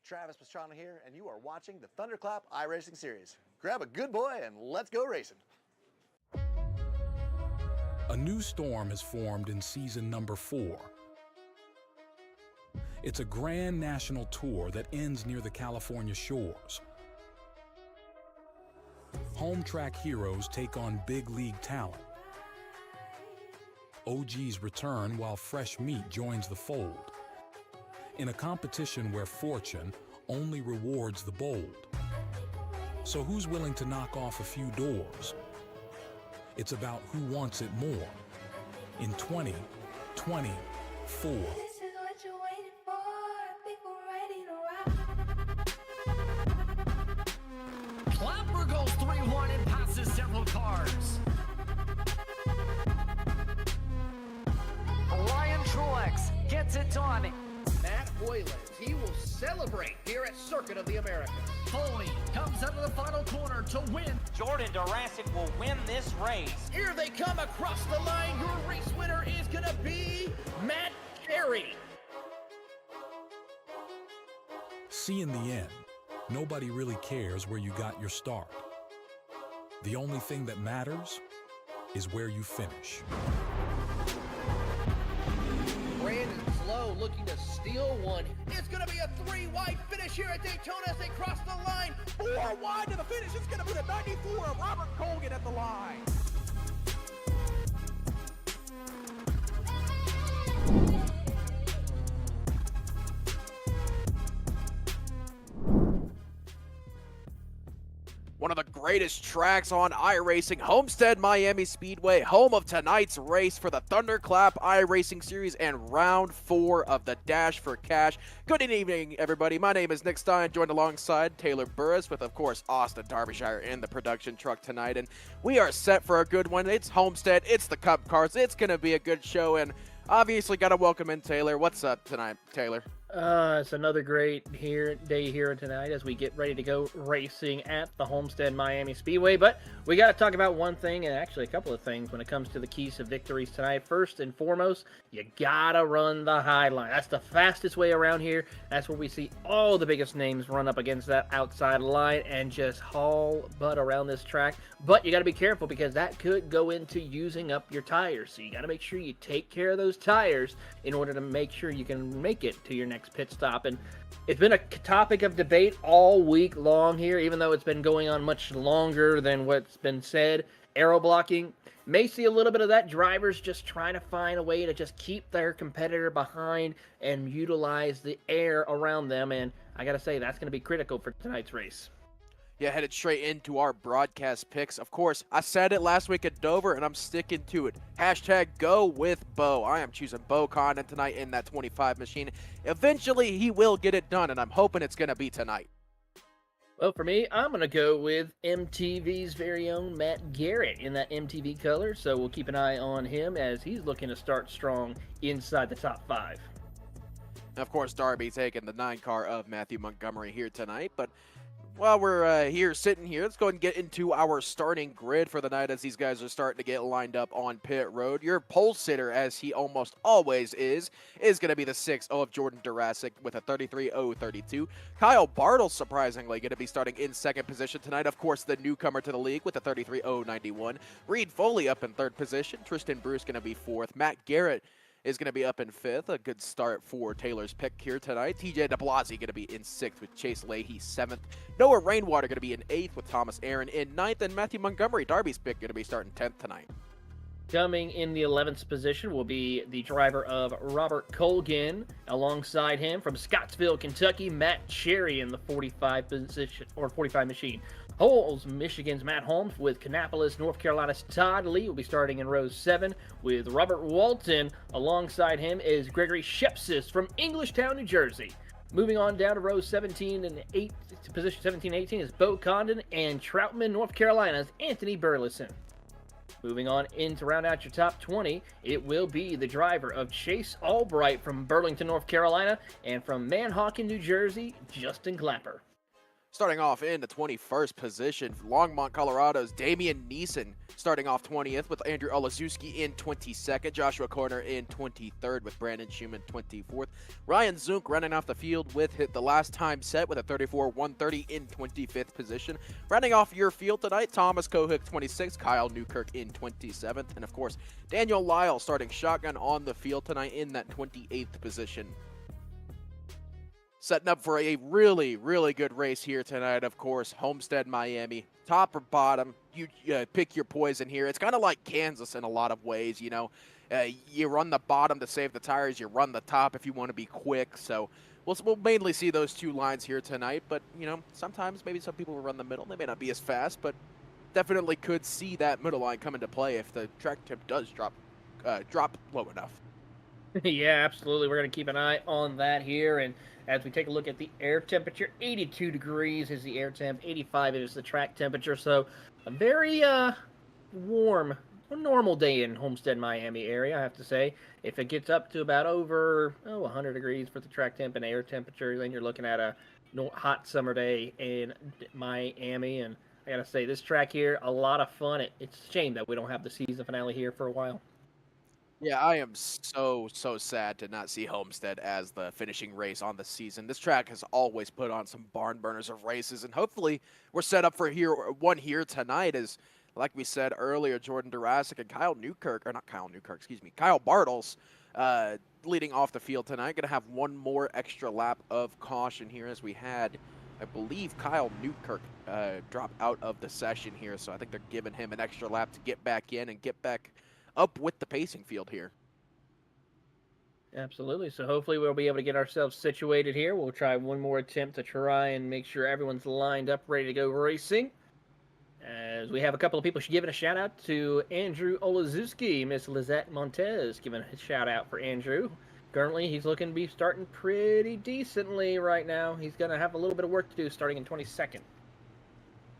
Travis Pastrana here, and you are watching the Thunderclap iRacing Series. Grab a good boy and let's go racing. A new storm has formed in season number 4. It's a grand national tour that ends near the California shores. Home track heroes take on big league talent. OGs return while fresh meat joins the fold. In a competition where fortune only rewards the bold. So who's willing to knock off a few doors? It's about who wants it more in 2024. This is what you're waiting for. I think we're ready to rock. Clapper goes 3-1 and passes several cars. Ryan Truex gets it done. Matt Hoyland, he will celebrate here at Circuit of the Americas. Foley comes out of the final corner to win. Jordan Durasic will win this race. Here they come across the line. Your race winner is going to be Matt Carey. See, in the end, nobody really cares where you got your start. The only thing that matters is where you finish. Brandon Slow looking to steal one. It's going to be a 3-wide finish here at Daytona as they cross the line. 4 wide to the finish. It's going to be the 94 of Robert Colgan at the line. One of the greatest tracks on iRacing, Homestead-Maimi Speedway, home of tonight's race for the Thunderclap iRacing Series and round 4 of the Dash for Cash. Good evening, everybody. My name is Nick Stein, joined alongside Taylor Burris with, of course, Austin Derbyshire in the production truck tonight. And we are set for a good one. It's Homestead, it's the Cup Cars, it's going to be a good show. And obviously, got to welcome in Taylor. What's up tonight, Taylor? It's another great day here tonight as we get ready to go racing at the Homestead-Maimi Speedway. But we got to talk about one thing, and actually a couple of things when it comes to the keys to victories tonight. First and foremost, you got to run the high line. That's the fastest way around here. That's where we see all the biggest names run up against that outside line and just haul butt around this track. But you got to be careful because that could go into using up your tires. So you got to make sure you take care of those tires in order to make sure you can make it to your next pit stop. And it's been a topic of debate all week long here, even though it's been going on much longer than what's been said. Aero blocking, may see a little bit of that. Drivers just trying to find a way to just keep their competitor behind and utilize the air around them. And I gotta say, that's going to be critical for tonight's race. Yeah, headed straight into our broadcast picks. Of course, I said it last week at Dover, and I'm sticking to it. Hashtag go with Bo. I am choosing Bo Condon tonight in that 25 machine. Eventually, he will get it done, and I'm hoping it's going to be tonight. Well, for me, I'm going to go with MTV's very own Matt Garrett in that MTV color. So we'll keep an eye on him as he's looking to start strong inside the top 5. And of course, Darby taking the 9 car of Matthew Montgomery here tonight, but while we're sitting here, let's go ahead and get into our starting grid for the night as these guys are starting to get lined up on pit road. Your pole sitter, as he almost always is going to be the 6 of Jordan Durasic with a 33.032. Kyle Bartle, surprisingly, going to be starting in 2nd position tonight. Of course, the newcomer to the league with a 33.091. Reed Foley up in 3rd position. Tristan Bruce going to be 4th. Matt Garrett is going to be up in 5th. A good start for Taylor's pick here tonight. TJ DeBlasi going to be in 6th with Chase Leahy 7th. Noah Rainwater going to be in 8th with Thomas Aaron in 9th. And Matthew Montgomery, Darby's pick, going to be starting 10th tonight. Coming in the 11th position will be the driver of Robert Colgan. Alongside him from Scottsville, Kentucky, Matt Cherry in the 45 position or 45 machine. Holes, Michigan's Matt Holmes with Kannapolis, North Carolina's Todd Lee will be starting in row 7 with Robert Walton. Alongside him is Gregory Shepsis from Englishtown, New Jersey. Moving on down to row 17 and 8 to position 17 and 18 is Bo Condon, and Troutman, North Carolina's Anthony Burleson. Moving on in to round out your top 20, it will be the driver of Chase Albright from Burlington, North Carolina, and from Manhawkin, New Jersey, Justin Clapper. Starting off in the 21st position, Longmont, Colorado's Damian Neeson starting off 20th with Andrew Olaszewski in 22nd, Joshua Corner in 23rd with Brandon Schumann 24th. Ryan Zunk running off the field with the last time set with a 34-130 in 25th position. Running off your field tonight, Thomas Kohik 26th, Kyle Newkirk in 27th, and of course, Daniel Lyle starting shotgun on the field tonight in that 28th position. Setting up for a really, really good race here tonight, of course, Homestead-Maimi. Top or bottom, you pick your poison here. It's kind of like Kansas in a lot of ways, you know. You run the bottom to save the tires. You run the top if you want to be quick. So we'll mainly see those two lines here tonight. But, you know, sometimes maybe some people will run the middle. They may not be as fast, but definitely could see that middle line come into play if the track temp does drop low enough. Yeah, absolutely. We're going to keep an eye on that here. And as we take a look at the air temperature, 82 degrees is the air temp, 85 is the track temperature. So a very warm, normal day in Homestead-Maimi area, I have to say. If it gets up to about over 100 degrees for the track temp and air temperature, then you're looking at a hot summer day in Miami. And I got to say, this track here, a lot of fun. It's a shame that we don't have the season finale here for a while. Yeah, I am so sad to not see Homestead as the finishing race on the season. This track has always put on some barn burners of races, and hopefully we're set up for one here tonight as, like we said earlier, Jordan Durasic and Kyle Bartles leading off the field tonight. Going to have one more extra lap of caution here as we had, I believe, Kyle Newkirk drop out of the session here, so I think they're giving him an extra lap to get back in and get back up with the pacing field here. Absolutely. So hopefully we'll be able to get ourselves situated here. We'll try one more attempt to try and make sure everyone's lined up, ready to go racing. As we have a couple of people giving a shout out to Andrew Olaszewski, Miss Lizette Montez giving a shout out for Andrew. Currently, he's looking to be starting pretty decently right now. He's going to have a little bit of work to do starting in 22nd.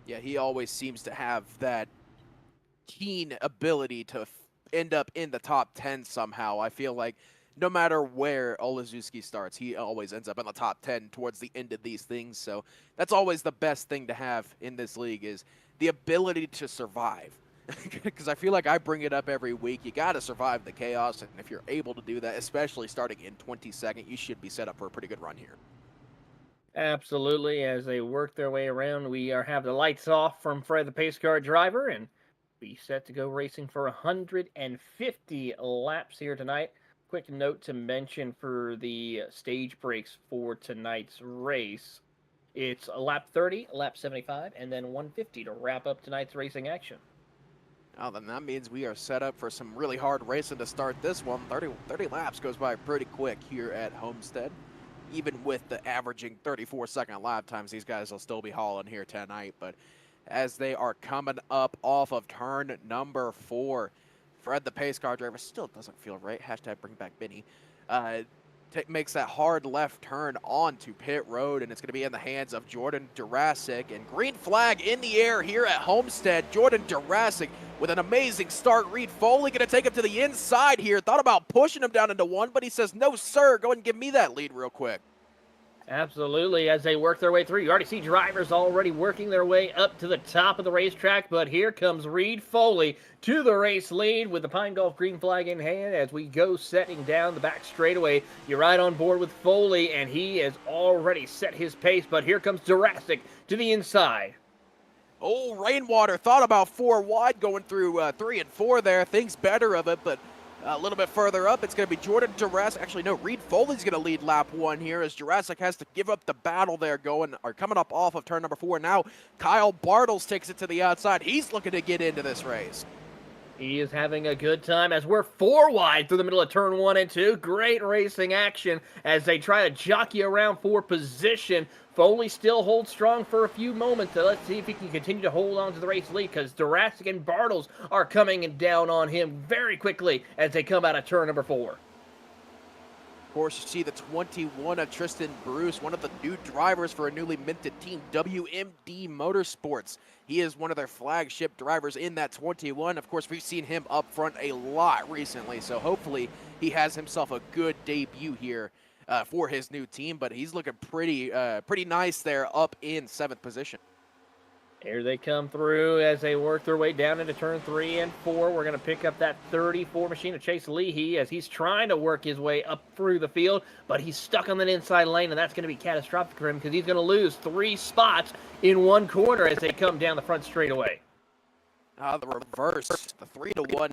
Yeah, he always seems to have that keen ability to end up in the top 10 somehow. I feel like no matter where Olaszewski starts, he always ends up in the top 10 towards the end of these things. So that's always the best thing to have in this league, is the ability to survive. Because I feel like I bring it up every week. You got to survive the chaos, and if you're able to do that, especially starting in 22nd, you should be set up for a pretty good run here. Absolutely. As they work their way around, we have the lights off from Fred the pace car driver, and be set to go racing for 150 laps here tonight. Quick note to mention for the stage breaks for tonight's race. It's a lap 30, a lap 75, and then 150 to wrap up tonight's racing action. Well, then that means we are set up for some really hard racing to start this one. 30 laps goes by pretty quick here at Homestead. Even with the averaging 34-second lap times, these guys will still be hauling here tonight. But as they are coming up off of turn number 4, Fred the pace car driver still doesn't feel right. Hashtag bring back Benny. Makes that hard left turn onto pit road, and it's going to be in the hands of Jordan Durasic. And green flag in the air here at Homestead. Jordan Durasic with an amazing start. Reed Foley going to take him to the inside here. Thought about pushing him down into one, but he says, no, sir, go ahead and give me that lead real quick. Absolutely, as they work their way through. You already see drivers already working their way up to the top of the racetrack, but here comes Reed Foley to the race lead with the Pine Gulf green flag in hand as we go setting down the back straightaway. You're right on board with Foley, and he has already set his pace, but here comes Durasic to the inside. Oh, Rainwater thought about 4 wide going through 3 and 4 there. Thinks better of it, but a little bit further up, it's going to be Jordan Durasic. Actually, no, Reed Foley's going to lead lap 1 here as Durasic has to give up the battle there coming up off of turn number 4. Now, Kyle Bartles takes it to the outside. He's looking to get into this race. He is having a good time as we're 4 wide through the middle of turn 1 and 2. Great racing action as they try to jockey around for position. Foley still holds strong for a few moments, so let's see if he can continue to hold on to the race lead, because Durasic and Bartles are coming down on him very quickly as they come out of turn number 4. Of course, you see the 21 of Tristan Bruce, one of the new drivers for a newly minted team, WMD Motorsports. He is one of their flagship drivers in that 21. Of course, we've seen him up front a lot recently, so hopefully he has himself a good debut here for his new team, but he's looking pretty nice there up in 7th position. Here they come through as they work their way down into turn 3 and 4. We're going to pick up that 34 machine of Chase Leahy as he's trying to work his way up through the field, but he's stuck on that inside lane, and that's going to be catastrophic for him because he's going to lose 3 spots in one corner as they come down the front straightaway. The reverse, the 3-1,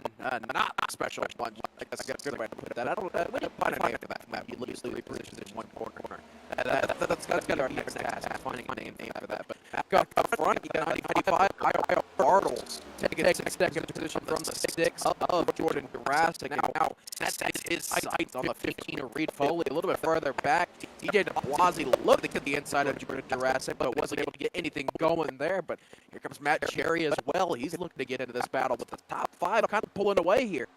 not special one. I guess that's a good way to put that. I don't when you find a name for that map, you lose 3 positions in one corner. That's got to be our next task, finding a name for that. But up front, you got 95, Kyle Bartles taking 2nd position from the 6 of Jordan Jurassic. Now that's his sights on the 15 of Reed Foley. A little bit further back, TJ DeBlasi looked to get the inside of Jordan Jurassic, but wasn't able to get anything going there. But here comes Matt Cherry as well. He's looking to get into this battle, but the top 5 kind of pulling away here.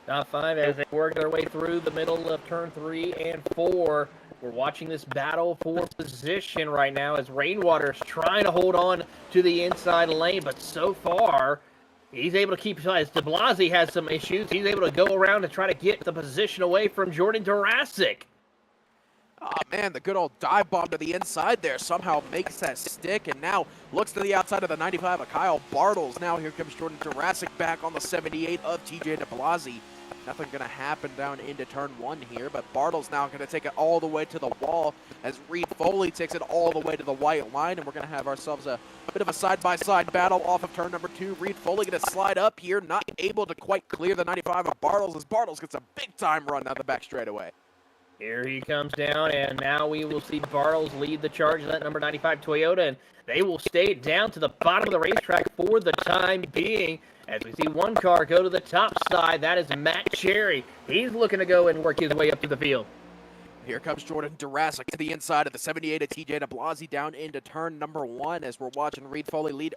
Top 5 as they work their way through the middle of turn 3 and 4. We're watching this battle for position right now as Rainwater's trying to hold on to the inside lane, but so far he's able to keep his eyes. DeBlasi has some issues. He's able to go around and try to get the position away from Jordan Jurassic. Oh, man, the good old dive bomb to the inside there somehow makes that stick, and now looks to the outside of the 95 of Kyle Bartles. Now here comes Jordan Jurassic back on the 78 of TJ DeBlasi. Nothing going to happen down into turn 1 here, but Bartles now going to take it all the way to the wall as Reed Foley takes it all the way to the white line, and we're going to have ourselves a bit of a side-by-side battle off of turn number 2. Reed Foley going to slide up here, not able to quite clear the 95 of Bartles as Bartles gets a big-time run down the back straightaway. Here he comes down, and now we will see Bartles lead the charge of that number 95 Toyota, and they will stay down to the bottom of the racetrack for the time being. As we see one car go to the top side, that is Matt Cherry. He's looking to go and work his way up to the field. Here comes Jordan Jurassic to the inside of the 78 of TJ DeBlasi down into turn number 1 as we're watching Reed Foley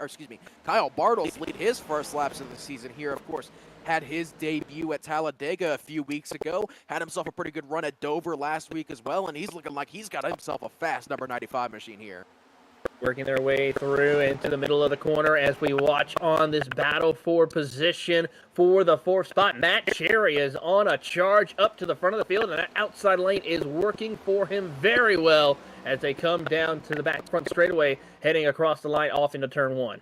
Kyle Bartles lead his first laps of the season here, of course. Had his debut at Talladega a few weeks ago, had himself a pretty good run at Dover last week as well, and he's looking like he's got himself a fast number 95 machine here. Working their way through into the middle of the corner as we watch on this battle for position for the 4th spot. Matt Cherry is on a charge up to the front of the field, and that outside lane is working for him very well as they come down to the back front straightaway, heading across the line off into turn 1.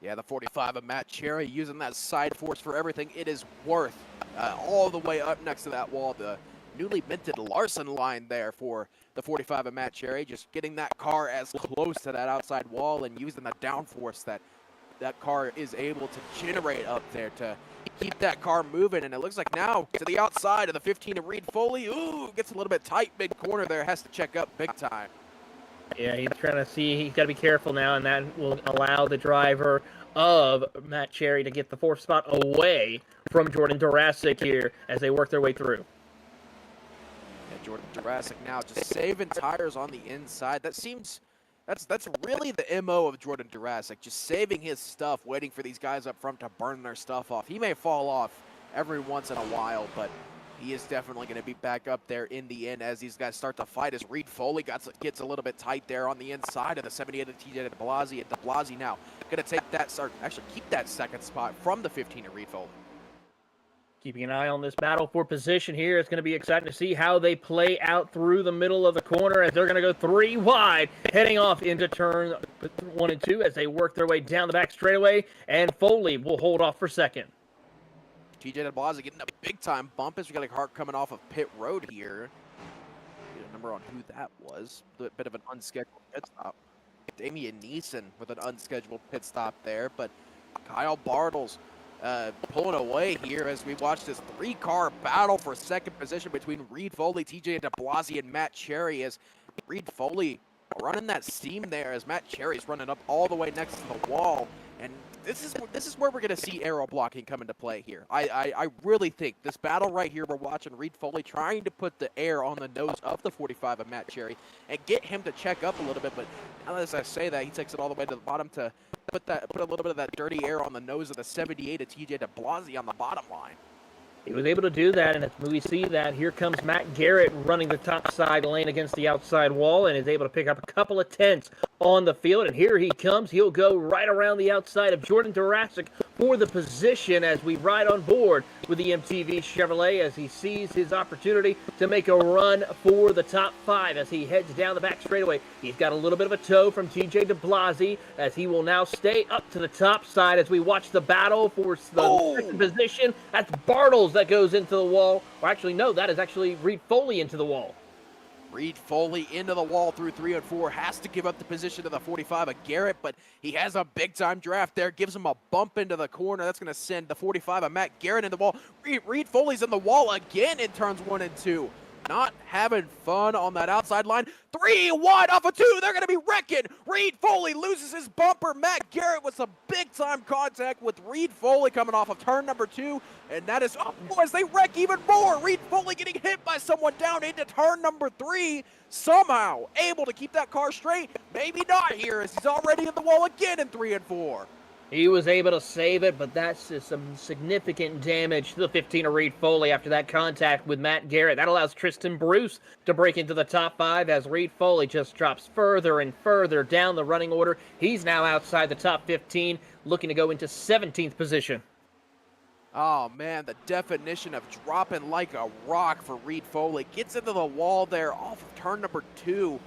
Yeah, the 45 of Matt Cherry using that side force for everything it is worth. All the way up next to that wall, the newly minted Larson line there for the 45 of Matt Cherry, just getting that car as close to that outside wall and using the downforce that car is able to generate up there to keep that car moving. And it looks like now to the outside of the 15 of Reed Foley. Ooh, gets a little bit tight mid-corner there, has to check up big time. Yeah, he's trying to see, he's got to be careful now, and that will allow the driver of Matt Cherry to get the 4th spot away from Jordan Jurassic here as they work their way through. Jordan Jurassic now just saving tires on the inside. That's really the MO of Jordan Jurassic, just saving his stuff, waiting for these guys up front to burn their stuff off. He may fall off every once in a while, but he is definitely going to be back up there in the end as these guys start to fight, as Reed Foley gets a little bit tight there on the inside of the 78 of TJ DeBlasi, and DeBlasi now going to take that, keep that 2nd spot from the 15 of Reed Foley. Keeping an eye on this battle for position here. It's going to be exciting to see how they play out through the middle of the corner as they're going to go 3 wide, heading off into turn 1 and 2 as they work their way down the back straightaway, and Foley will hold off for 2nd. TJ DeBlasi getting a big-time bump as we got a car coming off of pit road here. Get a number on who that was. A bit of an unscheduled pit stop. Damian Neeson with an unscheduled pit stop there, but Kyle Bartles pulling away here as we watch this 3-car battle for 2nd position between Reed Foley, TJ DeBlasi, and Matt Cherry, as Reed Foley running that seam there as Matt Cherry's running up all the way next to the wall. And this is where we're going to see aero blocking come into play here. I really think this battle right here, we're watching Reed Foley trying to put the air on the nose of the 45 of Matt Cherry and get him to check up a little bit. But now as I say that, he takes it all the way to the bottom to put a little bit of that dirty air on the nose of the 78 of TJ DeBlasi on the bottom line. He was able to do that, and as we see that, here comes Matt Garrett running the top side lane against the outside wall and is able to pick up a couple of tenths on the field. And here he comes. He'll go right around the outside of Jordan Jurassic for the position as we ride on board with the MTV Chevrolet as he sees his opportunity to make a run for the top 5 as he heads down the back straightaway. He's got a little bit of a tow from TJ DeBlasi as he will now stay up to the top side as we watch the battle for the second position. That's Bartles that goes into the wall. Or actually, no, that is actually Reed Foley into the wall. Reed Foley into the wall through 3 and 4, has to give up the position to the 45 of Garrett, but he has a big-time draft there, gives him a bump into the corner. That's going to send the 45 of Matt Garrett in the wall. Reed Foley's in the wall again in turns 1 and 2. Not having fun on that outside line. 3 wide off of 2. They're going to be wrecking. Reed Foley loses his bumper. Matt Garrett with some big-time contact with Reed Foley coming off of turn number 2. And that is, oh, as they wreck even more. Reed Foley getting hit by someone down into turn number 3. Somehow able to keep that car straight. Maybe not here as he's already in the wall again in 3 and 4. He was able to save it, but that's just some significant damage to the 15 of Reed Foley after that contact with Matt Garrett. That allows Tristan Bruce to break into the top 5 as Reed Foley just drops further and further down the running order. He's now outside the top 15, looking to go into 17th position. Oh, man, the definition of dropping like a rock for Reed Foley. Gets into the wall there off of turn number 2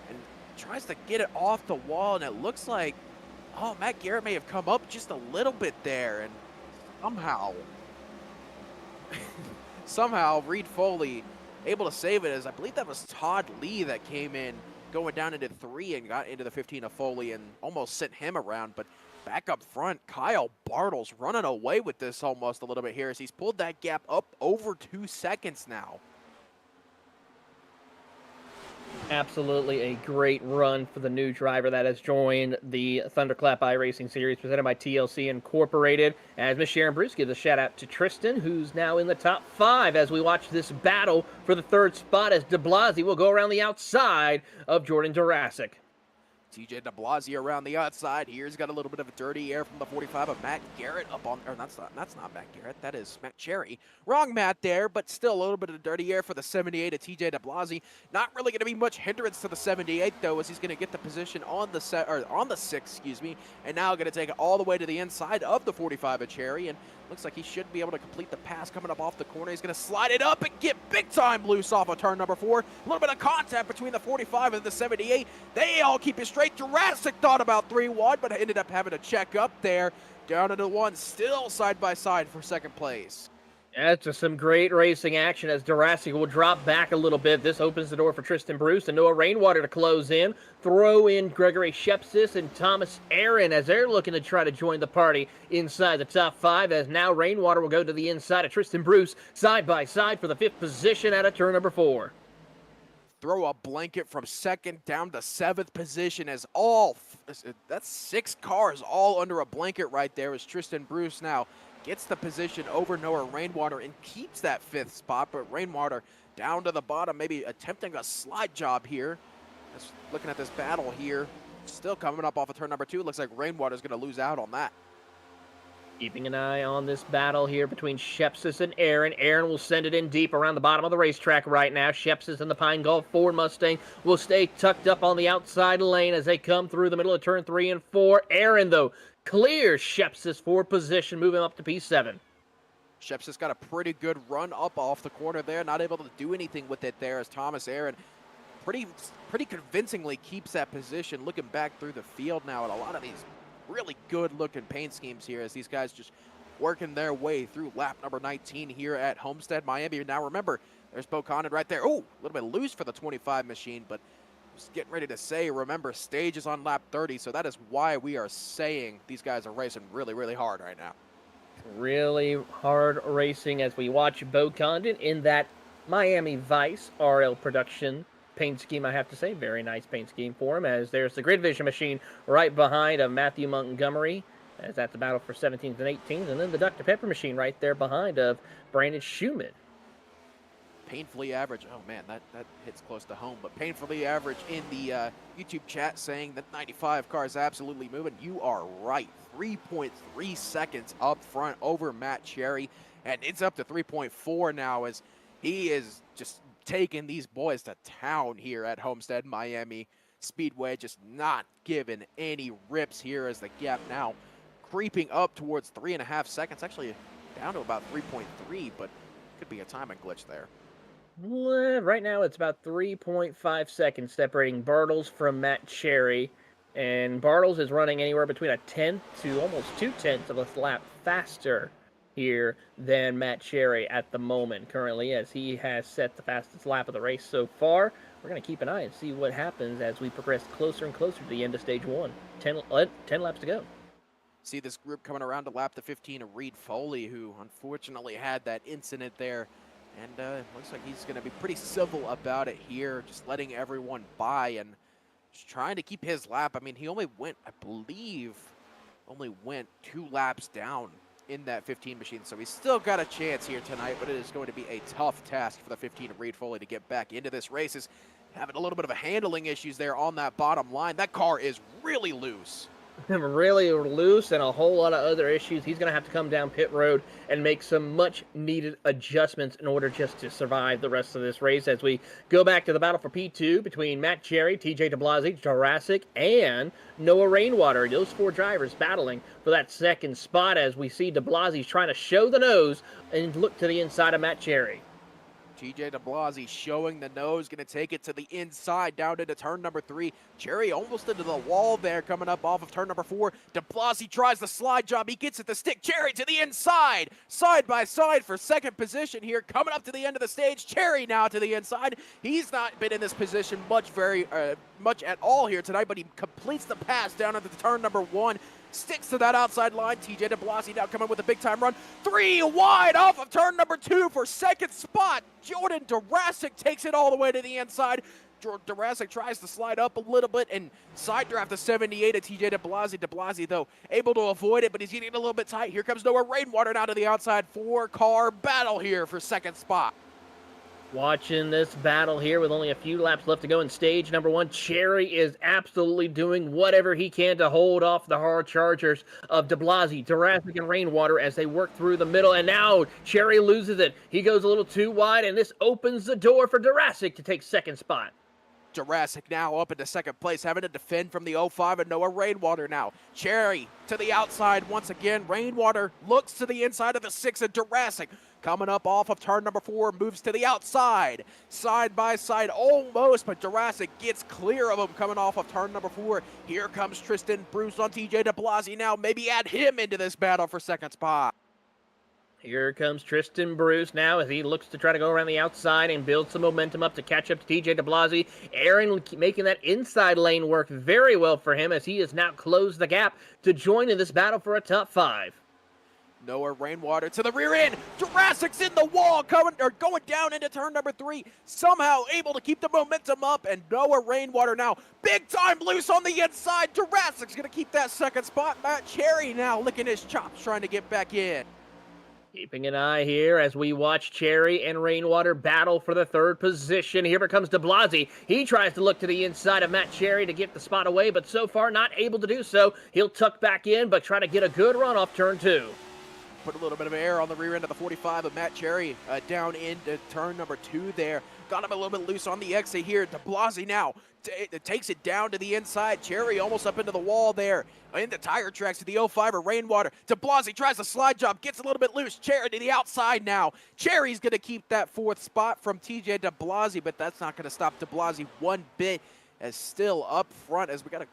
and tries to get it off the wall, and it looks like, oh, Matt Garrett may have come up just a little bit there, and somehow Reed Foley able to save it, as I believe that was Todd Lee that came in going down into 3 and got into the 15 of Foley and almost sent him around. But back up front, Kyle Bartles running away with this almost a little bit here as he's pulled that gap up over 2 seconds now. Absolutely a great run for the new driver that has joined the Thunderclap iRacing Series presented by TLC Incorporated. As Miss Sharon Bruce gives a shout out to Tristan, who's now in the top 5 as we watch this battle for the 3rd spot as DeBlasi will go around the outside of Jordan Durasic. TJ DeBlasi around the outside here. He's got a little bit of a dirty air from the 45 of Matt Garrett up on, or that's not Matt Garrett, that is Matt Cherry. Wrong Matt there, but still a little bit of dirty air for the 78 of TJ DeBlasi. Not really going to be much hindrance to the 78 though, as he's going to get the position on the 6, excuse me, and now going to take it all the way to the inside of the 45 of Cherry, and looks like he should be able to complete the pass coming up off the corner. He's going to slide it up and get big time loose off of turn number 4. A little bit of contact between the 45 and the 78. They all keep it straight. Jurassic thought about 3 wide, but ended up having to check up there. Down into 1, still side by side for 2nd place. That's just some great racing action as Jurassic will drop back a little bit. This opens the door for Tristan Bruce and Noah Rainwater to close in. Throw in Gregory Shepsis and Thomas Aaron as they're looking to try to join the party inside the top 5, as now Rainwater will go to the inside of Tristan Bruce side by side for the 5th position out of turn number 4. Throw a blanket from 2nd down to 7th position as that's 6 cars all under a blanket right there as Tristan Bruce now gets the position over Noah Rainwater and keeps that 5th spot, but Rainwater down to the bottom, maybe attempting a slide job here. Just looking at this battle here, still coming up off of turn number 2. Looks like Rainwater's going to lose out on that. Keeping an eye on this battle here between Shepsis and Aaron. Aaron will send it in deep around the bottom of the racetrack right now. Shepsis and the Pine Gulf Ford Mustang will stay tucked up on the outside lane as they come through the middle of turn 3 and 4. Aaron, though, clears Shepsis for position, moving up to P7. Shepsis got a pretty good run up off the corner there. Not able to do anything with it there as Thomas Aaron pretty convincingly keeps that position. Looking back through the field now at a lot of these really good-looking paint schemes here as these guys just working their way through lap number 19 here at Homestead-Maimi. Now remember, there's Bo Condon right there. Oh, a little bit loose for the 25 machine, but just getting ready to say, remember, stage is on lap 30, so that is why we are saying these guys are racing really, really hard right now. Really hard racing as we watch Bo Condon in that Miami Vice RL production paint scheme, I have to say. Very nice paint scheme for him, as there's the Grid Vision machine right behind of Matthew Montgomery, as that's the battle for 17th and 18th, and then the Dr. Pepper machine right there behind of Brandon Schumann. Painfully average, oh man, that hits close to home, but painfully average in the YouTube chat saying that 95 car is absolutely moving. You are right. 3.3 seconds up front over Matt Cherry, and it's up to 3.4 now as he is just taking these boys to town here at Homestead-Maimi Speedway, just not giving any rips here as the gap now creeping up towards 3.5 seconds, actually down to about 3.3, but could be a timing glitch there. Right now, it's about 3.5 seconds separating Bartles from Matt Cherry. And Bartles is running anywhere between a tenth to almost 2/10 of a lap faster here than Matt Cherry at the moment, currently, as he has set the fastest lap of the race so far. We're going to keep an eye and see what happens as we progress closer and closer to the end of stage 1. 10 laps to go. See this group coming around to lap the 15 of Reed Foley, who unfortunately had that incident there. And looks like he's going to be pretty civil about it here, just letting everyone by and just trying to keep his lap. I mean, he only went, I believe, 2 laps down in that 15 machine. So he's still got a chance here tonight, but it is going to be a tough task for the 15 of Reed Foley to get back into this race. Is having a little bit of a handling issues there on that bottom line. That car is really loose. Really loose and a whole lot of other issues. He's going to have to come down pit road and make some much needed adjustments in order just to survive the rest of this race as we go back to the battle for P2 between Matt Cherry, TJ DeBlasi, Jurassic, and Noah Rainwater. Those 4 drivers battling for that second spot as we see DeBlasi trying to show the nose and look to the inside of Matt Cherry. TJ DeBlasi showing the nose, going to take it to the inside, down into turn number 3. Cherry almost into the wall there, coming up off of turn number 4. DeBlasi tries the slide job. He gets it to stick. Cherry to the inside, side by side for second position here, coming up to the end of the stage. Cherry now to the inside. He's not been in this position much at all here tonight, but he completes the pass down into turn number 1. Sticks to that outside line. TJ DeBlasi now coming with a big-time run. 3 wide off of turn number 2 for second spot. Jordan Jurassic takes it all the way to the inside. Jurassic tries to slide up a little bit and side draft the 78 of TJ DeBlasi. DeBlasi, though, able to avoid it, but he's getting a little bit tight. Here comes Noah Rainwater now to the outside. 4-car battle here for second spot. Watching this battle here with only a few laps left to go in stage number 1, Cherry is absolutely doing whatever he can to hold off the hard chargers of DeBlasi, Jurassic, and Rainwater as they work through the middle. And now Cherry loses it. He goes a little too wide, and this opens the door for Jurassic to take second spot. Jurassic now up into second place, having to defend from the 05 and Noah Rainwater now. Cherry to the outside once again. Rainwater looks to the inside of the 6 of Jurassic. Coming up off of turn number 4, moves to the outside. Side by side almost, but Jurassic gets clear of him coming off of turn number 4. Here comes Tristan Bruce on TJ DeBlasi now. Maybe add him into this battle for second spot. Here comes Tristan Bruce now as he looks to try to go around the outside and build some momentum up to catch up to TJ DeBlasi. Aaron making that inside lane work very well for him as he has now closed the gap to join in this battle for a top 5. Noah Rainwater to the rear end. Jurassic's in the wall, going down into turn number 3. Somehow able to keep the momentum up, and Noah Rainwater now big time loose on the inside. Jurassic's going to keep that second spot. Matt Cherry now licking his chops, trying to get back in. Keeping an eye here as we watch Cherry and Rainwater battle for the 3rd position. Here comes DeBlasi. He tries to look to the inside of Matt Cherry to get the spot away, but so far not able to do so. He'll tuck back in, but try to get a good run off turn 2. Put a little bit of air on the rear end of the 45 of Matt Cherry down into turn number 2 there. Got him a little bit loose on the exit here. DeBlasi now takes it down to the inside. Cherry almost up into the wall there. In the tire tracks to the 05 of Rainwater. DeBlasi tries the slide job, gets a little bit loose. Cherry to the outside now. Cherry's going to keep that 4th spot from TJ DeBlasi, but that's not going to stop DeBlasi one bit, as still up front as we got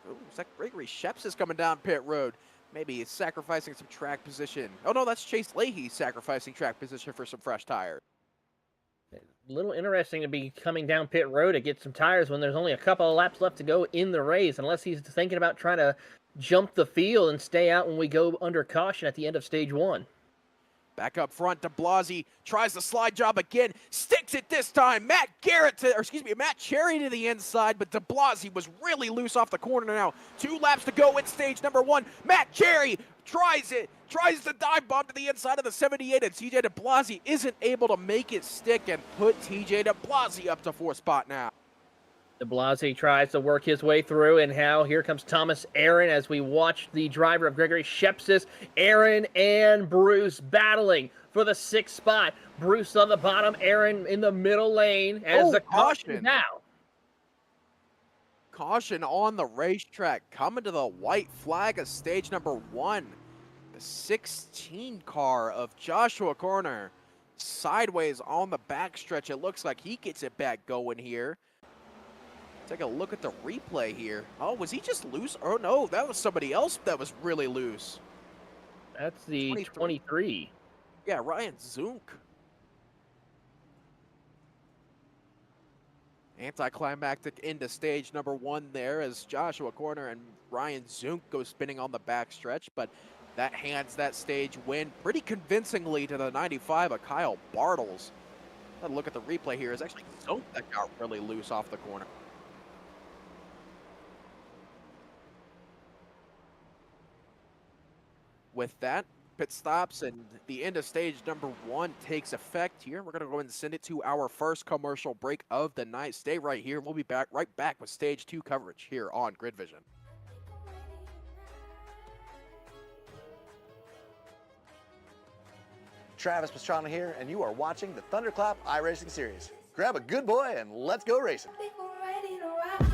Gregory Sheps is coming down pit road. Maybe he's sacrificing some track position. Oh, no, that's Chase Leahy sacrificing track position for some fresh tires. A little interesting to be coming down pit road to get some tires when there's only a couple of laps left to go in the race, unless he's thinking about trying to jump the field and stay out when we go under caution at the end of stage 1. Back up front, DeBlasi tries the slide job again, sticks it this time. Matt Cherry to the inside, but DeBlasi was really loose off the corner now. 2 laps to go in stage number 1. Matt Cherry tries the dive bomb to the inside of the 78, and TJ DeBlasi isn't able to make it stick and put TJ DeBlasi up to 4th spot now. DeBlasi tries to work his way through, and now here comes Thomas Aaron as we watch the driver of Gregory Shepsis, Aaron and Bruce battling for the 6th spot. Bruce on the bottom, Aaron in the middle lane as the caution now. Caution on the racetrack, coming to the white flag of stage number 1. The 16 car of Joshua Corner sideways on the backstretch. It looks like he gets it back going here. Take a look at the replay here. Oh, was he just loose? Oh, no, that was somebody else that was really loose. That's the 23. Yeah, Ryan Zunk. Anticlimactic into stage number 1 there as Joshua Corner and Ryan Zunk go spinning on the backstretch, but that hands that stage win pretty convincingly to the 95 of Kyle Bartles. Look at the replay here. It's actually Zunk that got really loose off the corner. With that, pit stops and the end of stage number 1 takes effect here. We're going to go ahead and send it to our first commercial break of the night. Stay right here. We'll be right back with stage 2 coverage here on Grid Vision. Travis Pastrana here, and you are watching the Thunderclap iRacing Series. Grab a good boy and let's go racing. People ready to rock.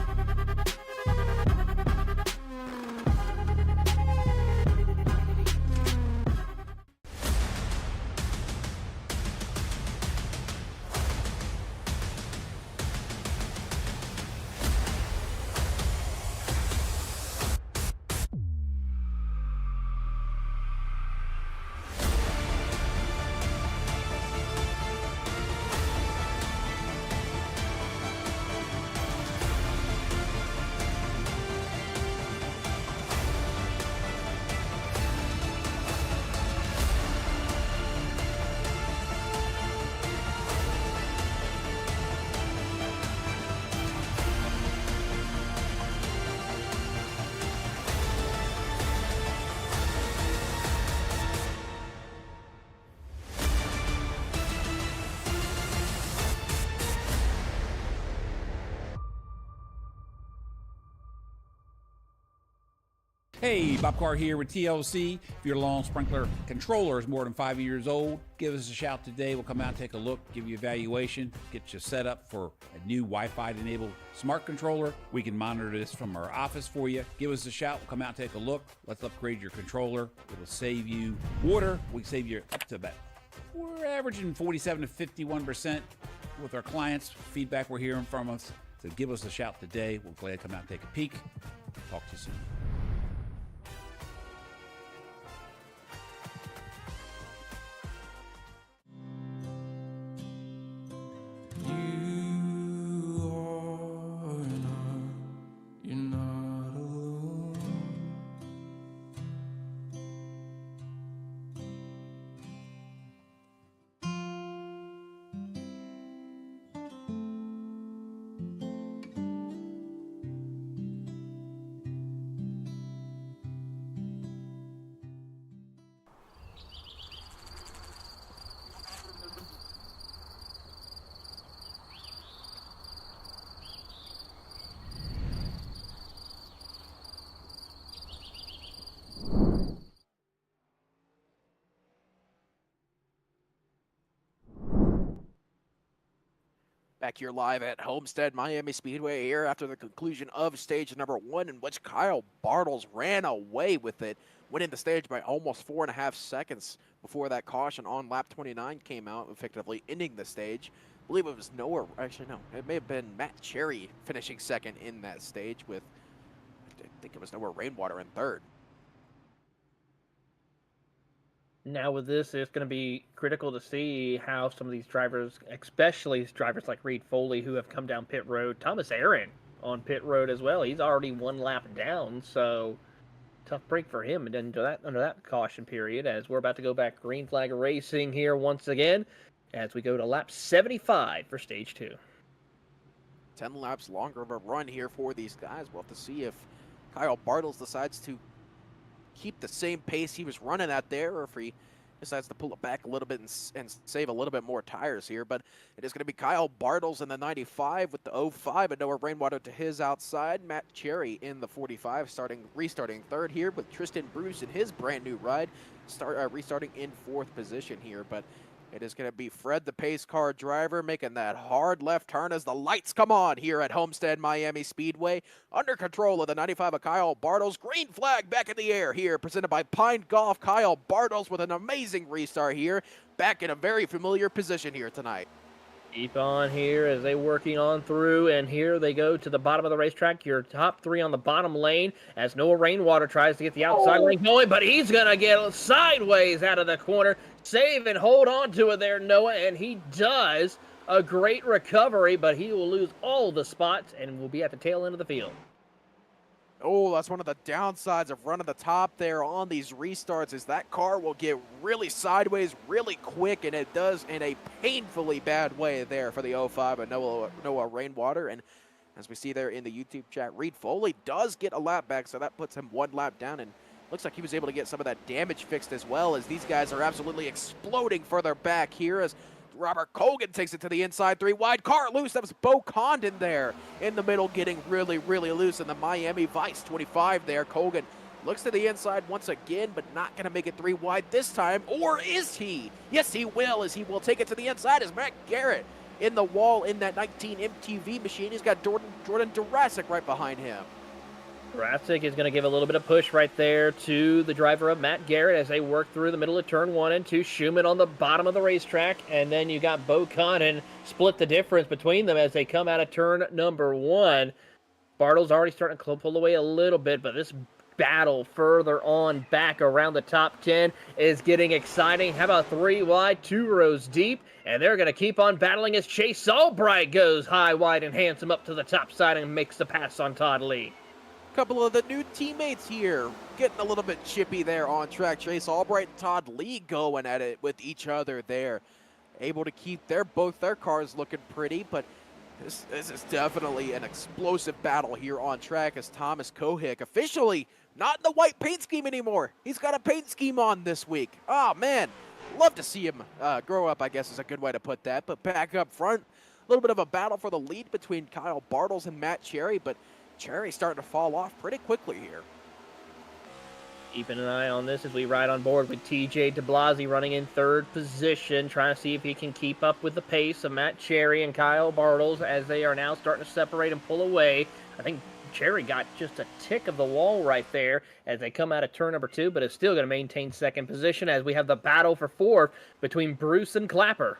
Hey, Bob Carr here with TLC. If your lawn sprinkler controller is more than 5 years old, give us a shout today. We'll come out and take a look, give you evaluation, get you set up for a new Wi-Fi enabled smart controller. We can monitor this from our office for you. Give us a shout. We'll come out and take a look. Let's upgrade your controller. It'll save you water. We save you up to about, we're averaging 47 to 51% with our clients. Feedback we're hearing from us. So give us a shout today. We're glad to come out and take a peek. Talk to you soon. Back here live at Homestead-Maimi Speedway here after the conclusion of stage number 1, in which Kyle Bartles ran away with it, winning the stage by almost 4.5 seconds before that caution on lap 29 came out, effectively ending the stage. I believe it was Noah, actually no, it may have been Matt Cherry finishing second in that stage with, I think it was Noah Rainwater in third. Now with this, it's going to be critical to see how some of these drivers, especially drivers like Reed Foley, who have come down pit road. Thomas Aaron on pit road as well. He's already 1 lap down, so tough break for him. And then under that caution period, as we're about to go back green flag racing here once again, as we go to lap 75 for stage 2. 10 laps longer of a run here for these guys. We'll have to see if Kyle Bartles decides to keep the same pace he was running at there, or if he decides to pull it back a little bit and save a little bit more tires here. But it is going to be Kyle Bartles in the 95 with the 05, and Noah Rainwater to his outside. Matt Cherry in the 45, restarting third here, with Tristan Bruce in his brand new ride, restarting in 4th position here. But It is going to be Fred, the pace car driver, making that hard left turn as the lights come on here at Homestead-Maimi Speedway. Under control of the 95 of Kyle Bartels. Green flag back in the air here, presented by Pine Golf. Kyle Bartels with an amazing restart here, back in a very familiar position here tonight. Keep on here as they working on through, and here they go to the bottom of the racetrack. Your top three on the bottom lane as Noah Rainwater tries to get the outside lane going, but he's going to get sideways out of the corner. Save and hold on to it there, Noah, and he does. A great recovery, but he will lose all the spots and will be at the tail end of the field. Oh, that's one of the downsides of running the top there on these restarts, is that car will get really sideways really quick, and it does in a painfully bad way there for the 05 of Noah Rainwater. And as we see there in the YouTube chat, Reed Foley does get a lap back, so that puts him one lap down, and looks like he was able to get some of that damage fixed as well, as these guys are absolutely exploding further back here as Robert Colgan takes it to the inside, 3 wide, car loose. That was Bo Condon there in the middle, getting really, really loose in the Miami Vice 25 there. Colgan looks to the inside once again, but not going to make it 3 wide this time. Or is he? Yes, he will, as he will take it to the inside as Matt Garrett in the wall in that 19 MTV machine. He's got Jordan Durasic right behind him. Durasic is going to give a little bit of push right there to the driver of Matt Garrett as they work through the middle of turn 1 and 2. Schumann on the bottom of the racetrack, and then you got Bo Condon split the difference between them as they come out of turn number 1. Bartels already starting to pull away a little bit, but this battle further on back around the top 10 is getting exciting. How about 3 wide, 2 rows deep, and they're going to keep on battling as Chase Albright goes high, wide, and handsome up to the top side and makes the pass on Todd Lee. Couple of the new teammates here getting a little bit chippy there on track. Chase Albright and Todd Lee going at it with each other there, able to keep both their cars looking pretty, but this is definitely an explosive battle here on track as Thomas Kohick officially not in the white paint scheme anymore. He's got a paint scheme on this week. Oh man, love to see him grow up, I guess is a good way to put that. But back up front, a little bit of a battle for the lead between Kyle Bartels and Matt Cherry, but Cherry's starting to fall off pretty quickly here. Keeping an eye on this as we ride on board with TJ DeBlasi running in 3rd position, trying to see if he can keep up with the pace of Matt Cherry and Kyle Bartels as they are now starting to separate and pull away. I think Cherry got just a tick of the wall right there as they come out of turn number 2, but is still going to maintain 2nd position as we have the battle for 4th between Bruce and Clapper.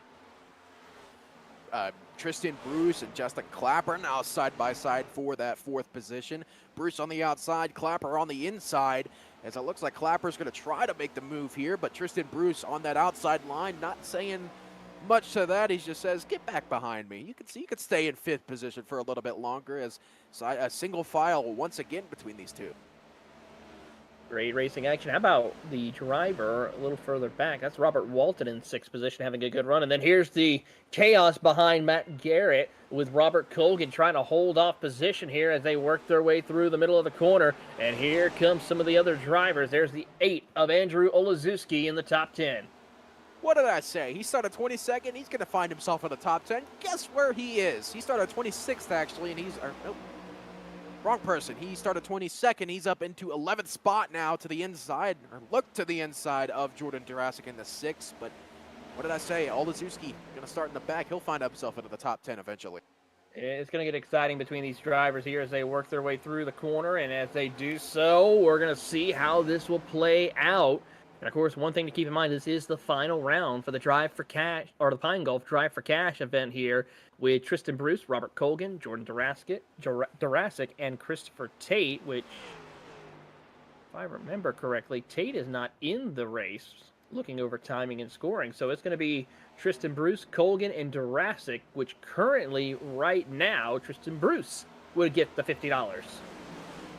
Tristan Bruce and Justin Clapper now side by side for that 4th position. Bruce on the outside, Clapper on the inside, as it looks like Clapper's going to try to make the move here, but Tristan Bruce on that outside line, not saying much to that. He just says, get back behind me. You can stay in 5th position for a little bit longer as a single file once again between these two. Great racing action. How about the driver a little further back? That's Robert Walton in 6th position, having a good run. And then here's the chaos behind Matt Garrett with Robert Colgan trying to hold off position here as they work their way through the middle of the corner. And here comes some of the other drivers. There's the 8 of Andrew Olazuski in the top 10. What did I say? He started 22nd. He's going to find himself in the top 10. Guess where he is? He started 26th, actually, and nope. Wrong person. He started 22nd. He's up into 11th spot now to the inside, or look to the inside of Jordan Durasic in the 6th. But what did I say? Olazuski going to start in the back. He'll find himself into the top 10 eventually. It's going to get exciting between these drivers here as they work their way through the corner. And as they do so, we're going to see how this will play out. And of course, one thing to keep in mind, this is the final round for the Drive for Cash, or the Pine Golf Drive for Cash event here with Tristan Bruce, Robert Colgan, Jordan Durasic, and Christopher Tate, which, if I remember correctly, Tate is not in the race, looking over timing and scoring. So it's going to be Tristan Bruce, Colgan, and Durasic, which currently, right now, Tristan Bruce would get the $50.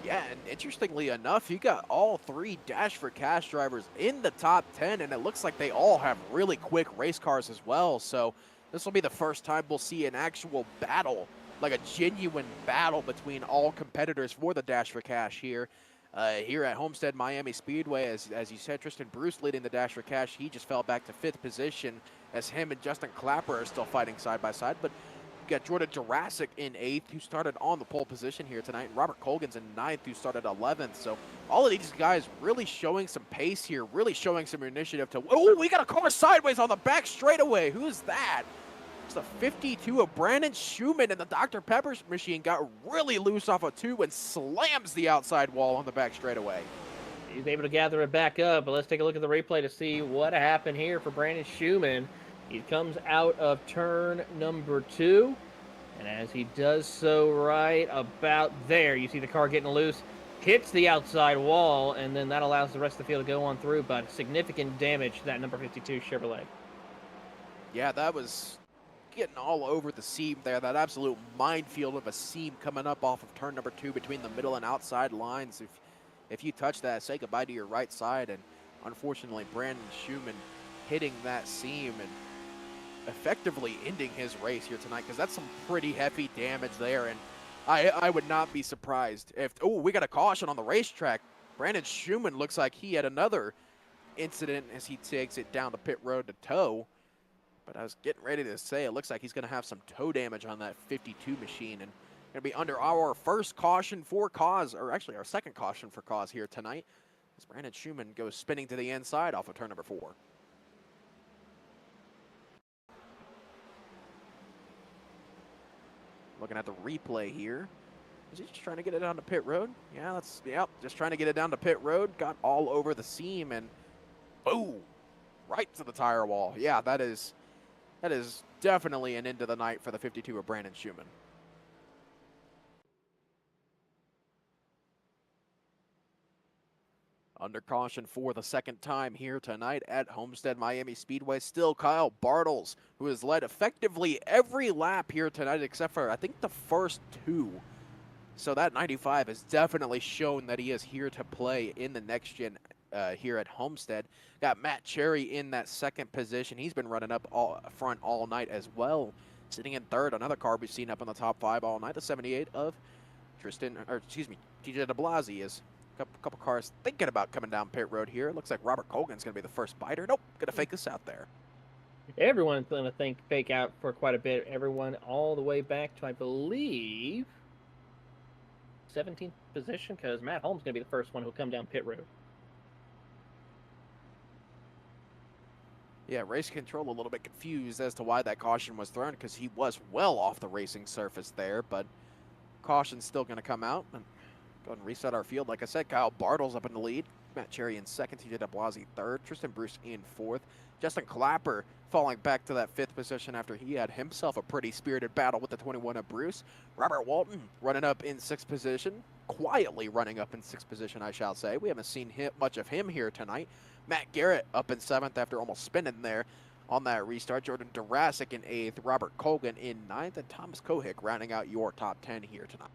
Yeah, and interestingly enough, you got all 3 Dash for Cash drivers in the top 10, and it looks like they all have really quick race cars as well. So this will be the first time we'll see an actual battle, like a genuine battle between all competitors for the Dash for Cash here at Homestead-Maimi Speedway. As you said, Tristan Bruce leading the Dash for Cash. He just fell back to 5th position as him and Justin Clapper are still fighting side by side. But got Jordan Jurassic in 8th, who started on the pole position here tonight. And Robert Colgan's in 9th, who started 11th. So all of these guys really showing some pace here, really showing some initiative to... Oh, we got a car sideways on the back straightaway. Who's that? It's the 52 of Brandon Schumann, and the Dr. Pepper machine got really loose off a 2 and slams the outside wall on the back straightaway. He's able to gather it back up, but let's take a look at the replay to see what happened here for Brandon Schumann. He comes out of turn number 2, and as he does so right about there, you see the car getting loose, hits the outside wall, and then that allows the rest of the field to go on through, but significant damage to that number 52 Chevrolet. Yeah, that was getting all over the seam there. That absolute minefield of a seam coming up off of turn number 2 between the middle and outside lines. If you touch that, say goodbye to your right side. And unfortunately, Brandon Schumann hitting that seam and effectively ending his race here tonight, because that's some pretty heavy damage there. And I would not be surprised if, oh, we got a caution on the racetrack. Brandon Schumann looks like he had another incident as he takes it down the pit road to tow. But I was getting ready to say, it looks like he's going to have some toe damage on that 52 machine, and going to be under our first caution for cause, or actually our second caution for cause here tonight, as Brandon Schumann goes spinning to the inside off of turn number 4. Looking at the replay here. Is he just trying to get it down to pit road? Yeah, just trying to get it down to pit road. Got all over the seam and boom, right to the tire wall. Yeah, that is definitely an end of the night for the 52 of Brandon Schumann. Under caution for the second time here tonight at Homestead-Maimi Speedway. Still Kyle Bartles, who has led effectively every lap here tonight except for, I think, the first 2. So that 95 has definitely shown that he is here to play in the next gen here at Homestead. Got Matt Cherry in that second position. He's been running up front all night as well. Sitting in third, another car we've seen up in the top 5 all night, the 78 of TJ de Blasi is a couple cars thinking about coming down pit road here. Looks like Robert Colgan's going to be the first biter. Nope, going to fake us out there. Everyone's going to fake out for quite a bit. Everyone all the way back to, I believe, 17th position, because Matt Holmes is going to be the first one who'll come down pit road. Yeah, race control a little bit confused as to why that caution was thrown, because he was well off the racing surface there, but caution's still going to come out. And go ahead and reset our field. Like I said, Kyle Bartles up in the lead. Matt Cherry in second. TJ de Blasi third. Tristan Bruce in fourth. Justin Clapper falling back to that 5th position after he had himself a pretty spirited battle with the 21 of Bruce. Robert Walton running up in 6th position. Quietly running up in 6th position, I shall say. We haven't seen much of him here tonight. Matt Garrett up in 7th after almost spinning there on that restart. Jordan Jurassic in 8th. Robert Colgan in 9th. And Thomas Kohick rounding out your top 10 here tonight.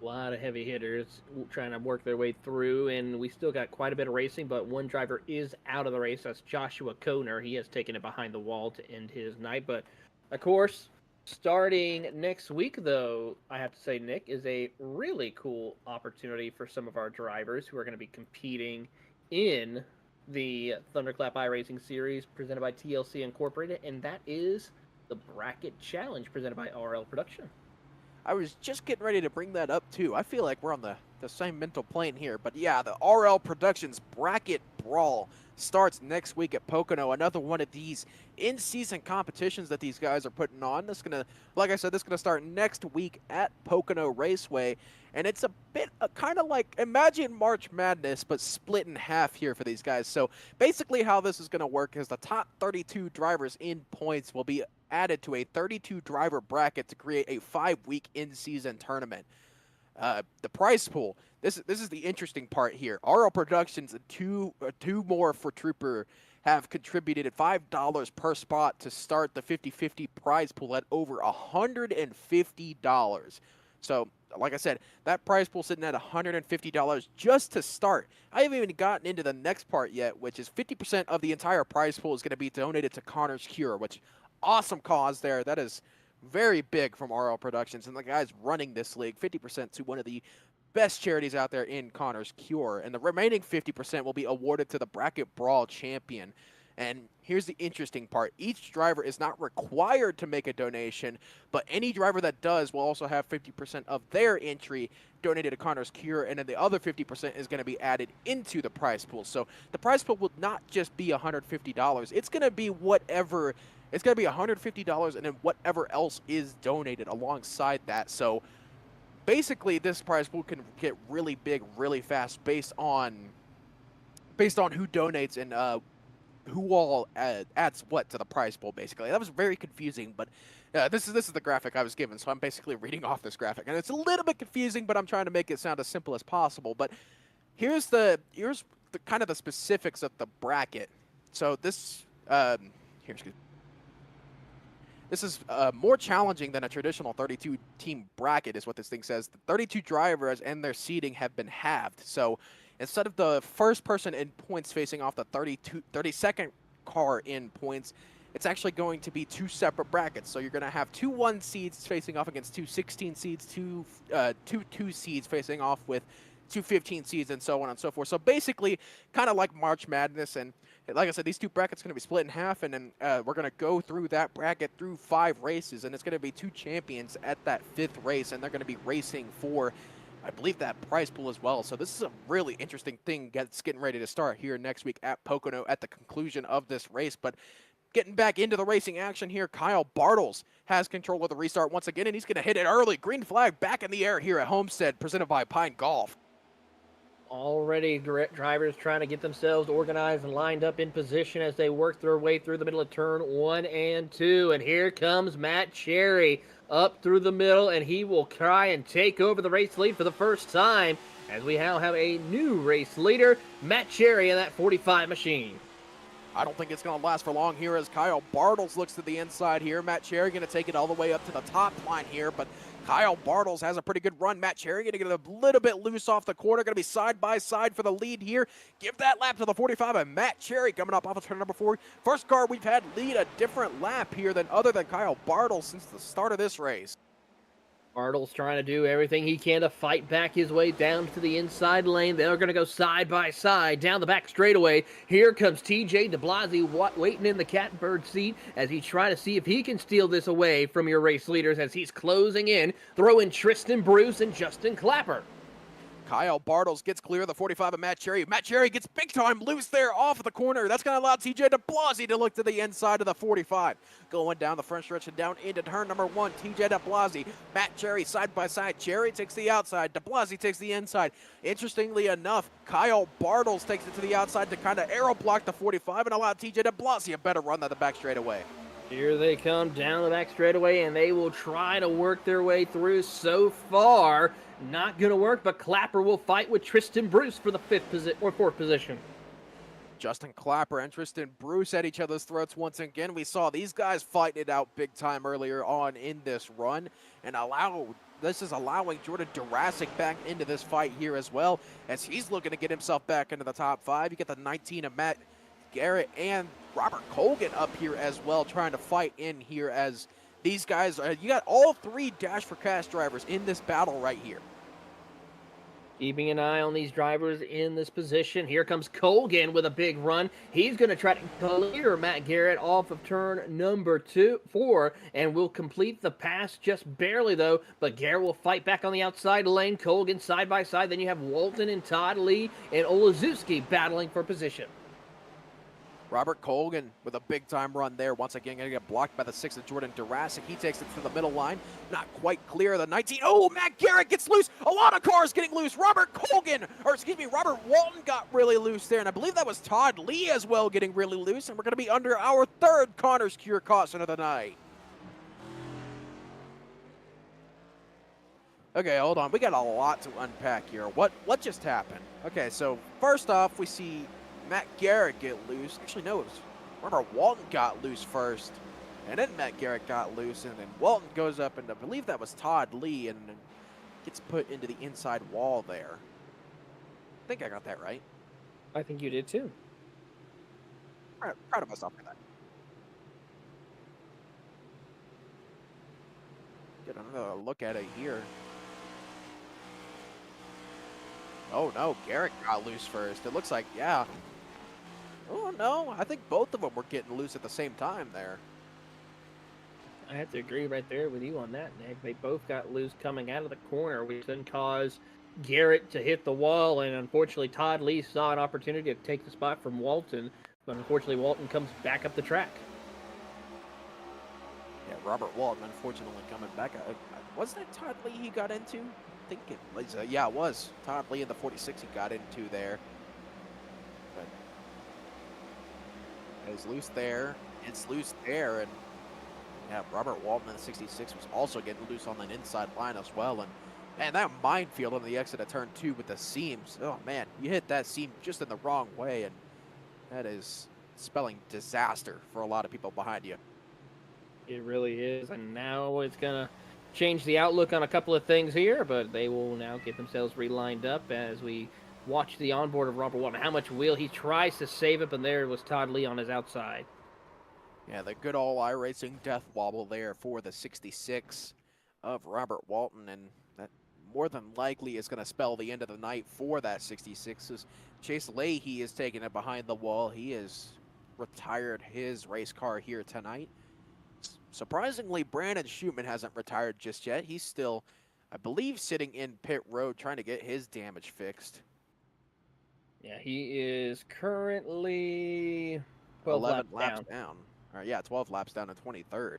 A lot of heavy hitters trying to work their way through, and we still got quite a bit of racing, but one driver is out of the race. That's Joshua Kohner. He has taken it behind the wall to end his night. But, of course, starting next week, though, I have to say, Nick, is a really cool opportunity for some of our drivers who are going to be competing in the Thunderclap iRacing Series presented by TLC Incorporated, and that is the Bracket Challenge presented by RL Production. I was just getting ready to bring that up, too. I feel like we're on the same mental plane here. But, yeah, the RL Productions Bracket Brawl starts next week at Pocono. Another one of these in-season competitions that these guys are putting on. This is going to, like I said, this is going to start next week at Pocono Raceway. And it's a bit kind of like, imagine March Madness, but split in half here for these guys. So, basically how this is going to work is the top 32 drivers in points will be added to a 32-driver bracket to create a 5-week in-season tournament. The prize pool, this is the interesting part here. RL Productions and two more for Trooper have contributed $5 per spot to start the 50-50 prize pool at over $150. So, like I said, that prize pool sitting at $150 just to start. I haven't even gotten into the next part yet, which is 50% of the entire prize pool is going to be donated to Connor's Cure, which awesome cause there. That is very big from RL Productions, and the guys running this league, 50% to one of the best charities out there in Connor's Cure, and the remaining 50% will be awarded to the Bracket Brawl champion. And here's the interesting part. Each driver is not required to make a donation, but any driver that does will also have 50% of their entry donated to Connor's Cure, and then the other 50% is going to be added into the prize pool. So the prize pool will not just be $150. It's going to be whatever. It's going to be $150 and then whatever else is donated alongside that. So basically, this prize pool can get really big really fast based on who donates and who all adds what to the prize pool, basically. That was very confusing, but this is the graphic I was given, so I'm basically reading off this graphic. And it's a little bit confusing, but I'm trying to make it sound as simple as possible. But here's the kind of the specifics of the bracket. So this this is more challenging than a traditional 32-team bracket, is what this thing says. The 32 drivers and their seeding have been halved. So instead of the first person in points facing off the 32nd car in points, it's actually going to be two separate brackets. So you're going to have 2 1 seeds facing off against 2 16 seeds, 2 2 seeds facing off with 2 15 seeds, and so on and so forth. So basically, kind of like March Madness. And like I said, these two brackets are going to be split in half, and then we're going to go through that bracket through 5 races, and it's going to be 2 champions at that 5th race, and they're going to be racing for, I believe, that prize pool as well. So this is a really interesting thing that's getting ready to start here next week at Pocono at the conclusion of this race. But getting back into the racing action here, Kyle Bartles has control of the restart once again, and he's going to hit it early. Green flag back in the air here at Homestead, presented by Pine Golf. Already drivers trying to get themselves organized and lined up in position as they work their way through the middle of turn 1 and 2. And here comes Matt Cherry up through the middle, and he will try and take over the race lead for the first time, as we now have a new race leader, Matt Cherry, in that 45 machine. I don't think it's going to last for long here as Kyle Bartles looks to the inside here. Matt Cherry going to take it all the way up to the top line here, but Kyle Bartles has a pretty good run. Matt Cherry going to get a little bit loose off the corner. Going to be side by side for the lead here. Give that lap to the 45, and Matt Cherry coming up off of turn number 4. First car we've had lead a different lap here other than Kyle Bartles since the start of this race. Bartles trying to do everything he can to fight back his way down to the inside lane. They're going to go side by side down the back straightaway. Here comes TJ DeBlasi waiting in the catbird seat as he's trying to see if he can steal this away from your race leaders as he's closing in. Throw in Tristan Bruce and Justin Clapper. Kyle Bartles gets clear of the 45 of Matt Cherry. Matt Cherry gets big time loose there off of the corner. That's going to allow TJ DeBlasi to look to the inside of the 45. Going down the front stretch and down into turn number 1. TJ DeBlasi, Matt Cherry side by side. Cherry takes the outside. DeBlasi takes the inside. Interestingly enough, Kyle Bartles takes it to the outside to kind of aero block the 45 and allow TJ DeBlasi a better run than the back straightaway. Here they come down the back straightaway, and they will try to work their way through. So far, not going to work, but Clapper will fight with Tristan Bruce for the 4th position. Justin Clapper and Tristan Bruce at each other's throats once again. We saw these guys fighting it out big time earlier on in this run, and this is allowing Jordan Jurassic back into this fight here as well, as he's looking to get himself back into the top 5. You get the 19 of Matt Garrett and Robert Colgan up here as well, trying to fight in here as these guys, you got all 3 Dash for Cash drivers in this battle right here. Keeping an eye on these drivers in this position. Here comes Colgan with a big run. He's going to try to clear Matt Garrett off of turn number 4, and will complete the pass just barely, though. But Garrett will fight back on the outside lane. Colgan side by side. Then you have Walton and Todd Lee and Olazewski battling for position. Robert Colgan with a big-time run there. Once again, going to get blocked by the 6 of Jordan Jurassic. He takes it to the middle line. Not quite clear. The 19. Oh, Matt Garrett gets loose. A lot of cars getting loose. Robert Walton got really loose there. And I believe that was Todd Lee as well getting really loose. And we're going to be under our 3rd Connor's Cure caution of the night. Okay, hold on. We got a lot to unpack here. What just happened? Okay, so first off, we see Matt Garrett get loose. Actually, no, it was Robert Walton got loose first, and then Matt Garrett got loose, and then Walton goes up, and I believe that was Todd Lee, and gets put into the inside wall there. I think I got that right. I think you did too. Proud of myself for that. Get another look at it here. Oh no, Garrett got loose first. It looks like, yeah. Oh, no. I think both of them were getting loose at the same time there. I have to agree right there with you on that, Nick. They both got loose coming out of the corner, which then caused Garrett to hit the wall, and unfortunately Todd Lee saw an opportunity to take the spot from Walton, but unfortunately Walton comes back up the track. Yeah, Robert Walton, unfortunately, coming back. Was that Todd Lee he got into? I think it was. Yeah, it was. Todd Lee in the 46 he got into there. But it was loose there. It's loose there. And yeah, Robert Walton in the 66 was also getting loose on the inside line as well. And that minefield on the exit of turn 2 with the seams. Oh, man, you hit that seam just in the wrong way. And that is spelling disaster for a lot of people behind you. It really is, and now it's going to change the outlook on a couple of things here, but they will now get themselves relined up as we watch the onboard of Robert Walton. How much wheel he tries to save it, but there was Todd Lee on his outside. Yeah, the good old iRacing death wobble there for the 66 of Robert Walton, and that more than likely is going to spell the end of the night for that 66. As Chase Leahy is taking it behind the wall. He has retired his race car here tonight. Surprisingly, Brandon Schutman hasn't retired just yet. He's still, I believe, sitting in pit road trying to get his damage fixed. Yeah, he is currently 11 laps down. All right, yeah, 12 laps down in 23rd.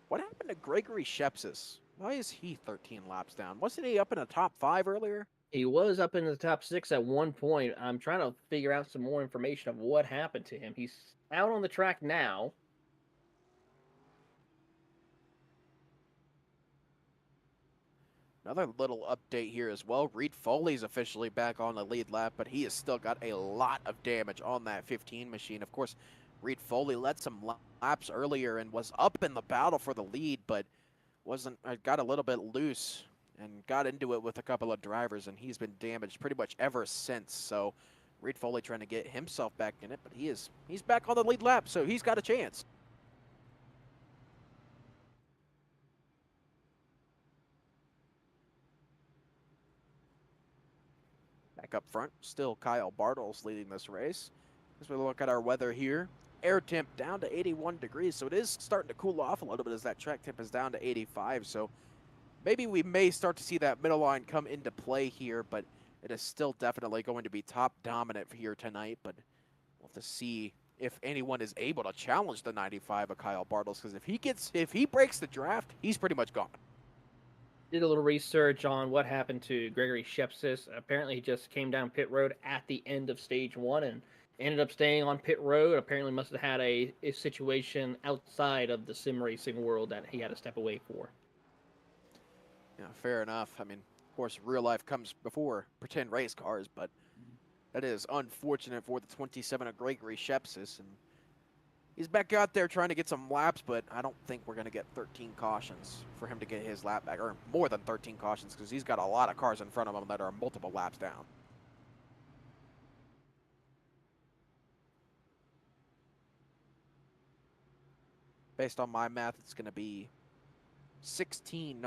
What happened to Gregory Shepsis? Why is he 13 laps down? Wasn't he up in the top 5 earlier? He was up in the top 6 at one point. I'm trying to figure out some more information of what happened to him. He's out on the track now. Another little update here as well. Reed Foley's officially back on the lead lap, but he has still got a lot of damage on that 15 machine. Of course, Reed Foley led some laps earlier and was up in the battle for the lead, but got a little bit loose and got into it with a couple of drivers, and he's been damaged pretty much ever since. So Reed Foley trying to get himself back in it, but he's back on the lead lap, so he's got a chance. Back up front, still Kyle Bartles leading this race. As we look at our weather here, air temp down to 81 degrees, so it is starting to cool off a little bit as that track temp is down to 85. So maybe we may start to see that middle line come into play here, but it is still definitely going to be top dominant here tonight. But we'll have to see if anyone is able to challenge the 95 of Kyle Bartles, because if he breaks the draft, he's pretty much gone. Did a little research on what happened to Gregory Shepsis. Apparently, he just came down pit road at the end of stage 1 and ended up staying on pit road. Apparently, must have had a situation outside of the sim racing world that he had to step away for. Yeah, fair enough. I mean, of course, real life comes before pretend race cars, but that is unfortunate for the 27 of Gregory Shepsis. And he's back out there trying to get some laps, but I don't think we're going to get 13 cautions for him to get his lap back, or more than 13 cautions, because he's got a lot of cars in front of him that are multiple laps down. Based on my math, it's going to be 15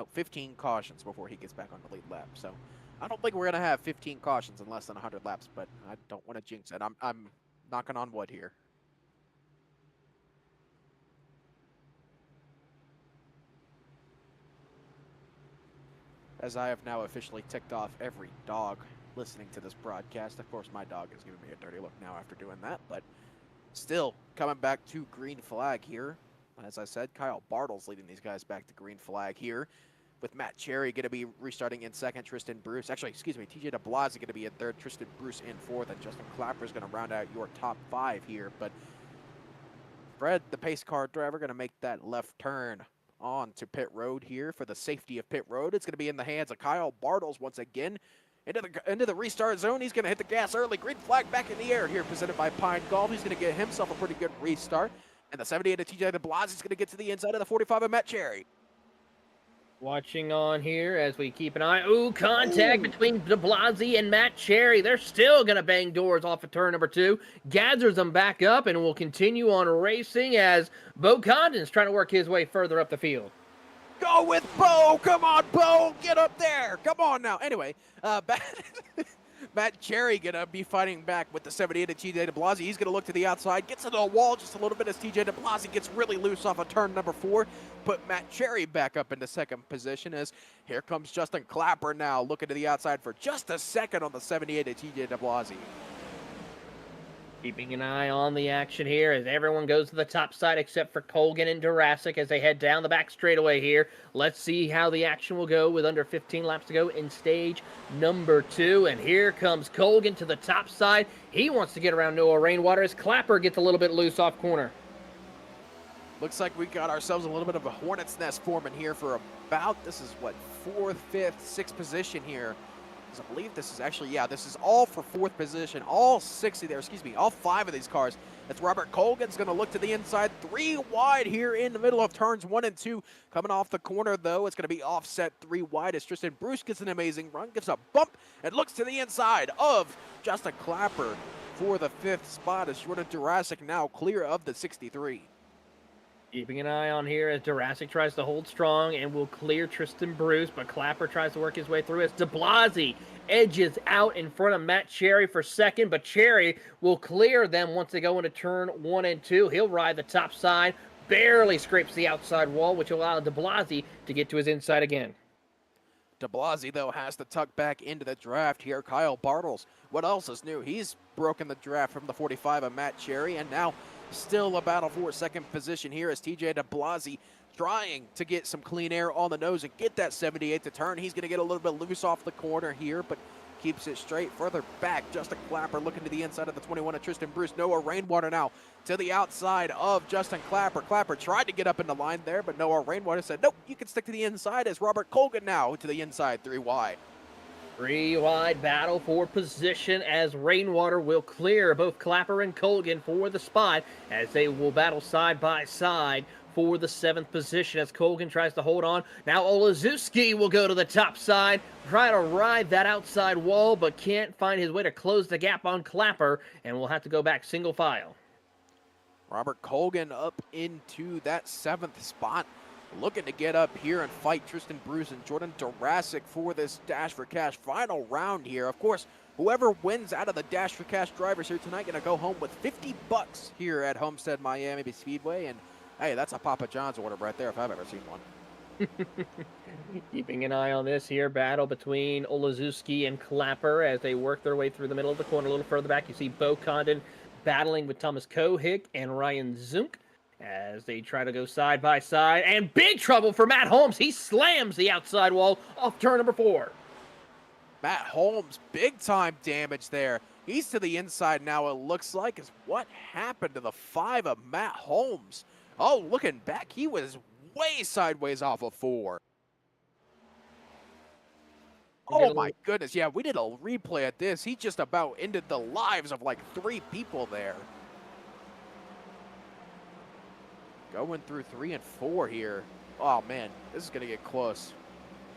cautions before he gets back on the lead lap. So I don't think we're going to have 15 cautions in less than 100 laps, but I don't want to jinx it. I'm knocking on wood here. As I have now officially ticked off every dog listening to this broadcast. Of course, my dog is giving me a dirty look now after doing that, but still coming back to green flag here. As I said, Kyle Bartles leading these guys back to green flag here, with Matt Cherry going to be restarting in second, Tristan Bruce. Actually, excuse me, TJ DeBlasi going to be in third, Tristan Bruce in fourth, and Justin Clapper is going to round out your top 5 here. But Fred, the pace car driver, going to make that left turn on to pit road here for the safety of pit road. It's going to be in the hands of Kyle Bartles once again. Into the restart zone. He's going to hit the gas early. Green flag back in the air here, presented by Pine Golf. He's going to get himself a pretty good restart. And the 78 of TJ DeBlasi is going to get to the inside of the 45 of Matt Cherry. Watching on here as we keep an eye. Ooh, contact between DeBlasi and Matt Cherry. They're still going to bang doors off of turn number 2. Gathers them back up and will continue on racing as Bo Condon's trying to work his way further up the field. Go Matt Cherry gonna be fighting back with the 78 of TJ DeBlasi. He's gonna look to the outside, gets into the wall just a little bit as TJ DeBlasi gets really loose off of turn number 4. Put Matt Cherry back up into second position as here comes Justin Clapper now looking to the outside for just a second on the 78 of TJ DeBlasi. Keeping an eye on the action here as everyone goes to the top side except for Colgan and Jurassic as they head down the back straightaway here. Let's see how the action will go with under 15 laps to go in stage number 2. And here comes Colgan to the top side. He wants to get around Noah Rainwater as Clapper gets a little bit loose off corner. Looks like we got ourselves a little bit of a hornet's nest forming here for about, this is what, 4th, 5th, 6th position here. I believe this is actually, yeah, this is all for 4th position. All 6 of there, excuse me, all 5 of these cars. That's Robert Colgan's going to look to the inside, 3 wide here in the middle of turns 1 and 2. Coming off the corner, though, it's going to be offset 3 wide as Tristan Bruce gets an amazing run, gives a bump, and looks to the inside of Justin Clapper for the 5th spot as Jordan Jurassic now clear of the 63. Keeping an eye on here as Jurassic tries to hold strong and will clear Tristan Bruce, but Clapper tries to work his way through as DeBlasi edges out in front of Matt Cherry for second, but Cherry will clear them once they go into turn 1 and 2. He'll ride the top side, barely scrapes the outside wall, which will allow DeBlasi to get to his inside again. DeBlasi, though, has to tuck back into the draft here. Kyle Bartles, what else is new? He's broken the draft from the 45 of Matt Cherry, and now still a battle for second position here as TJ DeBlasi trying to get some clean air on the nose and get that 78 to turn. He's going to get a little bit loose off the corner here, but keeps it straight. Further back, Justin Clapper looking to the inside of the 21 of Tristan Bruce. Noah Rainwater now to the outside of Justin Clapper. Clapper tried to get up in the line there, but Noah Rainwater said, nope, you can stick to the inside as Robert Colgan now to the inside, 3 wide. 3 wide battle for position as Rainwater will clear both Clapper and Colgan for the spot as they will battle side by side for the 7th position as Colgan tries to hold on. Now Olazewski will go to the top side, try to ride that outside wall, but can't find his way to close the gap on Clapper, and will have to go back single file. Robert Colgan up into that 7th spot, looking to get up here and fight Tristan Bruce and Jordan Jurassic for this Dash for Cash final round here. Of course, whoever wins out of the Dash for Cash drivers here tonight going to go home with $50 here at Homestead-Maimi Speedway. And hey, that's a Papa John's order right there if I've ever seen one. Keeping an eye on this here, battle between Olazewski and Clapper as they work their way through the middle of the corner. A little further back, you see Bo Condon battling with Thomas Kohig and Ryan Zunk as they try to go side by side. And big trouble for Matt Holmes. He slams the outside wall off turn number 4. Matt Holmes, big time damage there. He's to the inside now, it looks like. Is what happened to the 5 of Matt Holmes? Oh, looking back, he was way sideways off of 4. Oh my goodness, yeah, we did a replay at this. He just about ended the lives of like 3 people there. Going through 3 and 4 here. Oh man, this is gonna get close.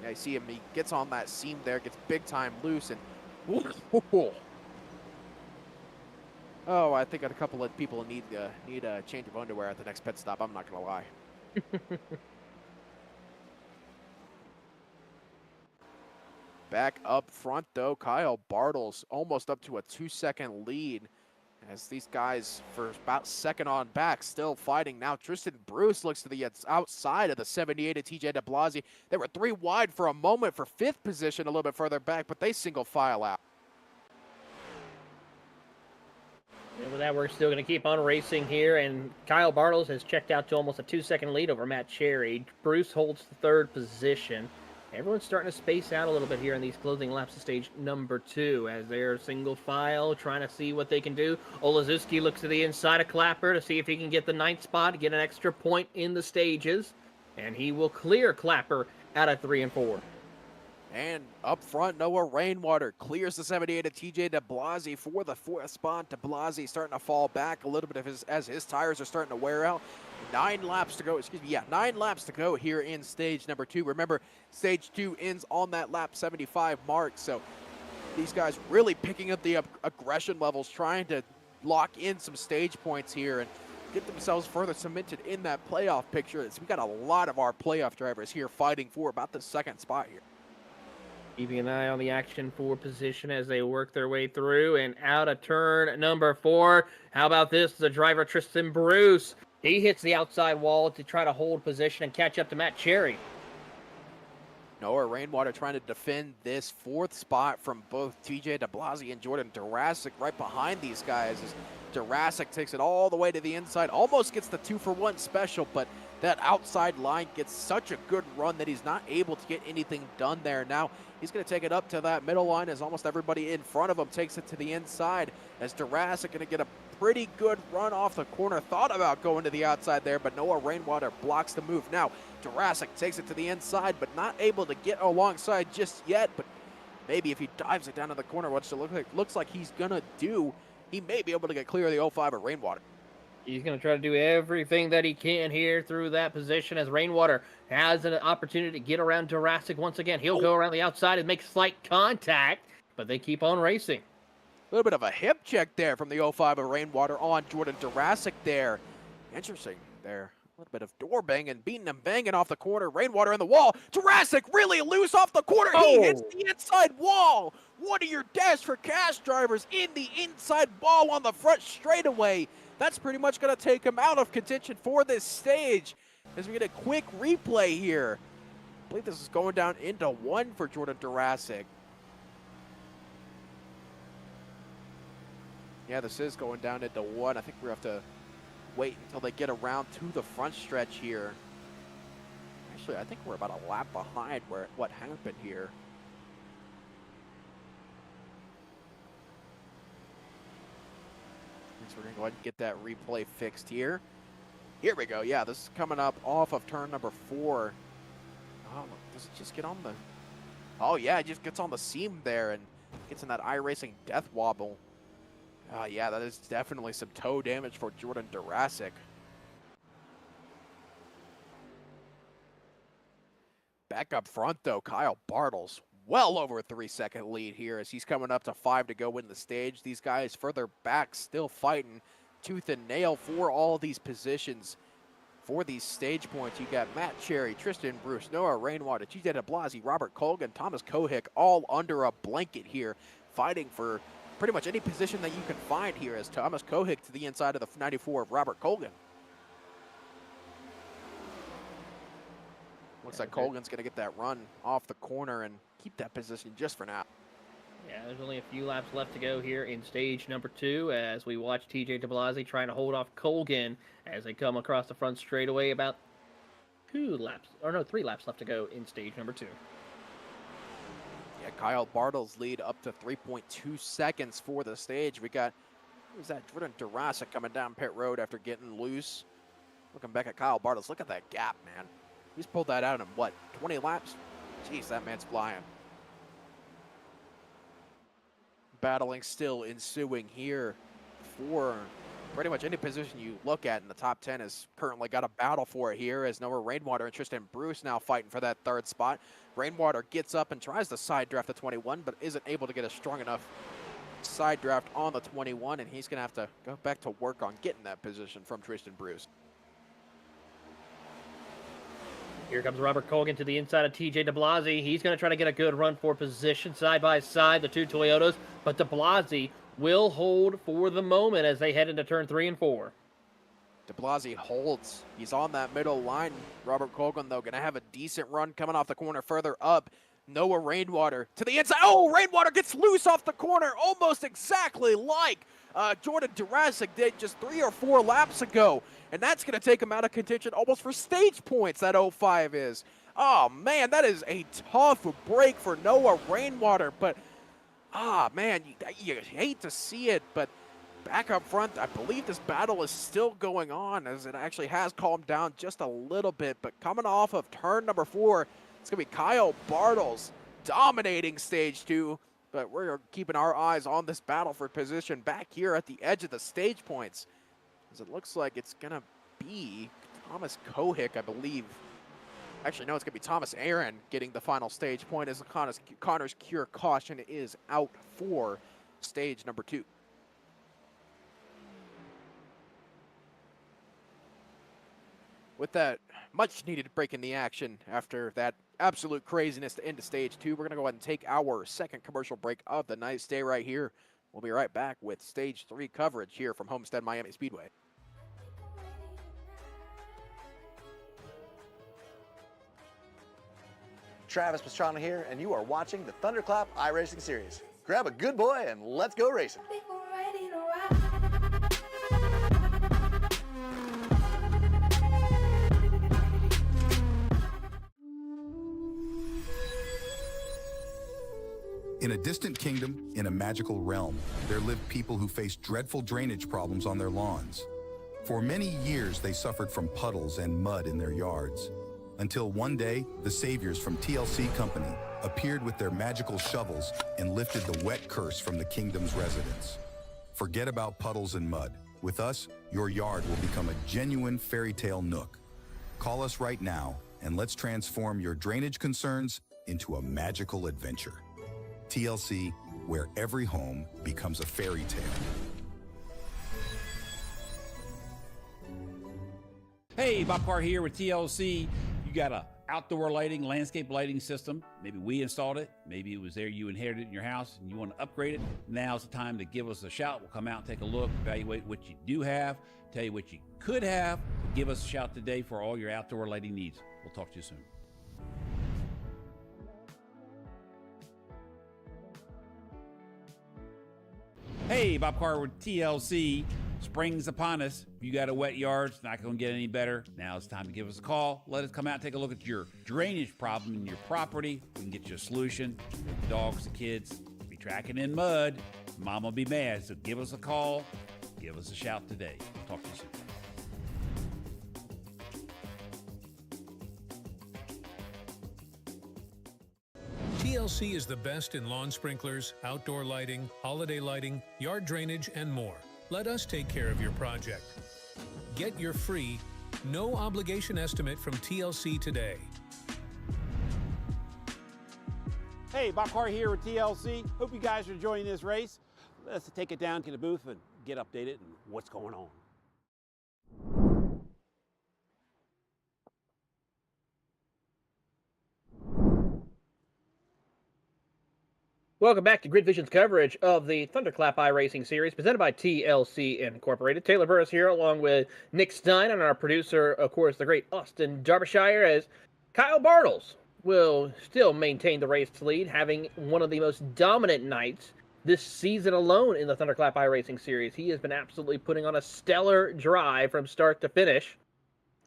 Yeah, I see him, he gets on that seam there, gets big time loose, and oh, I think a couple of people need a change of underwear at the next pit stop, I'm not gonna lie. Back up front, though, Kyle Bartles almost up to a 2-second lead as these guys for about second on back still fighting. Now Tristan Bruce looks to the outside of the 78 of TJ DeBlasi. They were 3 wide for a moment for 5th position a little bit further back, but they single file out. And with that, we're still going to keep on racing here, and Kyle Bartles has checked out to almost a 2-second lead over Matt Cherry. Bruce holds the 3rd position. Everyone's starting to space out a little bit here in these closing laps of stage number 2 as they're single file trying to see what they can do. Olazewski looks to the inside of Clapper to see if he can get the 9th spot, get an extra point in the stages, and he will clear Clapper out of 3 and 4. And up front, Noah Rainwater clears the 78 of TJ DeBlasi for the 4th spot. DeBlasi starting to fall back a little bit of as his tires are starting to wear out. 9 laps to go, 9 laps to go here in stage number 2. Remember, stage 2 ends on that lap 75 mark, so these guys really picking up the aggression levels, trying to lock in some stage points here and get themselves further cemented in that playoff picture. So we got a lot of our playoff drivers here fighting for about the 2nd spot here. Keeping an eye on the action for position as they work their way through and out of turn number 4. How about this? The driver, Tristan Bruce. He hits the outside wall to try to hold position and catch up to Matt Cherry. Noah Rainwater trying to defend this 4th spot from both TJ DeBlasi and Jordan Durasic right behind these guys as Durasic takes it all the way to the inside, almost gets the 2-for-1 special, but that outside line gets such a good run that he's not able to get anything done there. Now he's going to take it up to that middle line as almost everybody in front of him takes it to the inside as Durasic going to get a pretty good run off the corner. Thought about going to the outside there, but Noah Rainwater blocks the move. Now Durasic takes it to the inside, but not able to get alongside just yet. But maybe if he dives it down to the corner, which it looks like he's going to do, he may be able to get clear of the 05 of Rainwater. He's going to try to do everything that he can here through that position as Rainwater has an opportunity to get around Durasic once again. He'll go around the outside and make slight contact, but they keep on racing. A little bit of a hip check there from the 05 of Rainwater on Jordan Durasic there. Interesting there. A little bit of door banging, beating him, banging off the corner. Rainwater in the wall. Durasic really loose off the corner. He hits the inside wall. One of your dash for cash drivers in the inside wall on the front straightaway. That's pretty much going to take him out of contention for this stage as we get a quick replay here. I believe this is going down into 1 for Jordan Durasic. Yeah, this is going down into 1. I think we have to wait until they get around to the front stretch here. Actually, I think we're about a lap behind what happened here. So we're going to go ahead and get that replay fixed here. Here we go. Yeah, this is coming up off of turn number 4. Oh, does it just get on the... Oh, yeah, it just gets on the seam there and gets in that iRacing death wobble. Yeah, that is definitely some toe damage for Jordan Durasic. Back up front, though, Kyle Bartles. Well over a 3-second lead here as he's coming up to 5 to go win the stage. These guys further back still fighting tooth and nail for all these positions. For these stage points, you got Matt Cherry, Tristan Bruce, Noah Rainwater, TJ DeBlasi, Robert Colgan, Thomas Kohick, all under a blanket here, fighting for pretty much any position that you can find here as Thomas Kohick to the inside of the 94 of Robert Colgan. Looks like Colgan's going to get that run off the corner and keep that position just for now. Yeah, there's only a few laps left to go here in stage number 2 as we watch TJ DeBlasi trying to hold off Colgan as they come across the front straightaway. About 3 laps left to go in stage number 2. Yeah, Kyle Bartles lead up to 3.2 seconds for the stage. We got, who's that? Jordan Durasic coming down pit road after getting loose. Looking back at Kyle Bartles, look at that gap, man. He's pulled that out in, what, 20 laps? Jeez, that man's flying. Battling still ensuing here for pretty much any position you look at in the top 10 has currently got a battle for it here as Noah Rainwater and Tristan Bruce now fighting for that 3rd spot. Rainwater gets up and tries to side draft the 21, but isn't able to get a strong enough side draft on the 21, and he's going to have to go back to work on getting that position from Tristan Bruce. Here comes Robert Colgan to the inside of TJ DeBlasi. He's going to try to get a good run for position side by side, the 2 Toyotas, but DeBlasi will hold for the moment as they head into turn 3 and 4. DeBlasi holds. He's on that middle line. Robert Colgan, though, going to have a decent run coming off the corner further up. Noah Rainwater to the inside. Oh, Rainwater gets loose off the corner, almost exactly like Jordan Durasic did just 3 or 4 laps ago. And that's going to take him out of contention almost for stage points, that 05 is. Oh, man, that is a tough break for Noah Rainwater. But, man, you hate to see it. But back up front, I believe this battle is still going on as it actually has calmed down just a little bit. But coming off of turn number 4, it's going to be Kyle Bartles dominating stage 2. But we're keeping our eyes on this battle for position back here at the edge of the stage points. As it looks like it's going to be Thomas Kohick, I believe. Actually, no, it's going to be Thomas Aaron getting the final stage point as Connor's Cure caution is out for stage number 2. With that much-needed break in the action after that absolute craziness to end stage 2. We're going to go ahead and take our second commercial break of the night. Stay right here. We'll be right back with stage 3 coverage here from Homestead-Maimi Speedway. Travis Pastrana here, and you are watching the Thunderclap iRacing Series. Grab a good boy and let's go racing. I think we're ready to rock. In a distant kingdom, in a magical realm, there lived people who faced dreadful drainage problems on their lawns. For many years, they suffered from puddles and mud in their yards. Until one day, the saviors from TLC Company appeared with their magical shovels and lifted the wet curse from the kingdom's residents. Forget about puddles and mud. With us, your yard will become a genuine fairy tale nook. Call us right now, and let's transform your drainage concerns into a magical adventure. TLC, where every home becomes a fairy tale. Hey, Bob Carr here with TLC. You got a outdoor lighting, landscape lighting system. Maybe we installed it. Maybe it was there you inherited in your house and you want to upgrade it. Now's the time to give us a shout. We'll come out and take a look, evaluate what you do have, tell you what you could have. Give us a shout today for all your outdoor lighting needs. We'll talk to you soon. Hey, Bob Carr with TLC. Spring's upon us. If you got a wet yard, it's not going to get any better. Now it's time to give us a call. Let us come out and take a look at your drainage problem in your property. We can get you a solution. The dogs, the kids be tracking in mud. Mom will be mad. So give us a call. Give us a shout today. Talk to you soon. TLC is the best in lawn sprinklers, outdoor lighting, holiday lighting, yard drainage, and more. Let us take care of your project. Get your free, no obligation estimate from TLC today. Hey, Bob Carr here with TLC. Hope you guys are enjoying this race. Let's take it down to the booth and get updated on what's going on. Welcome back to Grid Vision's coverage of the Thunderclap iRacing Series presented by TLC Incorporated. Taylor Burris here along with Nick Stein and our producer, of course, the great Austin Derbyshire, as Kyle Bartles will still maintain the race lead, having one of the most dominant nights this season alone in the Thunderclap iRacing Series. He has been absolutely putting on a stellar drive from start to finish,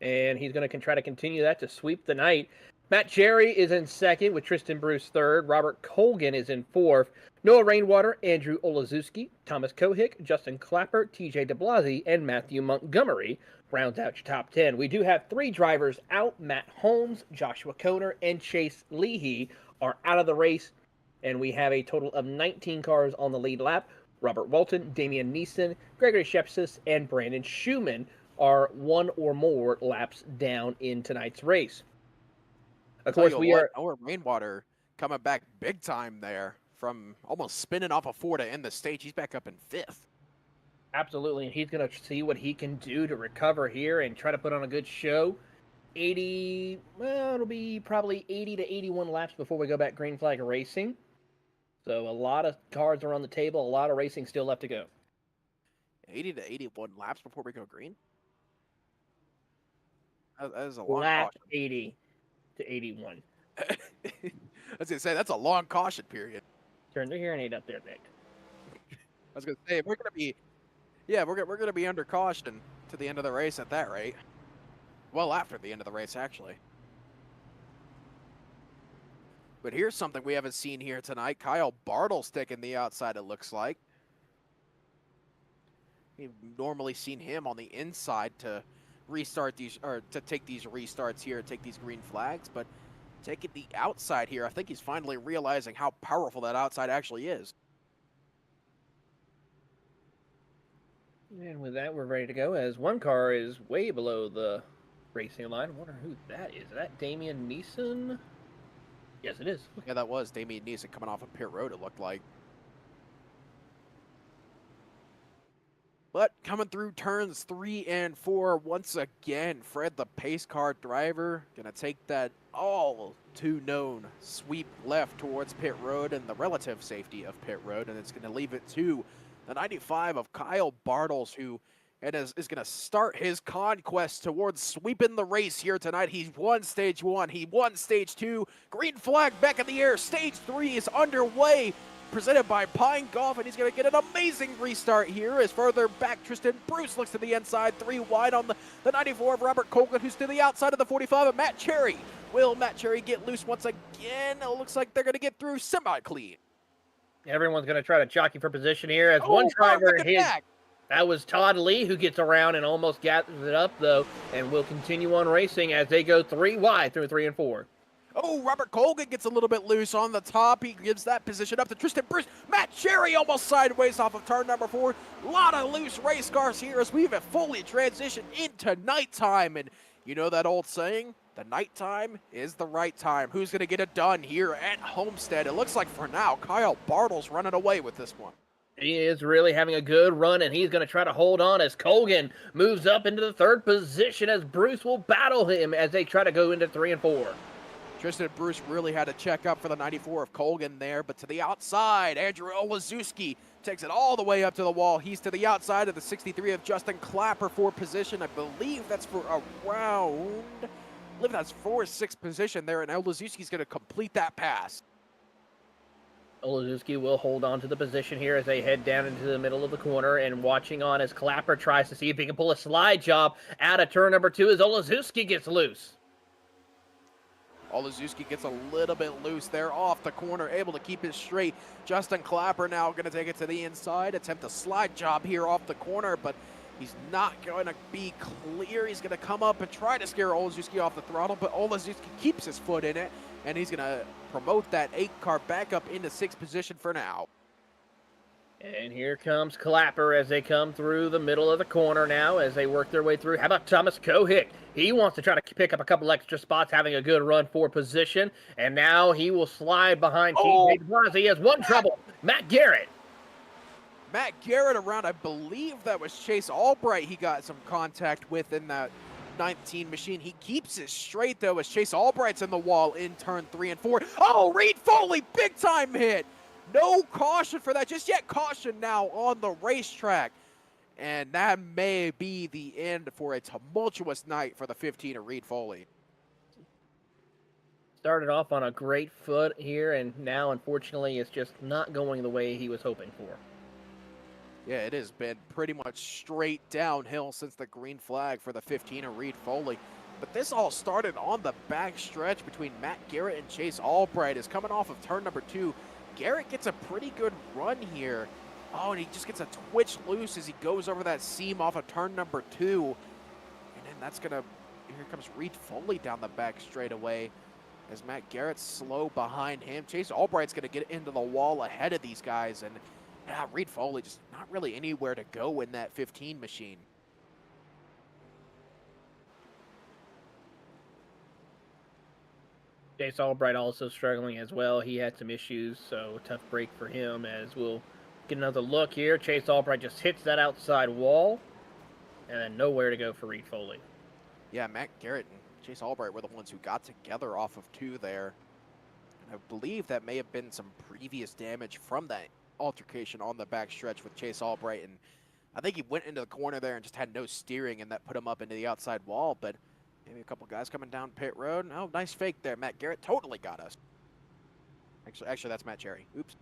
and he's going to try to continue that to sweep the night. Matt Jerry is in second with Tristan Bruce third. Robert Colgan is in fourth. Noah Rainwater, Andrew Olazuski, Thomas Kohick, Justin Clapper, TJ DeBlasi, and Matthew Montgomery rounds out your top 10. We do have 3 drivers out. Matt Holmes, Joshua Koner, and Chase Leahy are out of the race. And we have a total of 19 cars on the lead lap. Robert Walton, Damian Neeson, Gregory Shepsis, and Brandon Schumann are 1 or more laps down in tonight's race. Of course, Noah Rainwater coming back big time there from almost spinning off a 4 to end the stage. He's back up in 5th. Absolutely, and he's going to see what he can do to recover here and try to put on a good show. It'll be probably 80 to 81 laps before we go back green flag racing. So a lot of cards are on the table, a lot of racing still left to go. 80 to 81 laps before we go green? That is a long Lap caution. 80 to 81. I was going to say, that's a long caution period. Turn the hearing aid up there, Nick. I was going to say, we're going to be under caution to the end of the race at that rate. Well, after the end of the race, actually. But here's something we haven't seen here tonight. Kyle Bartles taking the outside, it looks like. We've normally seen him on the inside to restart these, or to take these restarts here, take these green flags, but taking the outside here, I think he's finally realizing how powerful that outside actually is. And with that, we're ready to go, as one car is way below the racing line. I wonder who that is. Is that Damian Neeson? Yes, it is. Yeah, that was Damian Neeson coming off of pit road, it looked like. But coming through turns 3 and 4, once again, Fred, the pace car driver, going to take that all too known sweep left towards pit road and the relative safety of pit road, and it's going to leave it to the 95 of Kyle Bartles, who is going to start his conquest towards sweeping the race here tonight. He's won stage 1, he won stage 2, green flag back in the air, stage 3 is underway, presented by Pine Golf, and he's going to get an amazing restart here as further back Tristan Bruce looks to the inside, 3 wide on the 94 of Robert Colgan, who's to the outside of the 45 of Matt Cherry. Will Matt Cherry get loose once again? It looks like they're going to get through semi-clean. Everyone's going to try to jockey for position here as one driver hit. That was Todd Lee, who gets around and almost gathers it up, though, and will continue on racing as they go 3 wide through 3 and 4. Oh, Robert Colgan gets a little bit loose on the top. He gives that position up to Tristan Bruce. Matt Cherry almost sideways off of turn number 4. A lot of loose race cars here as we've fully transitioned into nighttime. And you know that old saying? The nighttime is the right time. Who's going to get it done here at Homestead? It looks like for now, Kyle Bartles running away with this one. He is really having a good run, and he's going to try to hold on as Colgan moves up into the 3rd position as Bruce will battle him as they try to go into 3 and 4. Tristan Bruce really had to check up for the 94 of Colgan there, but to the outside, Andrew Olazewski takes it all the way up to the wall. He's to the outside of the 63 of Justin Clapper for position. I believe that's for around, I believe that's for 6th position there, and Olazewski's going to complete that pass. Olazewski will hold on to the position here as they head down into the middle of the corner, and watching on as Clapper tries to see if he can pull a slide job out of turn number 2 as Olazewski gets loose. Olazewski gets a little bit loose there off the corner, able to keep it straight. Justin Clapper now going to take it to the inside, attempt a slide job here off the corner, but he's not going to be clear. He's going to come up and try to scare Olazewski off the throttle, but Olazewski keeps his foot in it, and he's going to promote that 8 car back up into 6th position for now. And here comes Clapper as they come through the middle of the corner now as they work their way through. How about Thomas Kohick? He wants to try to pick up a couple extra spots, having a good run for position. And now he will slide behind TJ DeBlas. He has one trouble, Matt Garrett. Matt Garrett around, I believe that was Chase Albright he got some contact with in that 19 machine. He keeps it straight, though, as Chase Albright's in the wall in turn 3 and 4. Oh, Reed Foley, big time hit. No caution for that just yet. Caution now on the racetrack. And that may be the end for a tumultuous night for the 15 of Reed Foley. Started off on a great foot here, and now, unfortunately, it's just not going the way he was hoping for. Yeah, it has been pretty much straight downhill since the green flag for the 15 of Reed Foley. But this all started on the back stretch between Matt Garrett and Chase Albright. Is coming off of turn number 2. Garrett gets a pretty good run here. Oh, and he just gets a twitch loose as he goes over that seam off of turn number 2. And then that's going to, here comes Reed Foley down the back straightaway as Matt Garrett's slow behind him. Chase Albright's going to get into the wall ahead of these guys. And yeah, Reed Foley just not really anywhere to go in that 15 machine. Chase Albright also struggling as well. He had some issues, so tough break for him as we'll get another look here. Chase Albright just hits that outside wall, and then nowhere to go for Reed Foley. Yeah, Matt Garrett and Chase Albright were the ones who got together off of 2 there. And I believe that may have been some previous damage from that altercation on the back stretch with Chase Albright. And I think he went into the corner there and just had no steering, and that put him up into the outside wall. But maybe a couple guys coming down pit road. Oh, nice fake there. Matt Garrett totally got us. Actually, that's Matt Cherry. Oops.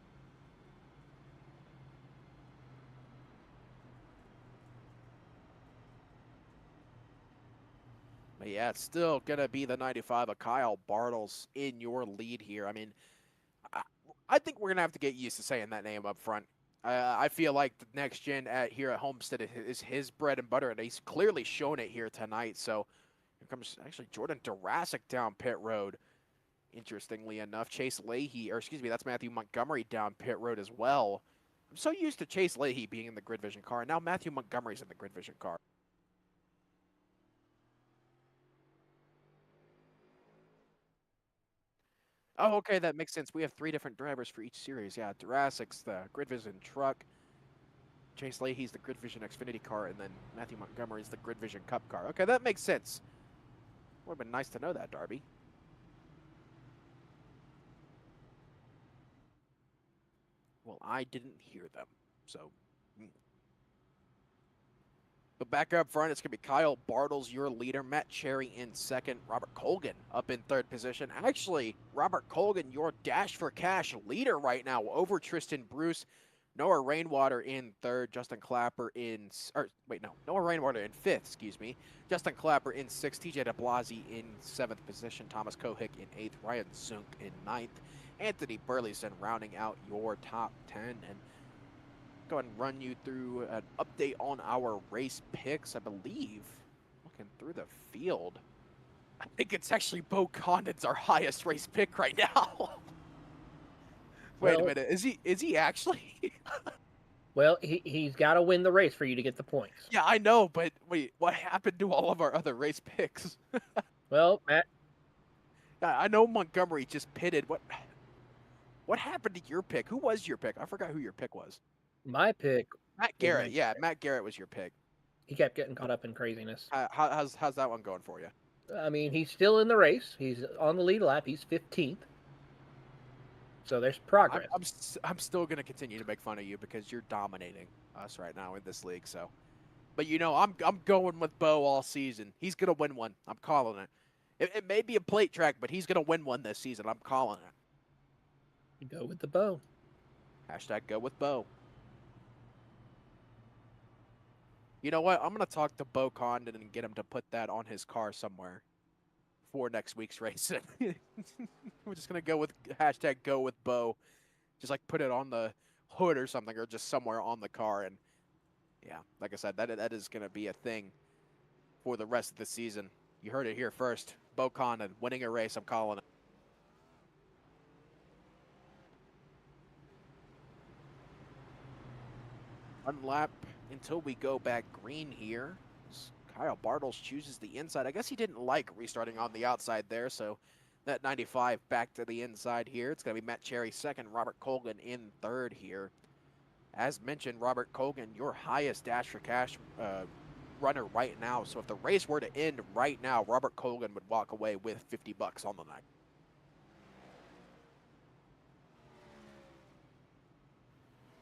But yeah, it's still going to be the 95 of Kyle Bartles in your lead here. I mean, I think we're going to have to get used to saying that name up front. I feel like the next gen here at Homestead is his bread and butter, and he's clearly shown it here tonight. So here comes actually Jordan Durasic down pit road. Interestingly enough, Chase Leahy, or excuse me, that's Matthew Montgomery down pit road as well. I'm so used to Chase Leahy being in the Grid Vision car, and now Matthew Montgomery's in the Grid Vision car. Oh, okay, that makes sense. We have 3 different drivers for each series. Yeah, Durasic's the Grid Vision truck. Chase Leahy's the Grid Vision Xfinity car, and then Matthew Montgomery's the Grid Vision Cup car. Okay, that makes sense. Would have been nice to know that, Darby. Well, I didn't hear them, so. But back up front, it's going to be Kyle Bartles, your leader. Matt Cherry in second. Robert Colgan up in third position. Actually, Robert Colgan, your Dash for Cash leader right now over Tristan Bruce. Noah Rainwater in third. Justin Clapper in... Noah Rainwater in fifth, excuse me. Justin Clapper in sixth. TJ DeBlasi in seventh position. Thomas Kohick in eighth. Ryan Zunk in ninth. Anthony Burleson rounding out your top 10. And go ahead and run you through an update on our race picks. I believe, looking through the field, I think it's actually Bo Condon's our highest race pick right now. Wait a minute, is he actually? Well, he's got to win the race for you to get the points. Yeah, I know, but wait, what happened to all of our other race picks? Well, Matt. I know Montgomery just pitted. What happened to your pick? Who was your pick? I forgot who your pick was. My pick. Matt Garrett. Yeah, Matt Garrett was your pick. He kept getting caught up in craziness. How's that one going for you? I mean, he's still in the race. He's on the lead lap. He's 15th. So there's progress. I'm still going to continue to make fun of you because you're dominating us right now in this league. So, but you know, I'm going with Bo all season. He's going to win one. I'm calling it. It may be a plate track, but he's going to win one this season. I'm calling it. Go with the Bo. Hashtag go with Bo. You know what? I'm going to talk to Bo Condon and get him to put that on his car somewhere for next week's race. We're just going to go with hashtag go with Bo. Just like put it on the hood or something, or just somewhere on the car. And yeah, like I said, that is going to be a thing for the rest of the season. You heard it here first. Bo Condon winning a race. I'm calling it. One lap until we go back green here. Kyle Bartles chooses the inside. I guess he didn't like restarting on the outside there, so that 95 back to the inside here. It's going to be Matt Cherry second, Robert Colgan in third here. As mentioned, Robert Colgan, your highest Dash for Cash runner right now. So if the race were to end right now, Robert Colgan would walk away with $50 on the night.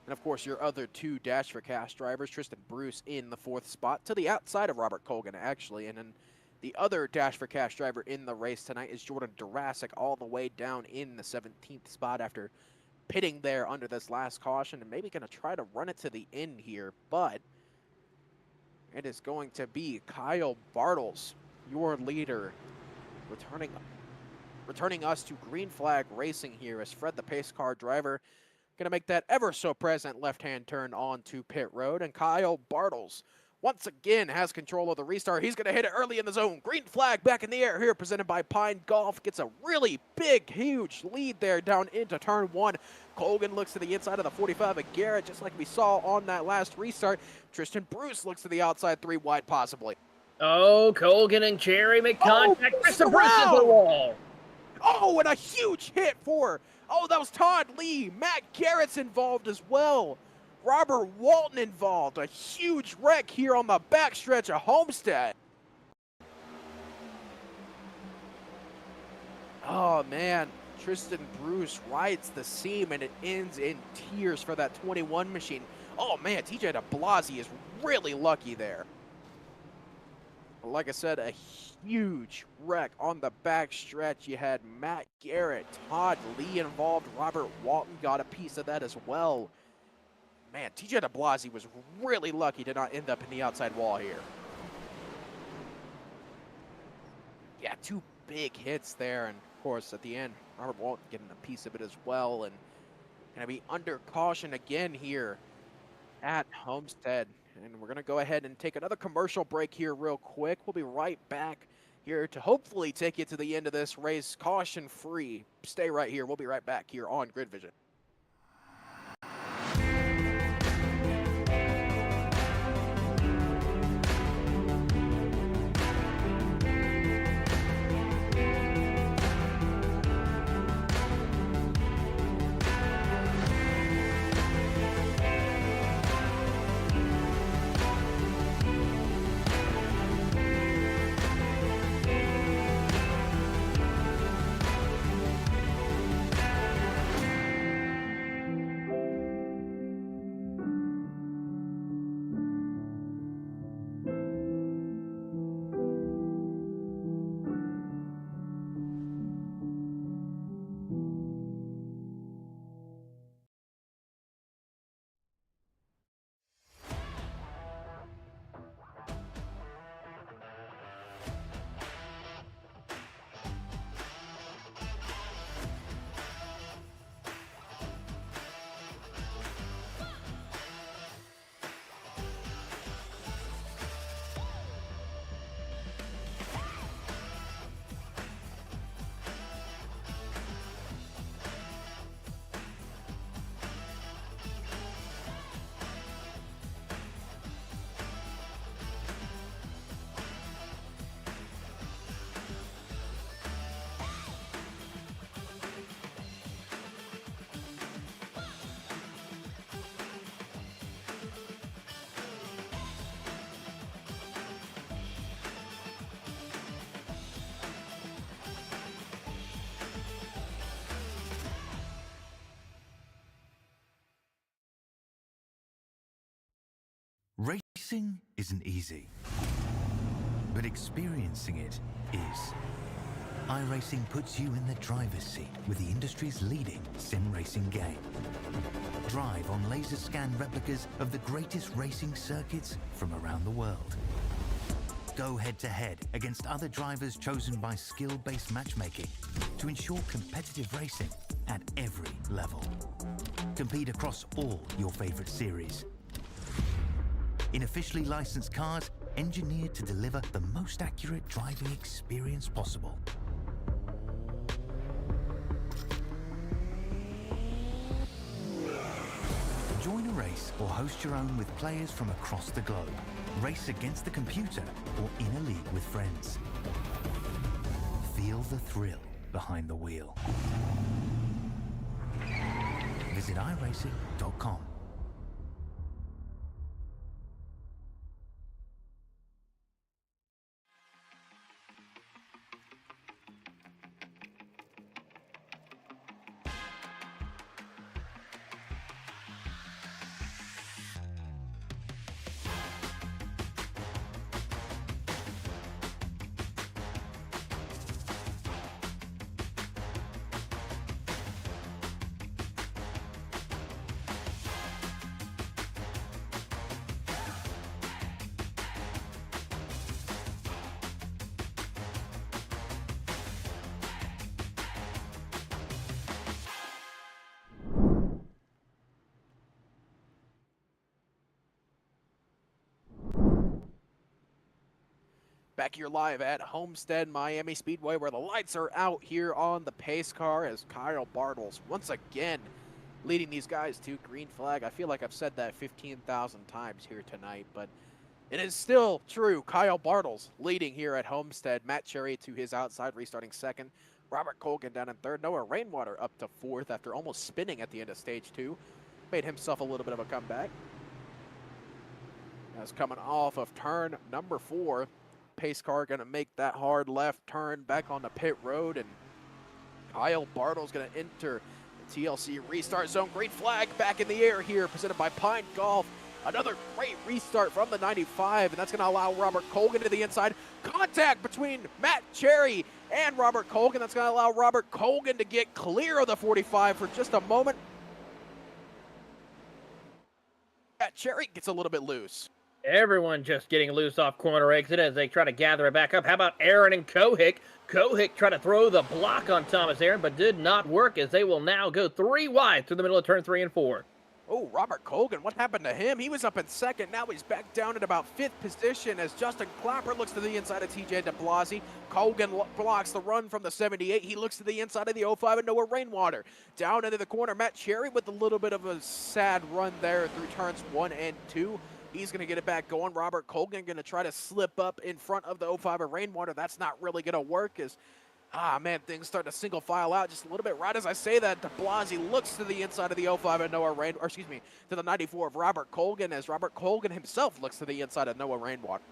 And, of course, your other two Dash for Cash drivers, Tristan Bruce in the fourth spot, to the outside of Robert Colgan, actually. And then the other Dash for Cash driver in the race tonight is Jordan Durasic, all the way down in the 17th spot after pitting there under this last caution and maybe going to try to run it to the end here. But it is going to be Kyle Bartles, your leader, returning us to green flag racing here as Fred, the pace car driver, going to make that ever so present left-hand turn onto pit road. And Kyle Bartles once again has control of the restart. He's going to hit it early in the zone. Green flag back in the air here, presented by Pine Golf. Gets a really big, huge lead there down into turn one. Colgan looks to the inside of the 45 of Garrett, just like we saw on that last restart. Tristan Bruce looks to the outside, 3 wide possibly. Oh, Colgan and Cherry make contact. Tristan Bruce is the wall. Oh, and a huge hit for... Oh, that was Todd Lee. Matt Garrett's involved as well. Robert Walton involved. A huge wreck here on the backstretch of Homestead. Oh, man. Tristan Bruce rides the seam, and it ends in tears for that 21 machine. Oh, man, TJ DeBlasi is really lucky there. Like I said, a huge wreck on the back stretch. You had Matt Garrett, Todd Lee involved. Robert Walton got a piece of that as well. Man, TJ DeBlasi was really lucky to not end up in the outside wall here. Yeah, 2 big hits there. And, of course, at the end, Robert Walton getting a piece of it as well. And going to be under caution again here at Homestead. And we're going to go ahead and take another commercial break here real quick. We'll be right back here to hopefully take you to the end of this race caution-free. Stay right here. We'll be right back here on Grid Vision. Racing isn't easy, but experiencing it is. iRacing puts you in the driver's seat with the industry's leading sim racing game. Drive on laser scan replicas of the greatest racing circuits from around the world. Go head-to-head against other drivers chosen by skill-based matchmaking to ensure competitive racing at every level. Compete across all your favorite series. In officially licensed cars, engineered to deliver the most accurate driving experience possible. Join a race or host your own with players from across the globe. Race against the computer or in a league with friends. Feel the thrill behind the wheel. Visit iRacing.com. Back here live at Homestead-Maimi Speedway, where the lights are out here on the pace car as Kyle Bartels once again leading these guys to green flag. I feel like I've said that 15,000 times here tonight, but it is still true. Kyle Bartels leading here at Homestead. Matt Cherry to his outside, restarting second. Robert Colgan down in third. Noah Rainwater up to fourth after almost spinning at the end of stage 2. Made himself a little bit of a comeback. As coming off of turn number 4. Pace car going to make that hard left turn back on the pit road, and Kyle Bartels going to enter the TLC restart zone. Green flag back in the air here, presented by Pine Golf. Another great restart from the 95, and that's going to allow Robert Colgan to the inside. Contact between Matt Cherry and Robert Colgan. That's going to allow Robert Colgan to get clear of the 45 for just a moment. Matt Cherry gets a little bit loose. Everyone just getting loose off corner exit as they try to gather it back up. How about Aaron and Kohik? Kohik tried to throw the block on Thomas Aaron, but did not work as they will now go 3 wide through the middle of turn 3 and 4. Oh, Robert Colgan, what happened to him? He was up in second. Now he's back down at about 5th position as Justin Clapper looks to the inside of TJ DeBlasi. Colgan blocks the run from the 78. He looks to the inside of the 05 and Noah Rainwater. Down into the corner, Matt Cherry with a little bit of a sad run there through turns 1 and 2. He's going to get it back going. Robert Colgan going to try to slip up in front of the 05 of Rainwater. That's not really going to work as, things start to single file out just a little bit. Right as I say that, DeBlasi looks to the inside of the 05 of to the 94 of Robert Colgan as Robert Colgan himself looks to the inside of Noah Rainwater.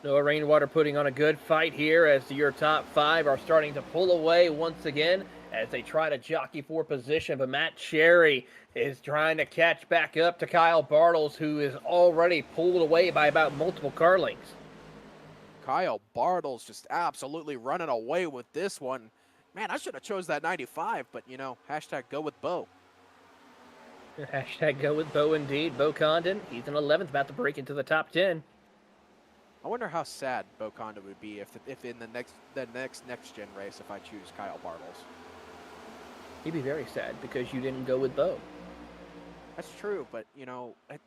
Noah Rainwater putting on a good fight here as your top 5 are starting to pull away once again as they try to jockey for position, but Matt Cherry is trying to catch back up to Kyle Bartels, who is already pulled away by about multiple car links. Kyle Bartels just absolutely running away with this one. Man, I should have chose that 95, but, hashtag go with Bo. Hashtag go with Bo indeed. Bo Condon, he's in 11th, about to break into the top 10. I wonder how sad Bo Condon would be if in the next gen race if I choose Kyle Bartels. He'd be very sad because you didn't go with Bo. That's true, but I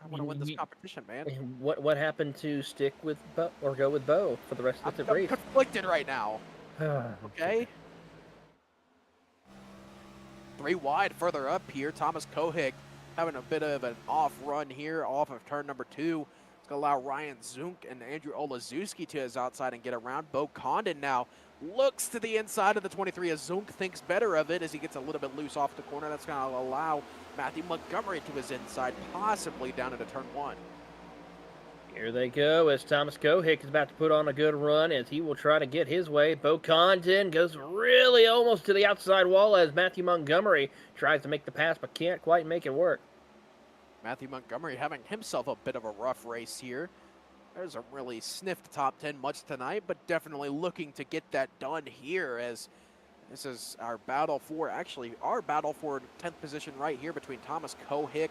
want to win this competition, man. What happened to stick with Bo or go with Bo for the rest of the race? I'm conflicted right now. Okay. 3 wide further up here. Thomas Kohik having a bit of an off run here off of turn number 2. It's going to allow Ryan Zunk and Andrew Olazewski to his outside and get around. Bo Condon now looks to the inside of the 23 as Zunk thinks better of it as he gets a little bit loose off the corner. That's going to allow Matthew Montgomery to his inside, possibly down into turn 1. Here they go as Thomas Kohik is about to put on a good run as he will try to get his way. Bo Condon goes really almost to the outside wall as Matthew Montgomery tries to make the pass but can't quite make it work. Matthew Montgomery having himself a bit of a rough race here. There's a really sniffed top 10 much tonight, but definitely looking to get that done here, as this is our battle for 10th position right here between Thomas Kohick,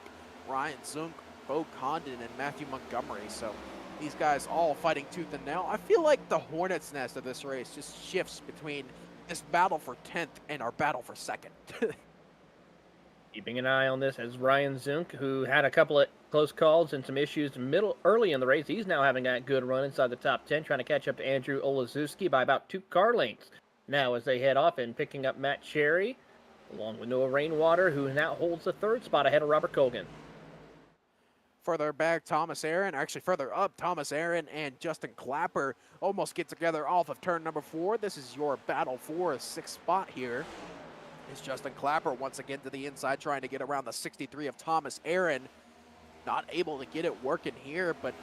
Ryan Zunk, Bo Condon, and Matthew Montgomery. So these guys all fighting tooth and nail. I feel like the hornet's nest of this race just shifts between this battle for 10th and our battle for 2nd. Keeping an eye on this as Ryan Zunk, who had a couple of close calls and some issues early in the race. He's now having a good run inside the top 10, trying to catch up to Andrew Olazewski by about 2 car lengths. Now as they head off and picking up Matt Cherry, along with Noah Rainwater, who now holds the 3rd spot ahead of Robert Colgan. Further back, further up, Thomas Aaron and Justin Clapper almost get together off of turn number 4. This is your battle for a 6th spot here. Is Justin Clapper once again to the inside, trying to get around the 63 of Thomas Aaron. Not able to get it working here, but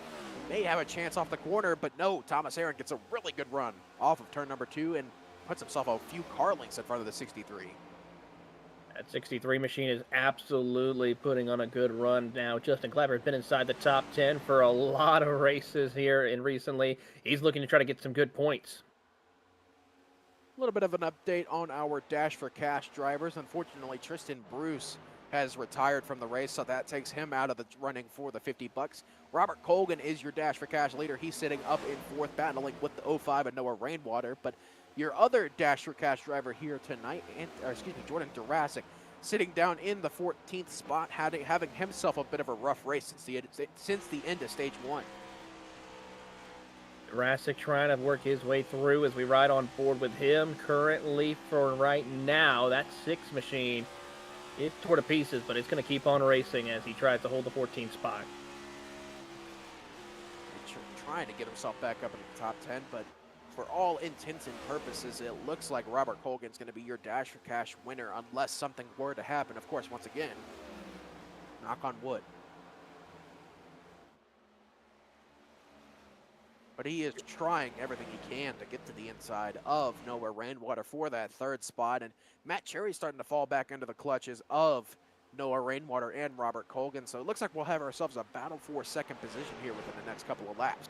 may have a chance off the corner. But no, Thomas Aaron gets a really good run off of turn number 2 and puts himself a few car lengths in front of the 63. That 63 machine is absolutely putting on a good run now. Justin Clapper has been inside the top 10 for a lot of races here and recently. He's looking to try to get some good points. A little bit of an update on our Dash for Cash drivers. Unfortunately, Tristan Bruce has retired from the race, so that takes him out of the running for the $50. Robert Colgan is your Dash for Cash leader. He's sitting up in 4th, battling with the 05 and Noah Rainwater. But your other Dash for Cash driver here tonight, Jordan Durasic, sitting down in the 14th spot, having himself a bit of a rough race since the end of stage 1. Durasic trying to work his way through as we ride on board with him. Currently, for right now, that 6 machine is tore to pieces, but it's going to keep on racing as he tries to hold the 14th spot. Trying to get himself back up in the top 10, but for all intents and purposes, it looks like Robert Colgan's going to be your Dash for Cash winner unless something were to happen. Of course, once again, knock on wood. But he is trying everything he can to get to the inside of Noah Rainwater for that 3rd spot. And Matt Cherry's starting to fall back into the clutches of Noah Rainwater and Robert Colgan. So it looks like we'll have ourselves a battle for 2nd position here within the next couple of laps.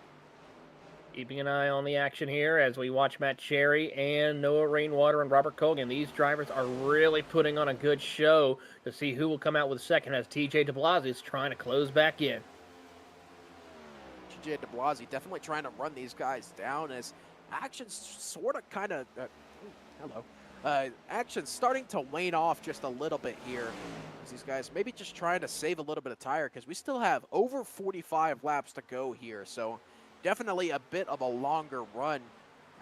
Keeping an eye on the action here as we watch Matt Cherry and Noah Rainwater and Robert Colgan. These drivers are really putting on a good show to see who will come out with 2nd as TJ DeBlasi is trying to close back in. TJ DeBlasi definitely trying to run these guys down as action's action's starting to wane off just a little bit here. As these guys maybe just trying to save a little bit of tire because we still have over 45 laps to go here. So definitely a bit of a longer run.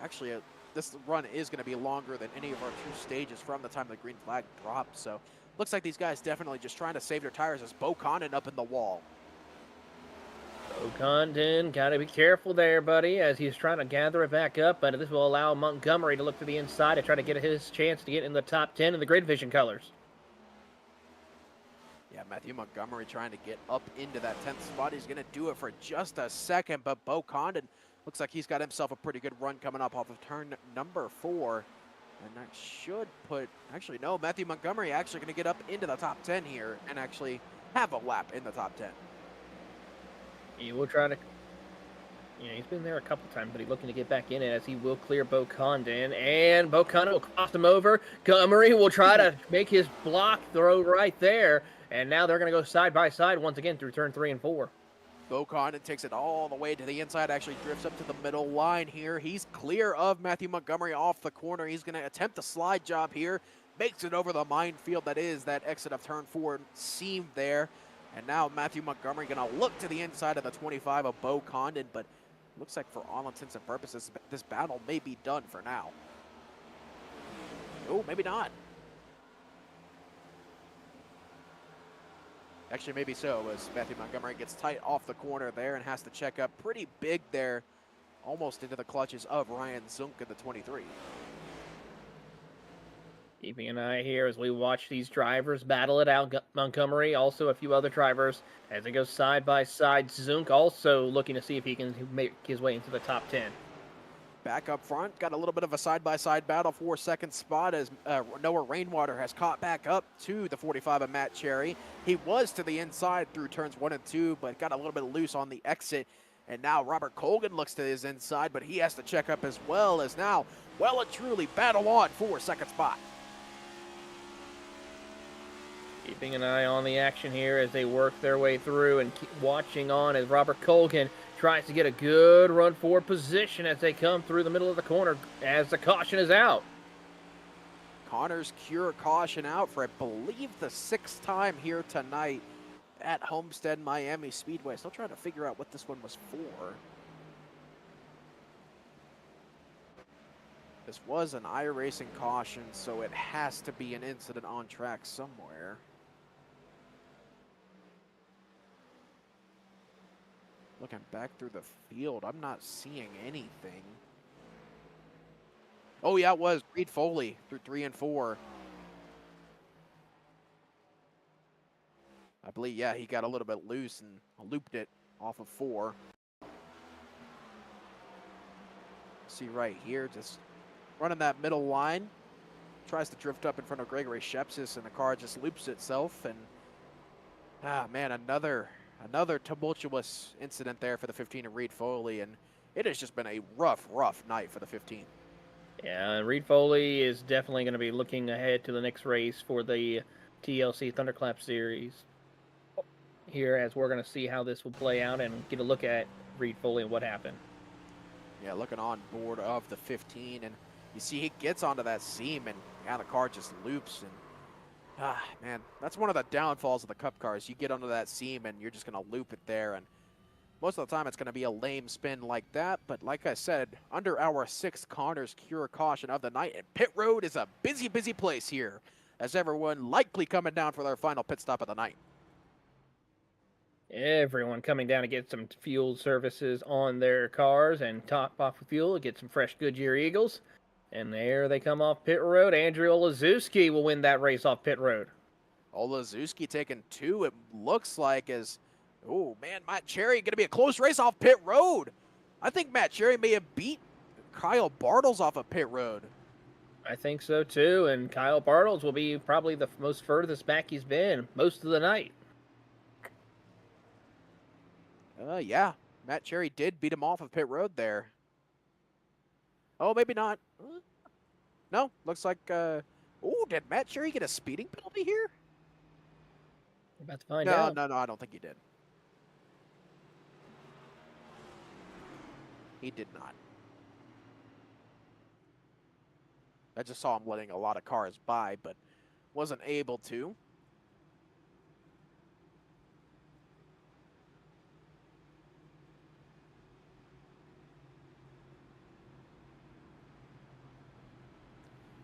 Actually, this run is going to be longer than any of our 2 stages from the time the green flag dropped. So looks like these guys definitely just trying to save their tires as Bo Condon up in the wall. Bo Condon, got to be careful there, buddy, as he's trying to gather it back up. But this will allow Montgomery to look to the inside and try to get his chance to get in the top 10 in the grid vision colors. Yeah, Matthew Montgomery trying to get up into that 10th spot. He's going to do it for just a second, but Bo Condon looks like he's got himself a pretty good run coming up off of turn number 4. And that should put, actually no, Matthew Montgomery actually going to get up into the top 10 here and actually have a lap in the top 10. He will try to, he's been there a couple times, but he's looking to get back in it as he will clear Bo Condon. And Bo Condon will cross him over. Montgomery will try to make his block throw right there. And now they're going to go side by side once again through turn 3 and 4. Bo Condon takes it all the way to the inside, actually drifts up to the middle line here. He's clear of Matthew Montgomery off the corner. He's going to attempt a slide job here. Makes it over the minefield that is that exit of turn 4 seam there. And now Matthew Montgomery going to look to the inside of the 25 of Bo Condon, but looks like for all intents and purposes, this battle may be done for now. Oh, maybe not. Actually, maybe so, as Matthew Montgomery gets tight off the corner there and has to check up pretty big there, almost into the clutches of Ryan Zunk in the 23. Keeping an eye here as we watch these drivers battle it out. Montgomery, also a few other drivers as they go side by side. Zunk also looking to see if he can make his way into the top 10. Back up front, got a little bit of a side-by-side battle for second spot as Noah Rainwater has caught back up to the 45 of Matt Cherry. He was to the inside through turns 1 and 2, but got a little bit loose on the exit. And now Robert Colgan looks to his inside, but he has to check up as well, as now well and truly battle on for second spot. Keeping an eye on the action here as they work their way through, and keep watching on as Robert Colgan tries to get a good run forward position as they come through the middle of the corner as the caution is out. Connors Cure caution out for, I believe, the 6th time here tonight at Homestead-Maimi Speedway. Still trying to figure out what this one was for. This was an iRacing caution, so it has to be an incident on track somewhere. Looking back through the field, I'm not seeing anything. Oh yeah, it was Reed Foley through 3 and 4. I believe, yeah, he got a little bit loose and looped it off of 4. See right here, just running that middle line. Tries to drift up in front of Gregory Shepsis, and the car just loops itself. And, man, another tumultuous incident there for the 15 of Reed Foley, and it has just been a rough night for the 15. Yeah, and Reed Foley is definitely going to be looking ahead to the next race for the TLC Thunderclap Series here, as we're going to see how this will play out and get a look at Reed Foley and what happened. Yeah, looking on board of the 15, and you see he gets onto that seam, and yeah, the car just loops. And man, that's one of the downfalls of the Cup cars. You get onto that seam, and you're just going to loop it there. And most of the time, it's going to be a lame spin like that. But like I said, under our 6th Connors Cure caution of the night, and pit road is a busy place here, as everyone likely coming down for their final pit stop of the night. Everyone coming down to get some fuel services on their cars and top off of fuel, get some fresh Goodyear Eagles. And there they come off pit road. Andrew Olazewski will win that race off pit road. Olazewski taking 2, it looks like, as, oh man, Matt Cherry going to be a close race off pit road. I think Matt Cherry may have beat Kyle Bartles off of pit road. I think so too, and Kyle Bartles will be probably the most furthest back he's been most of the night. Yeah, Matt Cherry did beat him off of pit road there. Oh, maybe not. No, looks like, oh, did Matt Cherry get a speeding penalty here? We're about to find out. No, I don't think he did. He did not. I just saw him letting a lot of cars by, but wasn't able to.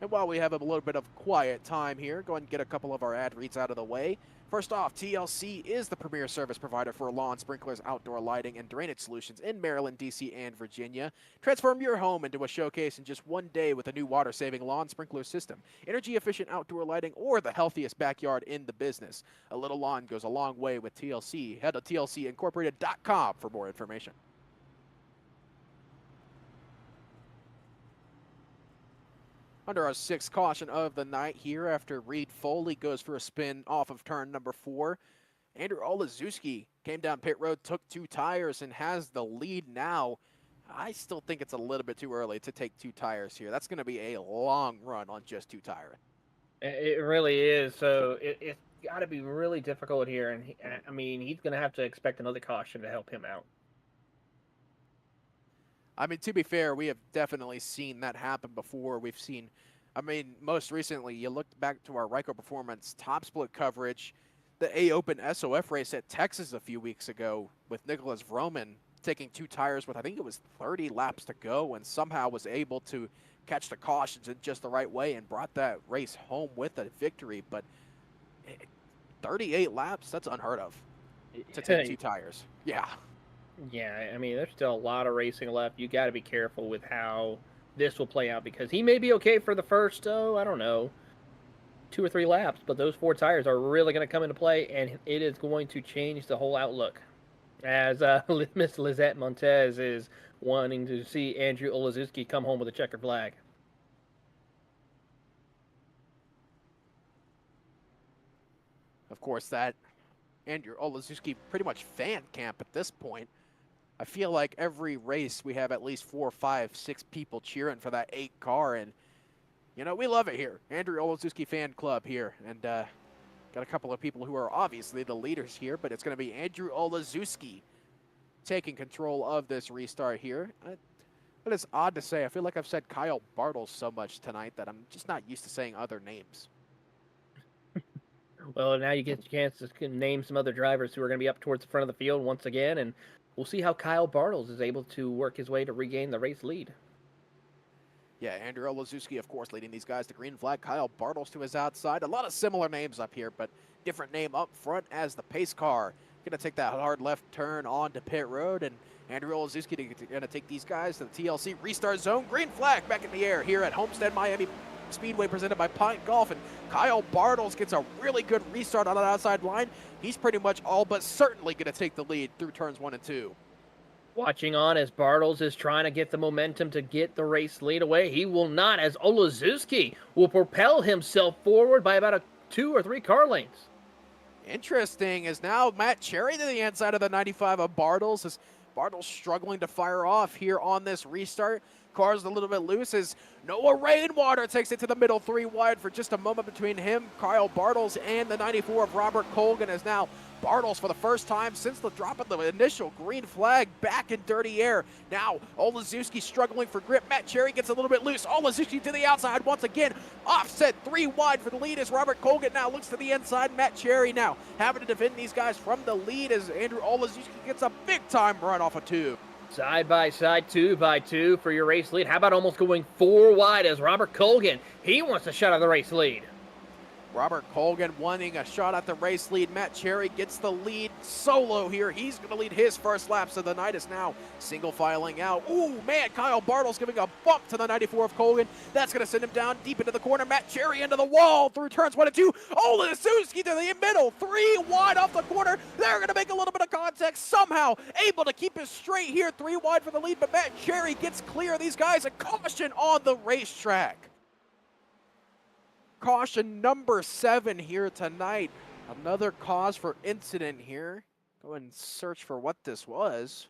And while we have a little bit of quiet time here, go ahead and get a couple of our ad reads out of the way. First off, TLC is the premier service provider for lawn sprinklers, outdoor lighting, and drainage solutions in Maryland, D.C., and Virginia. Transform your home into a showcase in just one day with a new water-saving lawn sprinkler system, energy-efficient outdoor lighting, or the healthiest backyard in the business. A little lawn goes a long way with TLC. Head to tlcincorporated.com for more information. Under our 6th caution of the night here, after Reed Foley goes for a spin off of turn number 4, Andrew Olazewski came down pit road, took 2 tires, and has the lead now. I still think it's a little bit too early to take 2 tires here. That's going to be a long run on just 2 tires. It really is. So it's got to be really difficult here. And I mean, he's going to have to expect another caution to help him out. I mean, to be fair, we have definitely seen that happen before. We've seen, I mean, most recently, you looked back to our Ryko Performance top split coverage, the A-Open SOF race at Texas a few weeks ago with Nicholas Vroman taking 2 tires with, I think it was 30 laps to go, and somehow was able to catch the cautions in just the right way and brought that race home with a victory. But 38 laps, that's unheard of to take 2 tires. Yeah. Yeah, I mean, there's still a lot of racing left. You got to be careful with how this will play out, because he may be okay for the first, I don't know, 2 or 3 laps, but those 4 tires are really going to come into play, and it is going to change the whole outlook. as Miss Lizette Montez is wanting to see Andrew Olazuski come home with a checkered flag. Of course, that Andrew Olazuski pretty much fan camp at this point. I feel like every race we have at least 4, 5, 6 people cheering for that 8 car, and you know, we love it here. Andrew Olazuski fan club here, and got a couple of people who are obviously the leaders here, but it's going to be Andrew Olazuski taking control of this restart here. But it's odd to say. I feel like I've said Kyle Bartles so much tonight that I'm just not used to saying other names. Well, now you get a chance to name some other drivers who are going to be up towards the front of the field once again, and we'll see how Kyle Bartles is able to work his way to regain the race lead. Yeah, Andrew Olazuski, of course, leading these guys to green flag. Kyle Bartles to his outside. A lot of similar names up here, but different name up front as the pace car. Going to take that hard left turn onto pit road, and Andrew Olazuski going to take these guys to the TLC restart zone. Green flag back in the air here at Homestead-Maimi Speedway presented by Pint Golf, and Kyle Bartles gets a really good restart on that outside line. He's pretty much all but certainly going to take the lead through turns 1 and 2. Watching on as Bartles is trying to get the momentum to get the race lead away. He will not, as Olazuski will propel himself forward by about 2 or 3 car lengths. Interesting is now Matt Cherry to the inside of the 95 of Bartles, as Bartles struggling to fire off here on this restart. Car's a little bit loose as Noah Rainwater takes it to the middle 3 wide for just a moment between him, Kyle Bartles, and the 94 of Robert Colgan, as now Bartles, for the first time since the drop of the initial green flag, back in dirty air. Now Olazuski struggling for grip. Matt Cherry gets a little bit loose. Olazuski to the outside once again. Offset 3 wide for the lead as Robert Colgan now looks to the inside. Matt Cherry now having to defend these guys from the lead as Andrew Olazuski gets a big time run off of 2. Side by side, 2 by 2 for your race lead. How about almost going 4 wide as Robert Colgan, he wants a shot of the race lead. Robert Colgan wanting a shot at the race lead. Matt Cherry gets the lead solo here. He's going to lead his first laps of the night. Is now single filing out. Ooh, man, Kyle Bartles giving a bump to the 94 of Colgan. That's going to send him down deep into the corner. Matt Cherry into the wall through turns 1 and 2. Olazuski to the middle, 3 wide off the corner. They're going to make a little bit of contact. Somehow able to keep it straight here, 3 wide for the lead, but Matt Cherry gets clear. These guys, a caution on the racetrack. Caution number 7 here tonight. Another cause for incident here. Go and search for what this was.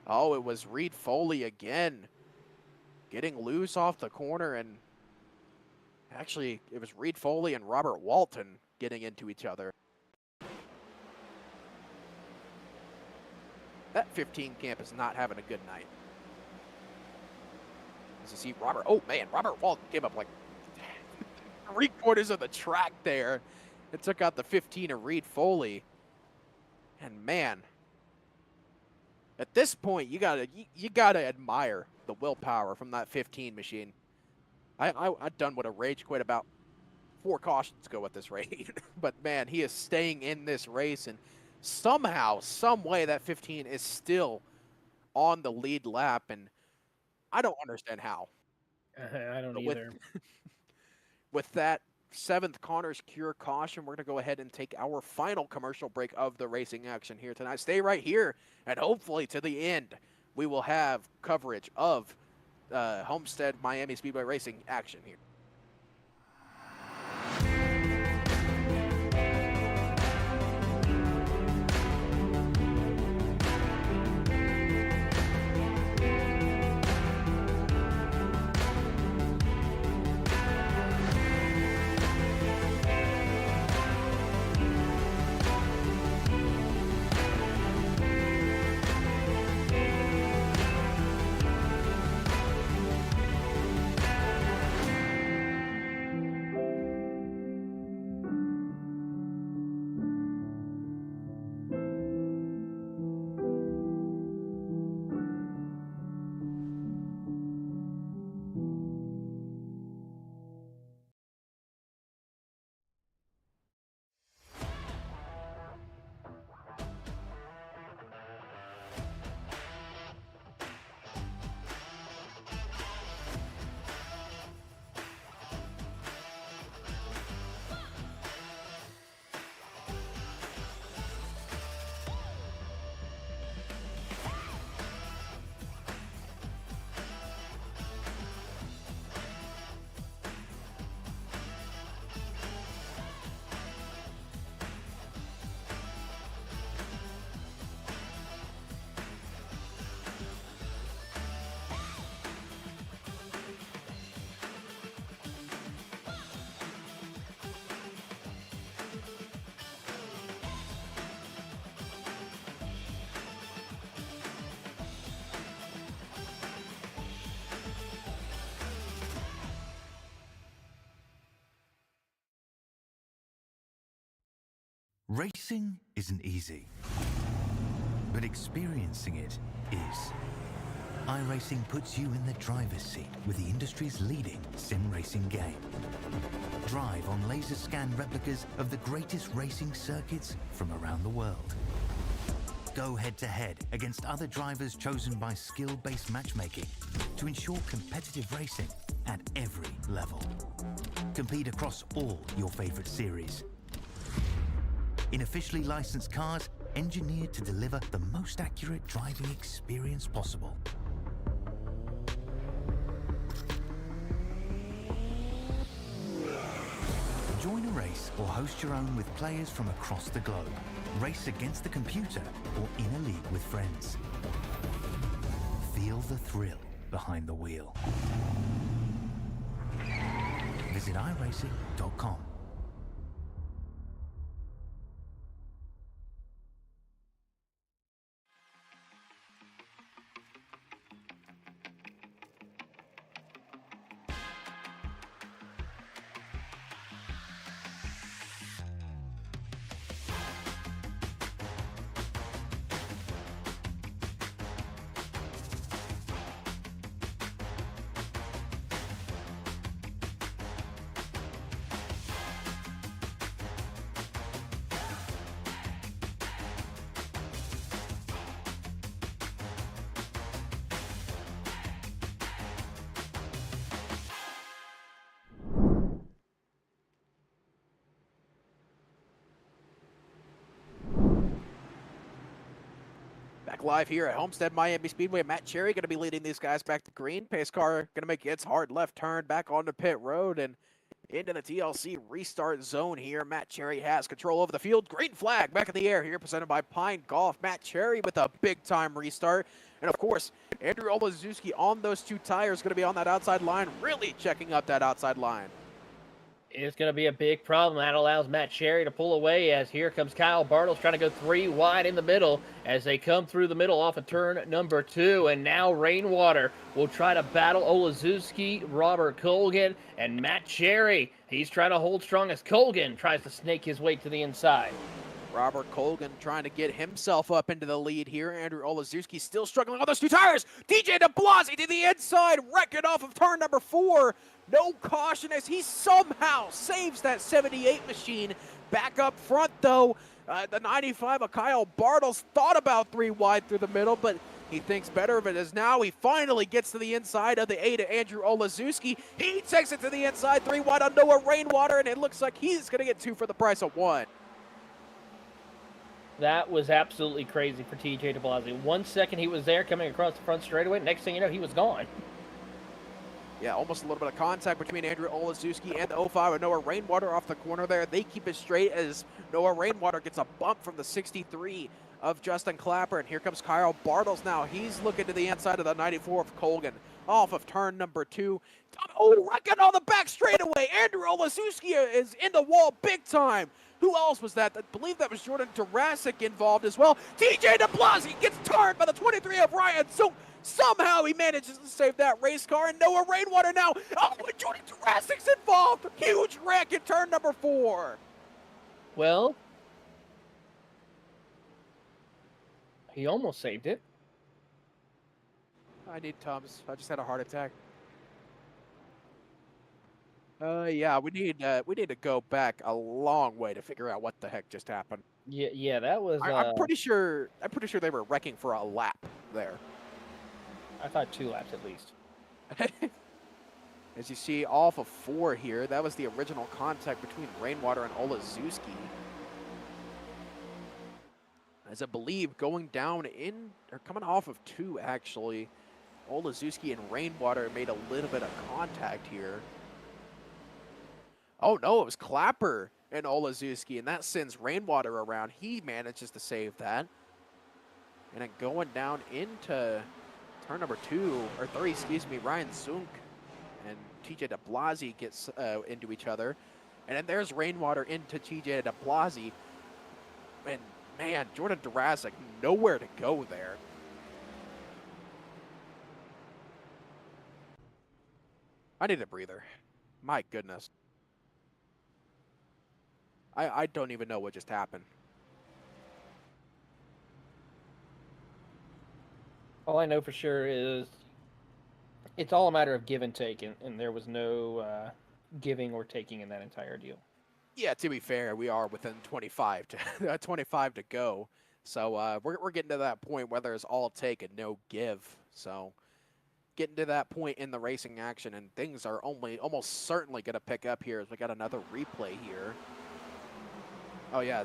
Oh, it was Reed Foley again. Getting loose off the corner, and actually it was Reed Foley and Robert Walton getting into each other. That 15 camp is not having a good night. As you see Robert, oh man, Robert Walton came up like 3/4 of the track there and took out the 15 of Reed Foley. And man, at this point, you gotta admire the willpower from that 15 machine. I done would have rage quit about 4 cautions ago at this rate. But man, he is staying in this race, and somehow, some way, that 15 is still on the lead lap, and I don't understand how. I don't either. With that 7th Connors Cure caution, we're going to go ahead and take our final commercial break of the racing action here tonight. Stay right here, and hopefully to the end, we will have coverage of Homestead-Maimi Speedway racing action here. Racing isn't easy, but experiencing it is. iRacing puts you in the driver's seat with the industry's leading sim racing game. Drive on laser scan replicas of the greatest racing circuits from around the world. Go head-to-head against other drivers chosen by skill-based matchmaking to ensure competitive racing at every level. Compete across all your favorite series. In officially licensed cars, engineered to deliver the most accurate driving experience possible. Join a race or host your own with players from across the globe. Race against the computer or in a league with friends. Feel the thrill behind the wheel. Visit iRacing.com. Back live here at Homestead-Maimi Speedway. Matt Cherry going to be leading these guys back to green. Pace car going to make its hard left turn back onto pit road and into the TLC restart zone here. Matt Cherry has control over the field. Green flag back in the air here, presented by Pine Golf. Matt Cherry with a big-time restart. And, of course, Andrew Olazewski on those two tires going to be on that outside line, really checking up that outside line. It's going to be a big problem. That allows Matt Cherry to pull away as here comes Kyle Bartles trying to go 3 wide in the middle as they come through the middle off of turn number 2. And now Rainwater will try to battle Olazewski, Robert Colgan, and Matt Cherry. He's trying to hold strong as Colgan tries to snake his way to the inside. Robert Colgan trying to get himself up into the lead here. Andrew Olazewski still struggling on those two tires. DJ DeBlasi to the inside, wrecking off of turn number 4. No caution as he somehow saves that 78 machine. Back up front, though, the 95 of Kyle Bartles thought about 3 wide through the middle, but he thinks better of it as now he finally gets to the inside of the 8 of Andrew Olazewski. He takes it to the inside, 3 wide on Noah Rainwater, and it looks like he's going to get 2 for the price of 1. That was absolutely crazy for TJ DeBlasi. 1 second he was there coming across the front straightaway. Next thing you know, he was gone. Yeah, almost a little bit of contact between Andrew Olazewski and the 05 of Noah Rainwater off the corner there. They keep it straight as Noah Rainwater gets a bump from the 63 of Justin Clapper. And here comes Kyle Bartles now. He's looking to the inside of the 94 of Colgan off of turn number 2. Oh, wrecking on the back straightaway. Andrew Olazewski is in the wall big time. Who else was that? I believe that was Jordan Durasic involved as well. TJ DeBlasi gets turned by the 23 of Ryan Zook. Somehow he manages to save that race car, and Noah Rainwater now. Oh, and Jordan Durasic's involved. Huge wreck in turn number 4. Well, he almost saved it. I need Tums. I just had a heart attack. Yeah, we need to go back a long way to figure out what the heck just happened. Yeah, that was. I'm pretty sure they were wrecking for a lap there. I thought 2 laps at least. As you see, off of 4 here, that was the original contact between Rainwater and Olazewski. As I believe going down in, or coming off of 2 actually, Olazewski and Rainwater made a little bit of contact here. Oh no, it was Clapper and Olazewski, and that sends Rainwater around. He manages to save that. And then going down into turn number 2, or 3, excuse me, Ryan Zunk and TJ DeBlasi gets into each other. And then there's Rainwater into TJ DeBlasi. And man, Jordan Durasic, nowhere to go there. I need a breather. My goodness. I don't even know what just happened. All I know for sure is it's all a matter of give and take, and there was no giving or taking in that entire deal. Yeah, to be fair, we are within 25 to 25 to go. So we're getting to that point where there's all take and no give. So getting to that point in the racing action, and things are almost certainly going to pick up here as we got another replay here. Oh yeah,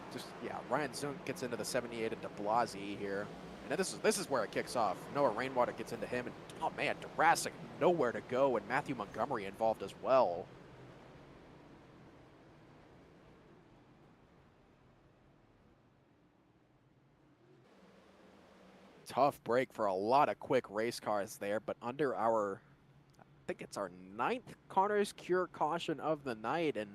Ryan Zunk gets into the 78 at de Blasi here. And this is where it kicks off. Noah Rainwater gets into him, and oh man, Jurassic nowhere to go, and Matthew Montgomery involved as well. Tough break for a lot of quick race cars there, but under our, I think it's our 9th Connors Cure caution of the night. And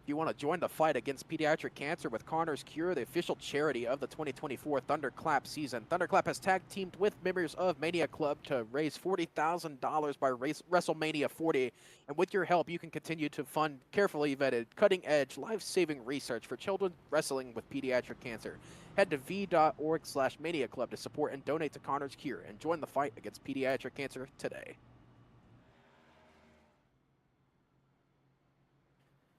if you want to join the fight against pediatric cancer with Connors Cure, the official charity of the 2024 Thunderclap season, Thunderclap has tag teamed with members of Mania Club to raise $40,000 by WrestleMania 40. And with your help, you can continue to fund carefully vetted, cutting-edge, life-saving research for children wrestling with pediatric cancer. Head to v.org/Mania Club to support and donate to Connors Cure and join the fight against pediatric cancer today.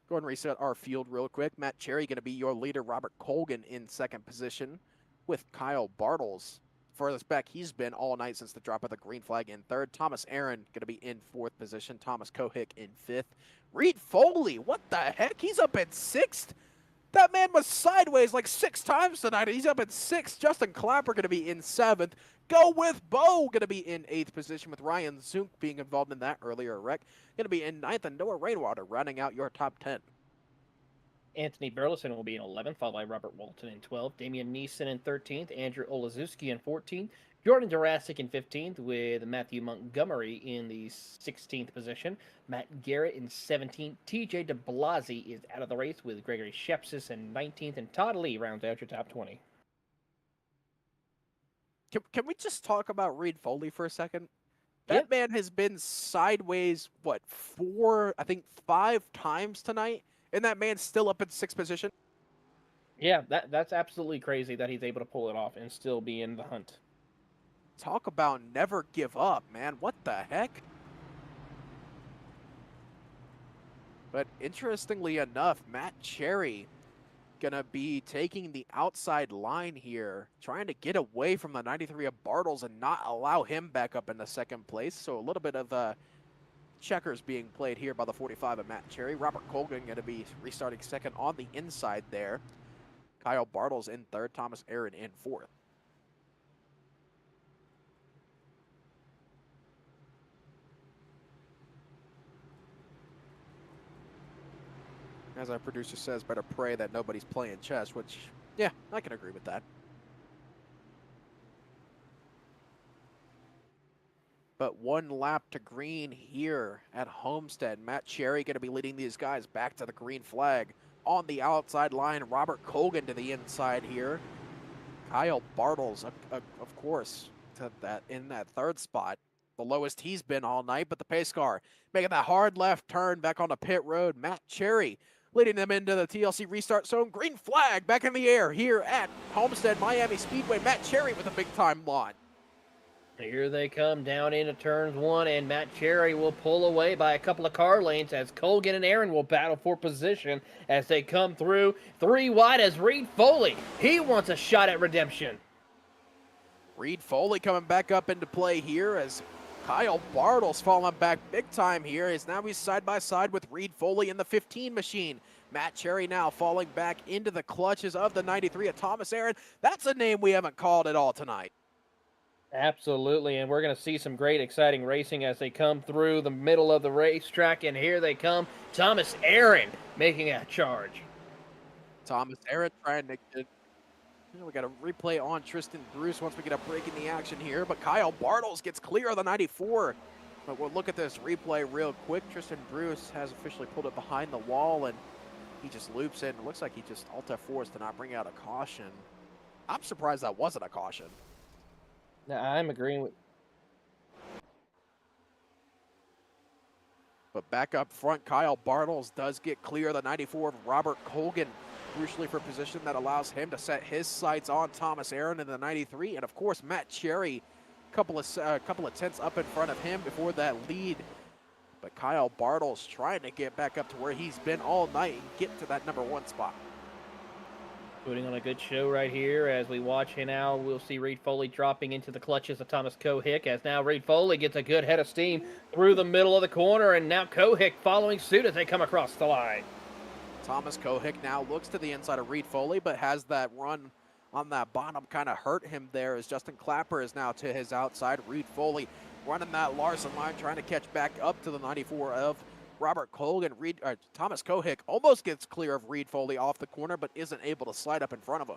Go ahead and reset our field real quick. Matt Cherry going to be your leader. Robert Colgan in second position with Kyle Bartles. Furthest back he's been all night since the drop of the green flag in third. Thomas Aaron going to be in fourth position. Thomas Kohick in fifth. Reed Foley, what the heck? He's up in sixth? That man was sideways like 6 times tonight. He's up in 6th. Justin Clapper going to be in 7th. Go with Bo going to be in 8th position with Ryan Zunk being involved in that earlier wreck. Going to be in 9th, and Noah Rainwater rounding out your top 10. Anthony Burleson will be in 11th, followed by Robert Walton in 12th, Damian Neeson in 13th, Andrew Olazuski in 14th, Jordan Jurassic in 15th, with Matthew Montgomery in the 16th position, Matt Garrett in 17th, TJ de Blasi is out of the race with Gregory Shepsis in 19th, and Todd Lee rounds out your top 20. Can we just talk about Reed Foley for a second? That man has been sideways, 5 times tonight? And that man's still up in 6th position? Yeah, that's absolutely crazy that he's able to pull it off and still be in the hunt. Talk about never give up, man. What the heck? But interestingly enough, Matt Cherry gonna be taking the outside line here, trying to get away from the 93 of Bartles and not allow him back up in the 2nd place. So a little bit of checkers being played here by the 45 of Matt Cherry. Robert Colgan going to be restarting 2nd on the inside there. Kyle Bartles in 3rd, Thomas Aaron in 4th. As our producer says, better pray that nobody's playing chess, which, yeah, I can agree with that. But 1 lap to green here at Homestead. Matt Cherry going to be leading these guys back to the green flag. On the outside line, Robert Colgan to the inside here. Kyle Bartles, of course, in that 3rd spot. The lowest he's been all night, but the pace car making that hard left turn back on the pit road. Matt Cherry leading them into the TLC restart zone. Green flag back in the air here at Homestead-Maimi Speedway. Matt Cherry with a big-time launch. Here they come down into turns 1, and Matt Cherry will pull away by a couple of car lanes as Colgan and Aaron will battle for position as they come through. 3 wide as Reed Foley. He wants a shot at redemption. Reed Foley coming back up into play here as Kyle Bartles falling back big time here as now he's side by side with Reed Foley in the 15 machine. Matt Cherry now falling back into the clutches of the 93 of Thomas Aaron. That's a name we haven't called at all tonight. Absolutely, and we're going to see some great, exciting racing as they come through the middle of the racetrack, and here they come. Thomas Aaron making a charge. Thomas Aaron trying to get... We got a replay on Tristan Bruce once we get a break in the action here, but Kyle Bartles gets clear of the 94. But we'll look at this replay real quick. Tristan Bruce has officially pulled it behind the wall, and he just loops in. It looks like he just Alt F4s to not bring out a caution. I'm surprised that wasn't a caution. Now, I'm agreeing with... But back up front, Kyle Bartles does get clear of the 94 of Robert Colgan, crucially for position that allows him to set his sights on Thomas Aaron in the 93. And, of course, Matt Cherry couple of tenths up in front of him before that lead. But Kyle Bartles trying to get back up to where he's been all night and get to that #1 spot. Putting on a good show right here as we watch here now. We'll see Reed Foley dropping into the clutches of Thomas Kohick as now Reed Foley gets a good head of steam through the middle of the corner, and now Kohick following suit as they come across the line. Thomas Kohick now looks to the inside of Reed Foley, but has that run on that bottom kind of hurt him there as Justin Clapper is now to his outside. Reed Foley running that Larson line, trying to catch back up to the 94 of Robert Colgan. Thomas Kohick almost gets clear of Reed Foley off the corner, but isn't able to slide up in front of him.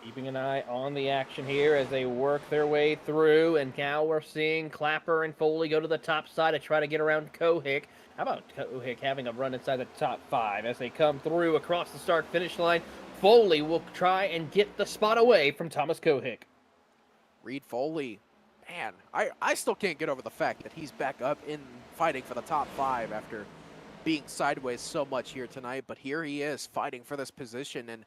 Keeping an eye on the action here as they work their way through, and now we're seeing Clapper and Foley go to the top side to try to get around Kohick. How about Kohick having a run inside the top 5 as they come through across the start-finish line? Foley will try and get the spot away from Thomas Kohick. Reed Foley, man, I still can't get over the fact that he's back up in fighting for the top 5 after being sideways so much here tonight, but here he is fighting for this position, and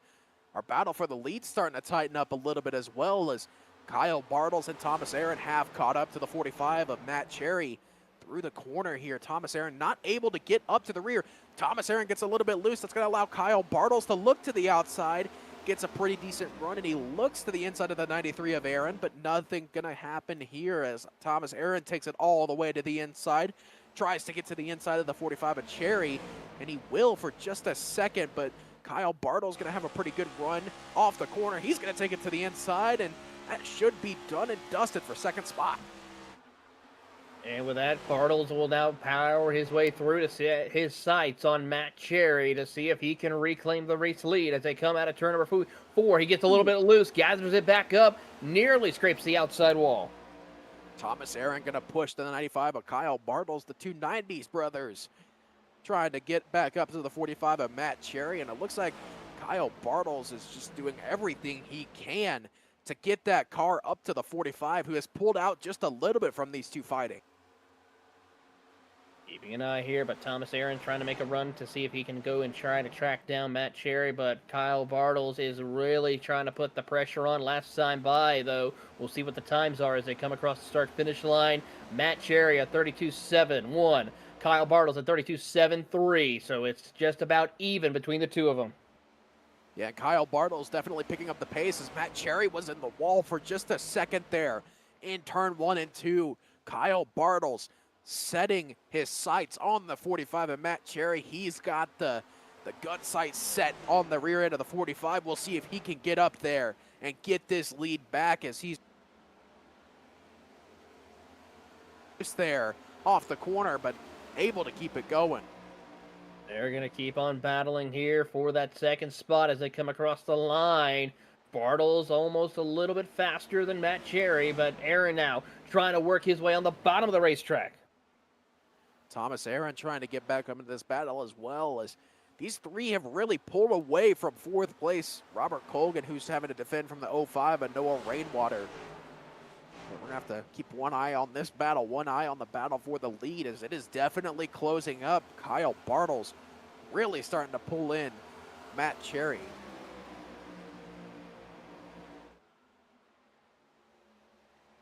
our battle for the lead starting to tighten up a little bit as well as Kyle Bartles and Thomas Aaron have caught up to the 45 of Matt Cherry through the corner here. Thomas Aaron not able to get up to the rear. Thomas Aaron gets a little bit loose. That's going to allow Kyle Bartles to look to the outside. Gets a pretty decent run, and he looks to the inside of the 93 of Aaron, but nothing going to happen here as Thomas Aaron takes it all the way to the inside. Tries to get to the inside of the 45 of Cherry, and he will for just a second, but Kyle Bartles going to have a pretty good run off the corner. He's going to take it to the inside, and that should be done and dusted for second spot. And with that, Bartles will now power his way through to set his sights on Matt Cherry to see if he can reclaim the race lead as they come out of turn number 4. He gets a little bit loose, gathers it back up, nearly scrapes the outside wall. Thomas Aaron going to push to the 95 of Kyle Bartles, the 290s brothers, trying to get back up to the 45 of Matt Cherry, and it looks like Kyle Bartles is just doing everything he can to get that car up to the 45, who has pulled out just a little bit from these two fighting. Keeping an eye here, but Thomas Aaron trying to make a run to see if he can go and try to track down Matt Cherry, but Kyle Bartles is really trying to put the pressure on. Last time by, though, we'll see what the times are as they come across the start-finish line. Matt Cherry at 32.71, Kyle Bartles at 32.73, so it's just about even between the two of them. Yeah, Kyle Bartles definitely picking up the pace as Matt Cherry was in the wall for just a second there in turn 1 and 2. Kyle Bartles setting his sights on the 45 of Matt Cherry. He's got the gut sight set on the rear end of the 45. We'll see if he can get up there and get this lead back as he's just there off the corner, but able to keep it going. They're going to keep on battling here for that second spot as they come across the line. Bartles almost a little bit faster than Matt Cherry, but Aaron now trying to work his way on the bottom of the racetrack. Thomas Aaron trying to get back up into this battle as well, as these three have really pulled away from 4th place. Robert Colgan, who's having to defend from the 05, and Noah Rainwater. But we're going to have to keep one eye on this battle, one eye on the battle for the lead, as it is definitely closing up. Kyle Bartles really starting to pull in Matt Cherry.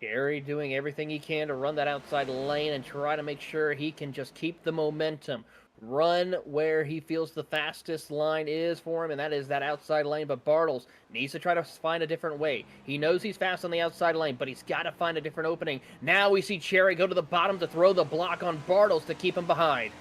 Cherry doing everything he can to run that outside lane and try to make sure he can just keep the momentum. Run where he feels the fastest line is for him, and that is that outside lane. But Bartles needs to try to find a different way. He knows he's fast on the outside lane, but he's got to find a different opening. Now we see Cherry go to the bottom to throw the block on Bartles to keep him behind.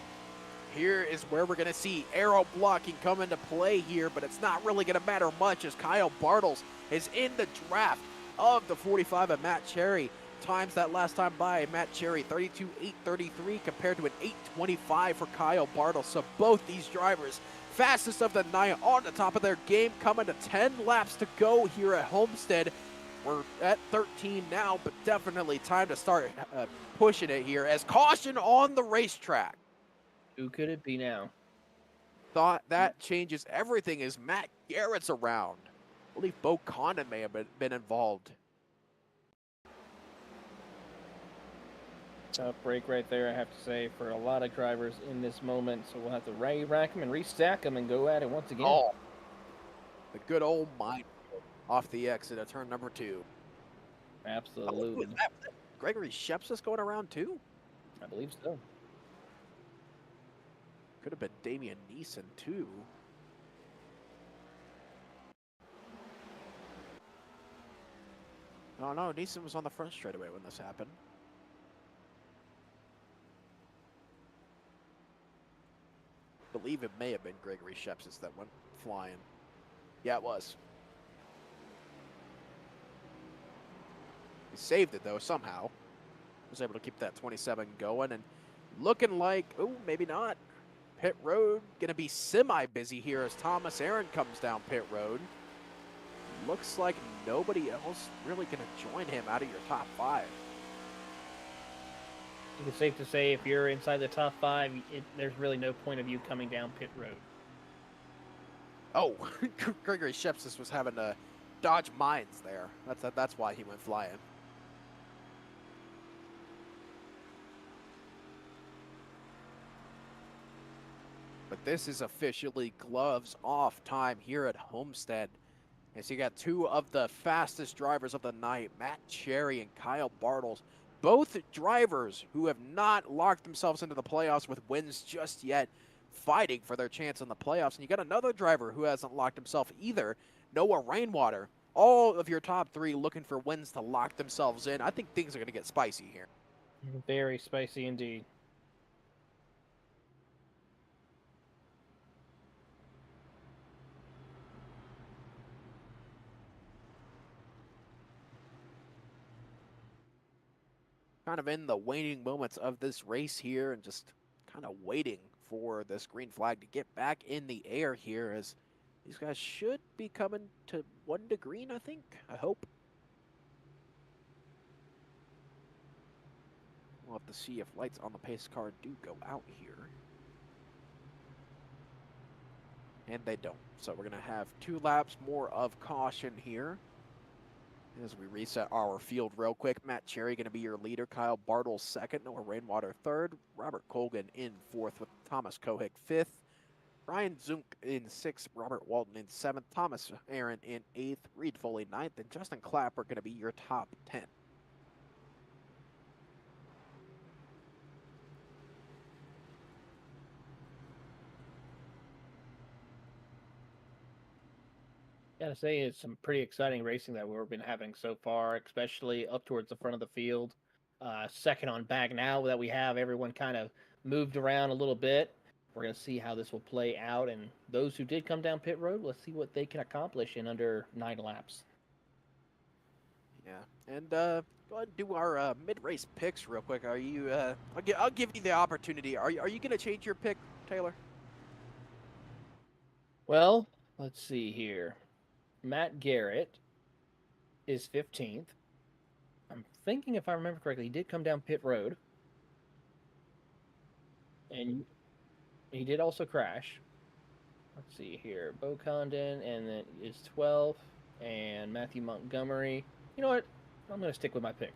Here is where we're going to see aero blocking come into play here, but it's not really going to matter much as Kyle Bartles is in the draft of the 45 of Matt Cherry. Times that last time by Matt Cherry, 32.833 compared to an 8.25 for Kyle Bartles. So both these drivers, fastest of the night, on the top of their game, coming to 10 laps to go here at Homestead. We're at 13 now, but definitely time to start pushing it here as caution on the racetrack. Who could it be now? Thought that changes everything as Matt Garrett's around. I believe Bo Condon may have been involved. Tough break right there, I have to say, for a lot of drivers in this moment. So we'll have to rack them and restack them and go at it once again. Oh, the good old mine off the exit of turn number 2. Absolutely. Who is that? Gregory Shepsis going around too? I believe so. Could have been Damian Neeson too. Oh no, Neeson was on the front straightaway when this happened. I believe it may have been Gregory Shepsis that went flying. Yeah, it was. He saved it though somehow. Was able to keep that 27 going and looking like, oh, maybe not. Pit road gonna be semi-busy here as Thomas Aaron comes down pit road. Looks like nobody else really gonna join him out of your top 5. I think it's safe to say if you're inside the top 5, there's really no point of you coming down pit road. Oh, Gregory Shepsis was having to dodge mines there. That's why he went flying. But this is officially gloves off time here at Homestead. As you got 2 of the fastest drivers of the night, Matt Cherry and Kyle Bartles. Both drivers who have not locked themselves into the playoffs with wins just yet, fighting for their chance in the playoffs. And you got another driver who hasn't locked himself either, Noah Rainwater. All of your top 3 looking for wins to lock themselves in. I think things are going to get spicy here. Very spicy indeed. Kind of in the waning moments of this race here and just kind of waiting for this green flag to get back in the air here as these guys should be coming to 1 to green, I think. I hope. We'll have to see if lights on the pace car do go out here. And they don't. So we're going to have 2 laps more of caution here. As we reset our field real quick, Matt Cherry going to be your leader, Kyle Bartles second, Noah Rainwater third, Robert Colgan in fourth with Thomas Kohig fifth, Ryan Zunk in sixth, Robert Walton in seventh, Thomas Aaron in eighth, Reed Foley ninth, and Justin Clapper going to be your top 10. Gotta say, it's some pretty exciting racing that we've been having so far, especially up towards the front of the field. Second on back now that we have everyone kind of moved around a little bit. We're going to see how this will play out. And those who did come down pit road, let's see what they can accomplish in under 9 laps. Yeah, and go ahead and do our mid-race picks real quick. Are you? I'll give you the opportunity. Are you going to change your pick, Taylor? Well, let's see here. Matt Garrett is 15th. I'm thinking, if I remember correctly, he did come down pit road. And he did also crash. Let's see here. Bo Condon, and then is 12th. And Matthew Montgomery. You know what? I'm going to stick with my pick.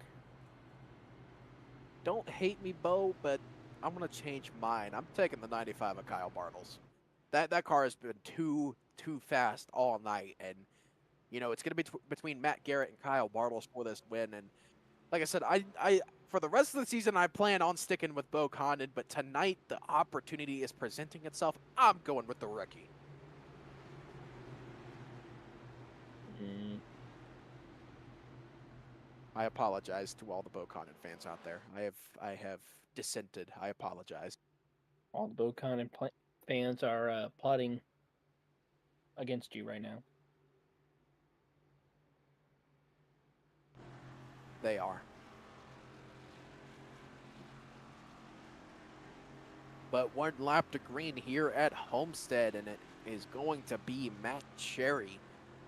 Don't hate me, Bo, but I'm going to change mine. I'm taking the 95 of Kyle Bartles. That car has been too fast all night, and you know it's going to be between Matt Garrett and Kyle Bartles for this win. And like I said, I for the rest of the season I plan on sticking with Bo Condon, but tonight the opportunity is presenting itself. I'm going with the rookie. I apologize to all the Bo Condon fans out there. I have dissented. I apologize. All the Bo Condon fans are plotting against you right now. They are. But 1 lap to green here at Homestead, and it is going to be Matt Cherry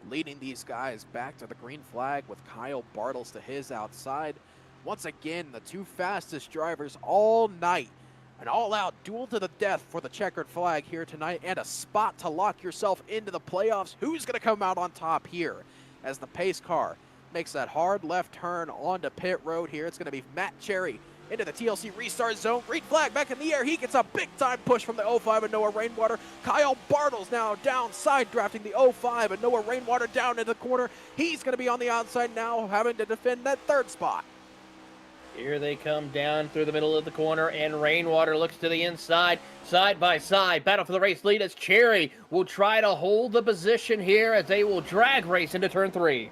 leading these guys back to the green flag with Kyle Bartles to his outside. Once again, the 2 fastest drivers all night. An all-out duel to the death for the checkered flag here tonight, and a spot to lock yourself into the playoffs. Who's going to come out on top here as the pace car makes that hard left turn onto pit road here? It's going to be Matt Cherry into the TLC restart zone. Green flag back in the air. He gets a big-time push from the 05 and Noah Rainwater. Kyle Bartles now downside drafting the 05 and Noah Rainwater down into the corner. He's going to be on the outside now, having to defend that third spot. Here they come down through the middle of the corner, and Rainwater looks to the inside, side by side. Battle for the race lead as Cherry will try to hold the position here as they will drag race into turn 3.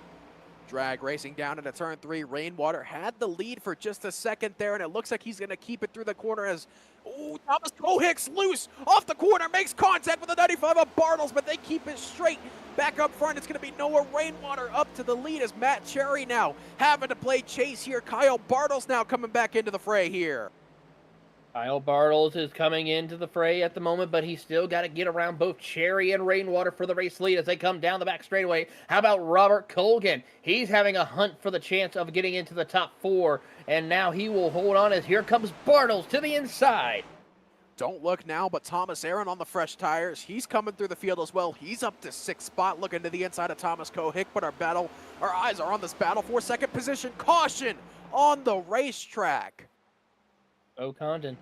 Drag racing down into turn 3. Rainwater had the lead for just a second there, and it looks like he's going to keep it through the corner as Thomas Cohick's loose off the corner, makes contact with the 95 of Bartles, but they keep it straight. Back up front, it's going to be Noah Rainwater up to the lead as Matt Cherry now having to play chase here. Kyle Bartles now coming back into the fray here. Kyle Bartles is coming into the fray at the moment, but he's still got to get around both Cherry and Rainwater for the race lead as they come down the back straightaway. How about Robert Colgan? He's having a hunt for the chance of getting into the top 4, and now he will hold on as here comes Bartles to the inside. Don't look now, but Thomas Aaron on the fresh tires. He's coming through the field as well. He's up to 6th spot, looking to the inside of Thomas Cohick, but our eyes are on this battle for 2nd position. Caution on the racetrack. Bo Condon.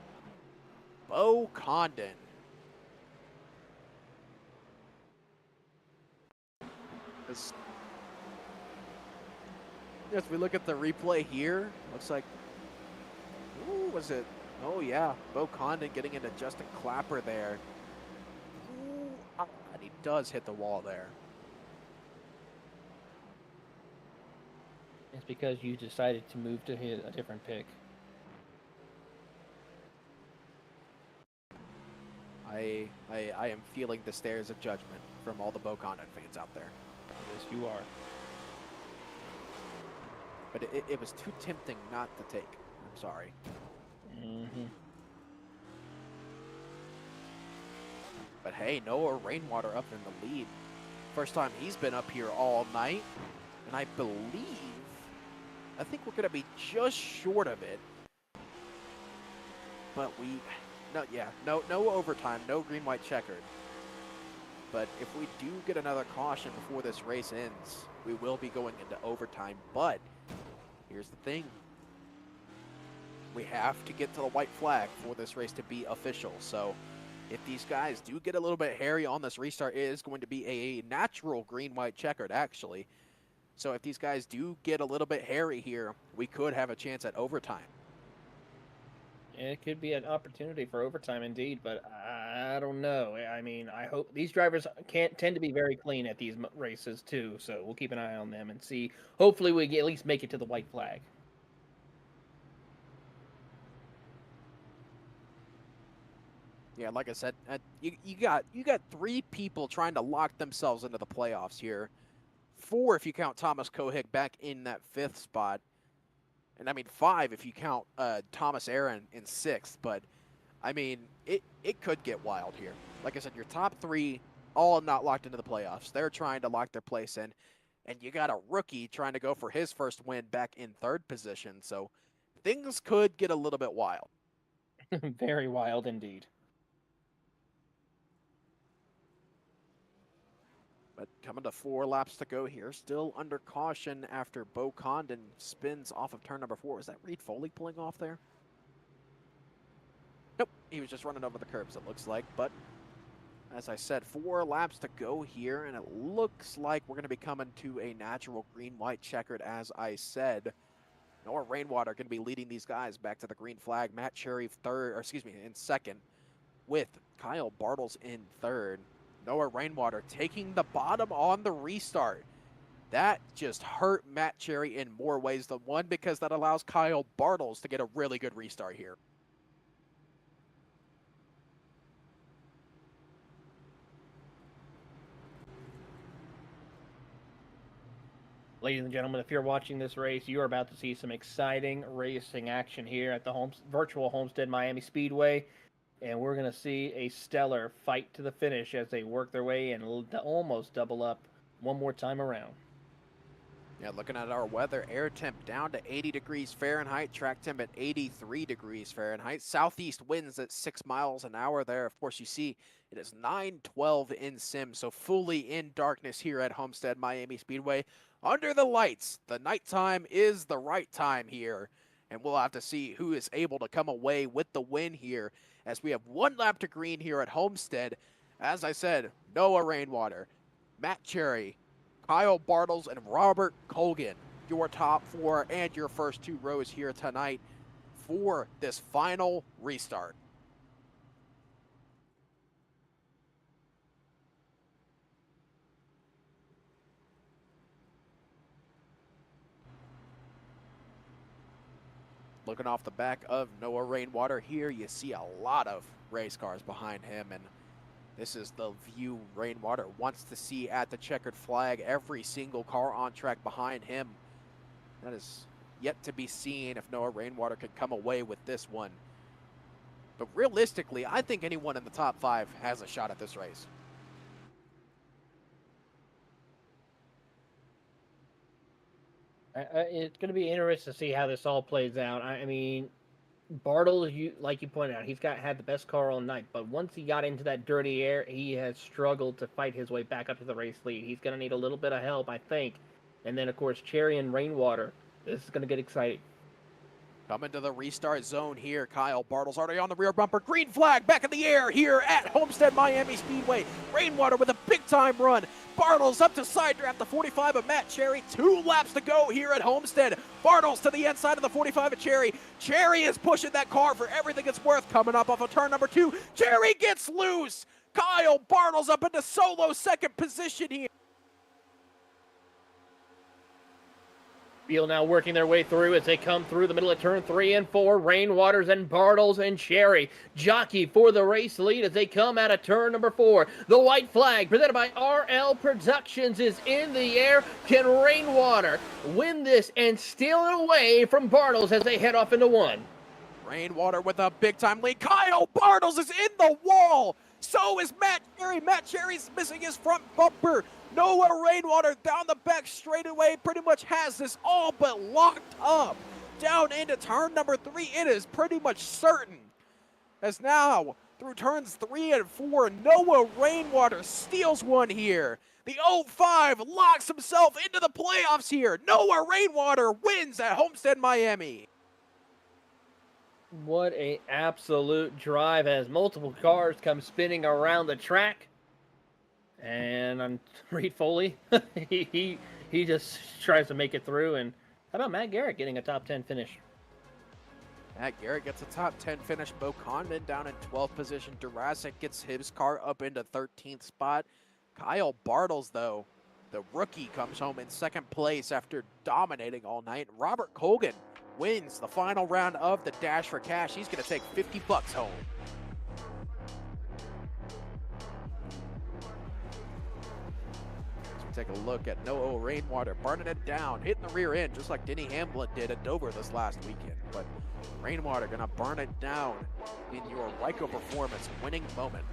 Bo Condon. As we look at the replay here, looks like, was it? Oh yeah, Bo Condon getting into Justin Clapper there. And he does hit the wall there. It's because you decided to move to hit a different pick. I am feeling the stares of judgment from all the Bo Condon fans out there. Yes, you are. But it was too tempting not to take. I'm sorry. But hey, Noah Rainwater up in the lead. First time he's been up here all night. And I think we're going to be just short of it. But no overtime, no green-white checkered. But if we do get another caution before this race ends, we will be going into overtime. But here's the thing. We have to get to the white flag for this race to be official. So if these guys do get a little bit hairy on this restart, it is going to be a natural green-white checkered, actually. So if these guys do get a little bit hairy here, we could have a chance at overtime. It could be an opportunity for overtime indeed, but I don't know. I mean, I hope these drivers tend to be very clean at these races too, so we'll keep an eye on them and see. Hopefully we at least make it to the white flag. Yeah, like I said, you got 3 people trying to lock themselves into the playoffs here. 4 if you count Thomas Cohick back in that 5th spot. And I mean 5 if you count Thomas Aaron in 6th. But I mean, it could get wild here. Like I said, your top 3 all not locked into the playoffs. They're trying to lock their place in. And you got a rookie trying to go for his first win back in 3rd position. So things could get a little bit wild. Very wild indeed. But coming to 4 laps to go here, still under caution after Bo Condon spins off of turn number 4. Is that Reed Foley pulling off there? Nope, he was just running over the curbs, it looks like. But as I said, 4 laps to go here, and it looks like we're going to be coming to a natural green-white checkered, as I said. Noah Rainwater going to be leading these guys back to the green flag. Matt Cherry in 2nd, with Kyle Bartles in 3rd. Noah Rainwater taking the bottom on the restart. That just hurt Matt Cherry in more ways than one, because that allows Kyle Bartles to get a really good restart here. Ladies and gentlemen, if you're watching this race, you are about to see some exciting racing action here at the virtual Homestead-Maimi Speedway. And we're going to see a stellar fight to the finish as they work their way and almost double up one more time around. Yeah, looking at our weather, air temp down to 80 degrees Fahrenheit, track temp at 83 degrees Fahrenheit. Southeast winds at 6 miles an hour there. Of course, you see it is 9:12 in sim, so fully in darkness here at Homestead-Maimi Speedway. Under the lights, the nighttime is the right time here. and we'll have to see who is able to come away with the win here, as we have 1 lap to green here at Homestead. As I said, Noah Rainwater, Matt Cherry, Kyle Bartles, and Robert Colgan, your top 4 and your first 2 rows here tonight for this final restart. Looking off the back of Noah Rainwater here, you see a lot of race cars behind him, and this is the view Rainwater wants to see at the checkered flag. Every single car on track behind him. That is yet to be seen if Noah Rainwater could come away with this one. But realistically, I think anyone in the top 5 has a shot at this race. It's going to be interesting to see how this all plays out. I mean, Bartles, like you pointed out, he's had the best car all night. But once he got into that dirty air, he has struggled to fight his way back up to the race lead. He's going to need a little bit of help, I think. And then, of course, Cherry and Rainwater. This is going to get exciting. Coming to the restart zone here. Kyle Bartles already on the rear bumper. Green flag back in the air here at Homestead-Maimi Speedway. Rainwater with a big-time run. Bartles up to side draft the 45 of Matt Cherry. 2 laps to go here at Homestead. Bartles to the inside of the 45 of Cherry. Cherry is pushing that car for everything it's worth. Coming up off of turn number 2. Cherry gets loose. Kyle Bartles up into solo second position here. Field now working their way through as they come through the middle of turn 3 and 4. Rainwaters and Bartles and Cherry jockey for the race lead as they come out of turn number 4. The white flag presented by RL Productions is in the air. Can Rainwater win this and steal it away from Bartles as they head off into 1? Rainwater with a big-time lead. Kyle Bartles is in the wall. So is Matt Cherry. Matt Cherry's missing his front bumper. Noah Rainwater down the back straightaway pretty much has this all but locked up. Down into turn number 3, it is pretty much certain. As now, through turns 3 and 4, Noah Rainwater steals one here. The 05 locks himself into the playoffs here. Noah Rainwater wins at Homestead-Maimi. What a absolute drive as multiple cars come spinning around the track. And I'm Reed Foley. he just tries to make it through. And how about Matt Garrett getting a top 10 finish? Matt Garrett gets a top 10 finish. Bo Condon down in 12th position. Jurassic gets his car up into 13th spot. Kyle Bartles, though, the rookie, comes home in 2nd place after dominating all night. Robert Colgan wins the final round of the Dash for Cash. He's going to take $50 home. Take a look at Noah Rainwater burning it down, hitting the rear end just like Denny Hamlin did at Dover this last weekend. But Rainwater gonna burn it down in your Ryko Performance winning moment.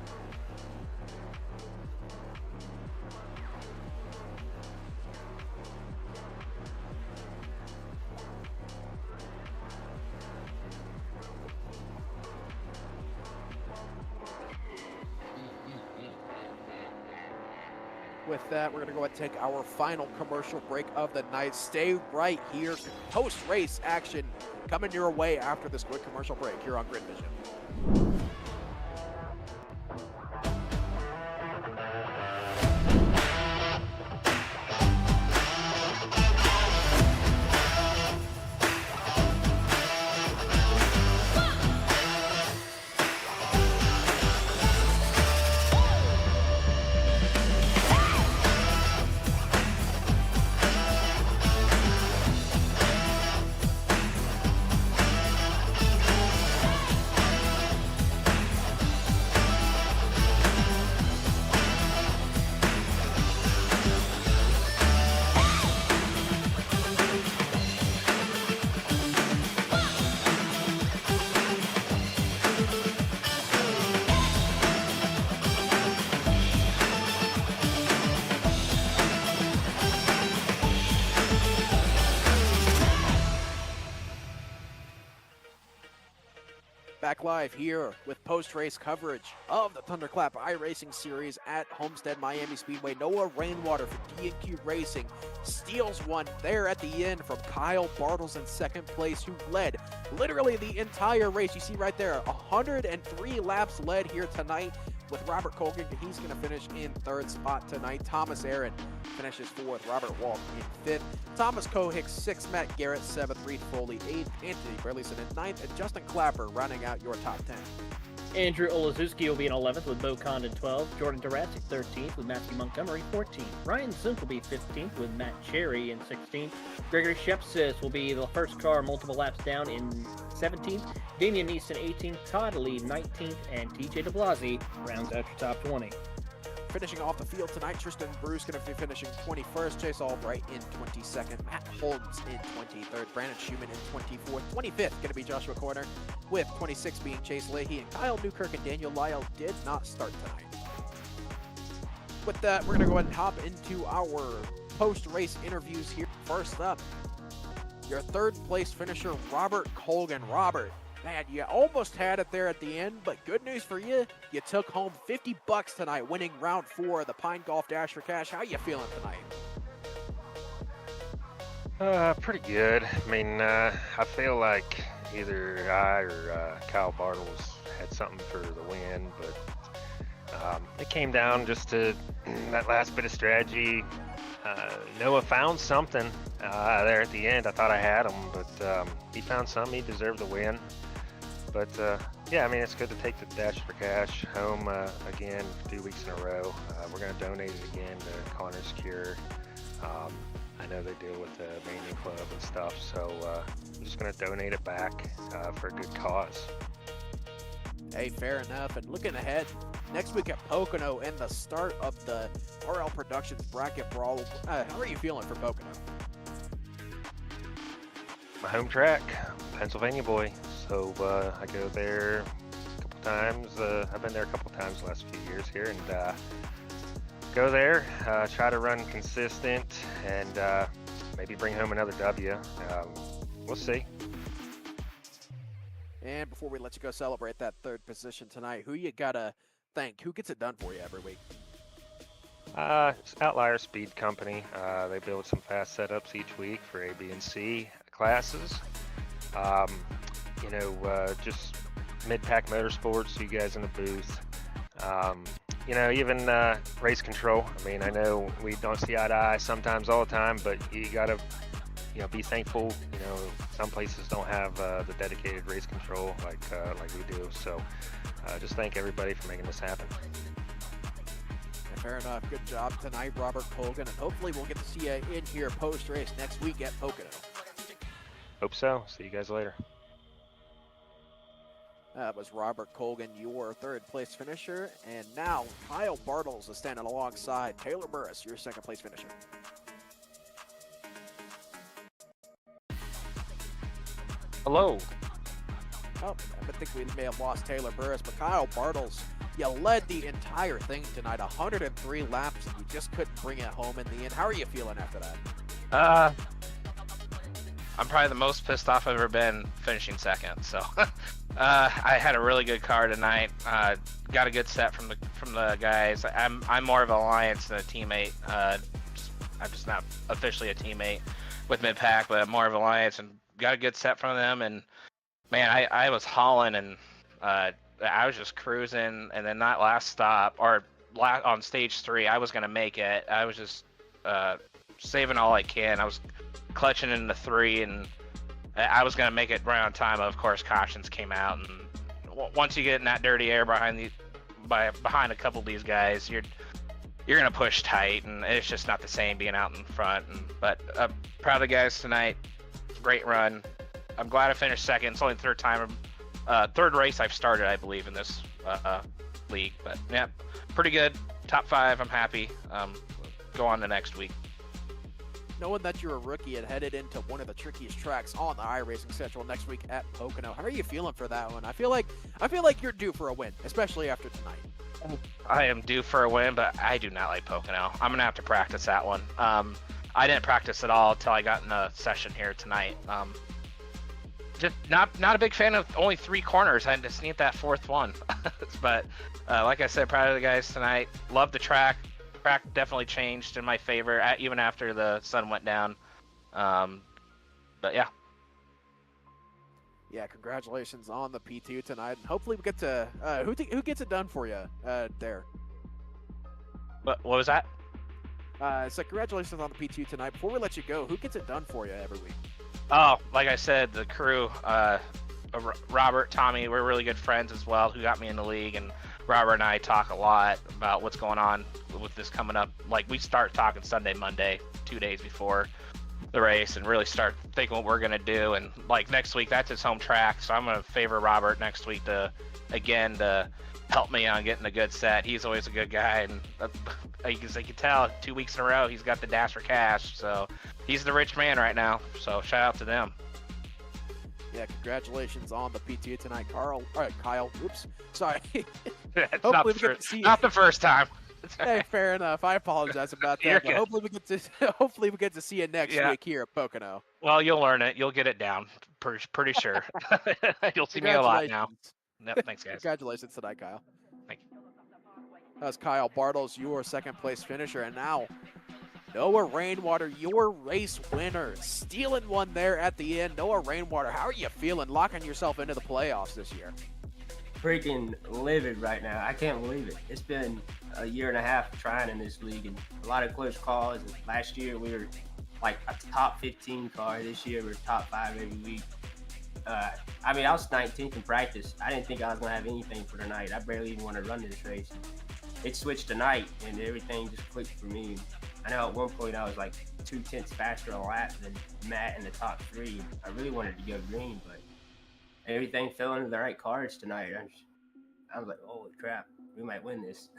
With that, we're going to go ahead and take our final commercial break of the night. Stay right here. Post-race action coming your way after this quick commercial break here on Grid Vision. back live here with post-race coverage of the Thunderclap iRacing Series at Homestead-Maimi Speedway. Noah Rainwater for D&Q Racing steals one there at the end from Kyle Bartles in second place, who led literally the entire race. You see right there, 103 laps led here tonight with Robert Colgan. He's going to finish in third spot tonight. Thomas Aaron finishes fourth. Robert Walk in fifth. Thomas Kohik sixth. Matt Garrett seventh. Reed Foley eighth. Anthony Burleson in ninth. And Justin Clapper rounding out your top 10. Andrew Olazuski will be in 11th with Bo Condon 12th. Jordan Durasic 13th with Matthew Montgomery 14th. Ryan Zink will be 15th with Matt Cherry in 16th. Gregory Shepsis will be the first car multiple laps down in 17th. Damian Neeson 18th. Todd Lee 19th. And TJ DeBlasi rounds out your top 20. Finishing off the field tonight, Tristan Bruce going to be finishing 21st, Chase Albright in 22nd, Matt Holmes in 23rd, Brandon Schumann in 24th, 25th going to be Joshua Corner, with 26th being Chase Leahy, and Kyle Newkirk and Daniel Lyle did not start tonight. With that, we're going to go ahead and hop into our post-race interviews here. First up, your third place finisher, Robert Colgan. Robert, man, you almost had it there at the end, but good news for you. You took home $50 tonight, winning round 4 of the Pine Golf Dash for Cash. How you feeling tonight? Pretty good. I mean, I feel like either I or Kyle Bartles had something for the win, but it came down just to that last bit of strategy. Noah found something there at the end. I thought I had him, but he found something. He deserved the win. But yeah, I mean, it's good to take the Dash for Cash home again 2 weeks in a row. We're going to donate it again to Connor's Cure. I know they deal with the Maimi Club and stuff, so I'm just going to donate it back for a good cause. Hey, fair enough. And looking ahead, next week at Pocono and the start of the RL Productions Bracket Brawl. How are you feeling for Pocono? My home track, Pennsylvania boy. So I go there a couple times. I've been there a couple times the last few years here, and go there, try to run consistent, and maybe bring home another W. We'll see. And before we let you go celebrate that third position tonight, who you gotta thank? Who gets it done for you every week? It's Outlier Speed Company. They build some fast setups each week for A, B, and C classes. You know, just Mid-Pack Motorsports, you guys in the booth. You know, even race control. I mean, I know we don't see eye to eye sometimes all the time, but you gotta, you know, be thankful. You know, some places don't have the dedicated race control like we do. So just thank everybody for making this happen. Yeah, fair enough. Good job tonight, Robert Colgan, and hopefully we'll get to see you in here post-race next week at Pocono. Hope so. See you guys later. That was Robert Colgan, your third place finisher. And now Kyle Bartles is standing alongside Taylor Burris, your second place finisher. Hello. Oh, I think we may have lost Taylor Burris, but Kyle Bartles, you led the entire thing tonight, 103 laps, and you just couldn't bring it home in the end. How are you feeling after that? I'm probably the most pissed off I've ever been finishing second. So I had a really good car tonight. Got a good set from the guys. I'm more of an alliance than a teammate. I'm just not officially a teammate with Mid-Pack, but I'm more of an alliance, and got a good set from them. And man, I was hauling, and I was just cruising. And then that last stop, or on stage 3, I was gonna make it. I was just saving all I can. I was clutching into 3, and I was gonna make it right on time. Of course, cautions came out, and once you get in that dirty air behind a couple of these guys, you're gonna push tight, and it's just not the same being out in front. But proud of the guys tonight. Great run. I'm glad I finished second. It's only the third race I've started, I believe, in this league. But yeah, pretty good. Top 5. I'm happy. Go on to next week. Knowing that you're a rookie and headed into one of the trickiest tracks on the iRacing Central next week at Pocono, how are you feeling for that one? I feel like you're due for a win, especially after tonight. I am due for a win, but I do not like Pocono. I'm gonna have to practice that one. I didn't practice at all until I got in a session here tonight. just not a big fan of only 3 corners. I just need that 4th one. But like I said, proud of the guys tonight. Love the track. Track definitely changed in my favor, even after the sun went down. But yeah. Yeah, congratulations on the P2 tonight, and hopefully we get to who gets it done for you there. What was that? So congratulations on the P2 tonight. Before we let you go, who gets it done for you every week? Oh, like I said, the crew, Robert, Tommy, we're really good friends as well, who got me in the league, and Robert and I talk a lot about what's going on with this coming up. Like, we start talking Sunday, Monday, 2 days before the race, and really start thinking what we're going to do. And like next week, that's his home track, so I'm going to favor Robert next week to help me on getting a good set. He's always a good guy, and as you can tell, 2 weeks in a row, he's got the dash for cash, so he's the rich man right now, so shout out to them. Yeah, congratulations on the P2 tonight, Kyle. Oops, sorry. It's not the first time. Hey, fair enough. I apologize about that. But hopefully we get to see you next week here at Pocono. Well, you'll learn it. You'll get it down. Pretty sure. You'll see me a lot now. Yep, thanks, guys. Congratulations tonight, Kyle. Thank you. That was Kyle Bartles, your 2nd place finisher, and now Noah Rainwater, your race winner, stealing one there at the end. Noah Rainwater, how are you feeling locking yourself into the playoffs this year? Freaking livid right now. I can't believe it. It's been a year and a half trying in this league, and a lot of close calls. And last year we were like a top 15 car. This year we're top 5 every week. I mean, I was 19th in practice. I didn't think I was gonna have anything for tonight. I barely even want to run this race. It switched tonight, and everything just clicked for me. I know at one point I was like 2/10 faster a lap than Matt in the top 3. I really wanted to go green, but everything fell into the right cards tonight. I was like, holy crap, we might win this.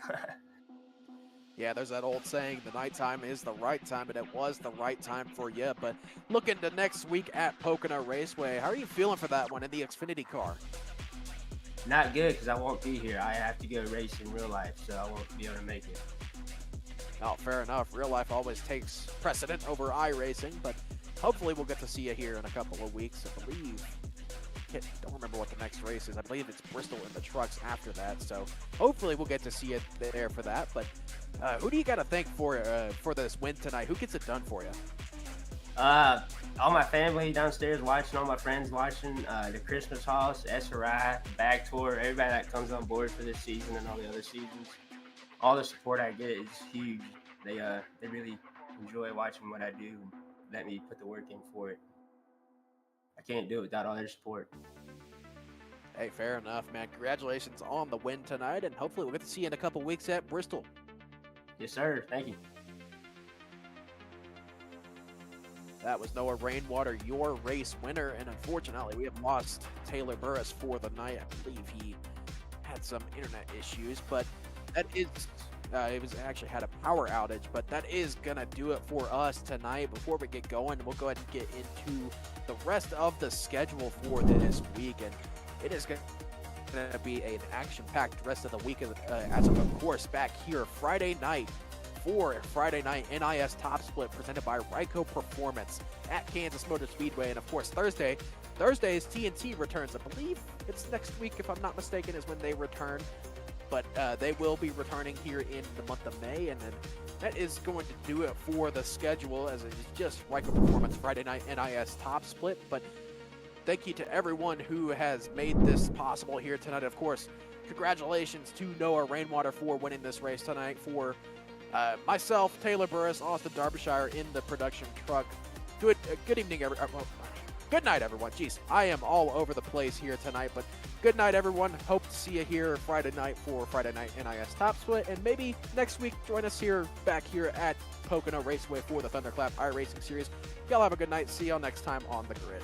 Yeah, there's that old saying, the nighttime is the right time, and it was the right time for you. But looking to next week at Pocono Raceway, how are you feeling for that one in the Xfinity car? Not good, because I won't be here. I have to go race in real life, so I won't be able to make it. Oh, fair enough. Real life always takes precedent over iRacing, but hopefully we'll get to see you here in a couple of weeks. I believe, don't remember what the next race is. I believe it's Bristol in the trucks after that, so hopefully we'll get to see you there for that. But who do you got to thank for this win tonight? Who gets it done for you? All my family downstairs watching, all my friends watching, the Christmas House, SRI, Bag Tour, everybody that comes on board for this season and all the other seasons. All the support I get is huge. They really enjoy watching what I do and let me put the work in for it. I can't do it without all their support. Hey, fair enough, man. Congratulations on the win tonight, and hopefully we'll get to see you in a couple weeks at Bristol. Yes, sir. Thank you. That was Noah Rainwater, your race winner, and unfortunately we have lost Taylor Burris for the night. I believe he had some internet issues, but that is it was actually had a power outage, but that is gonna do it for us tonight. Before we get going, we'll go ahead and get into the rest of the schedule for this week, and it is gonna be an action-packed rest of the week, as of course back here Friday night for Friday night NIS Top Split presented by Ryco Performance at Kansas Motor Speedway. And of course Thursday's TNT returns. I believe it's next week, if I'm not mistaken, is when they return. But they will be returning here in the month of May, and then that is going to do it for the schedule, as it is just Ryco Performance Friday night NIS Top Split. But thank you to everyone who has made this possible here tonight. Of course, congratulations to Noah Rainwater for winning this race tonight. For myself, Taylor Burris, Austin Derbyshire in the production truck. Good evening, good night, everyone. Jeez, I am all over the place here tonight, but good night, everyone. Hope to see you here Friday night for Friday night NIS Top Split, and maybe next week join us back here at Pocono Raceway for the Thunderclap iRacing Series. Y'all have a good night. See y'all next time on the grid.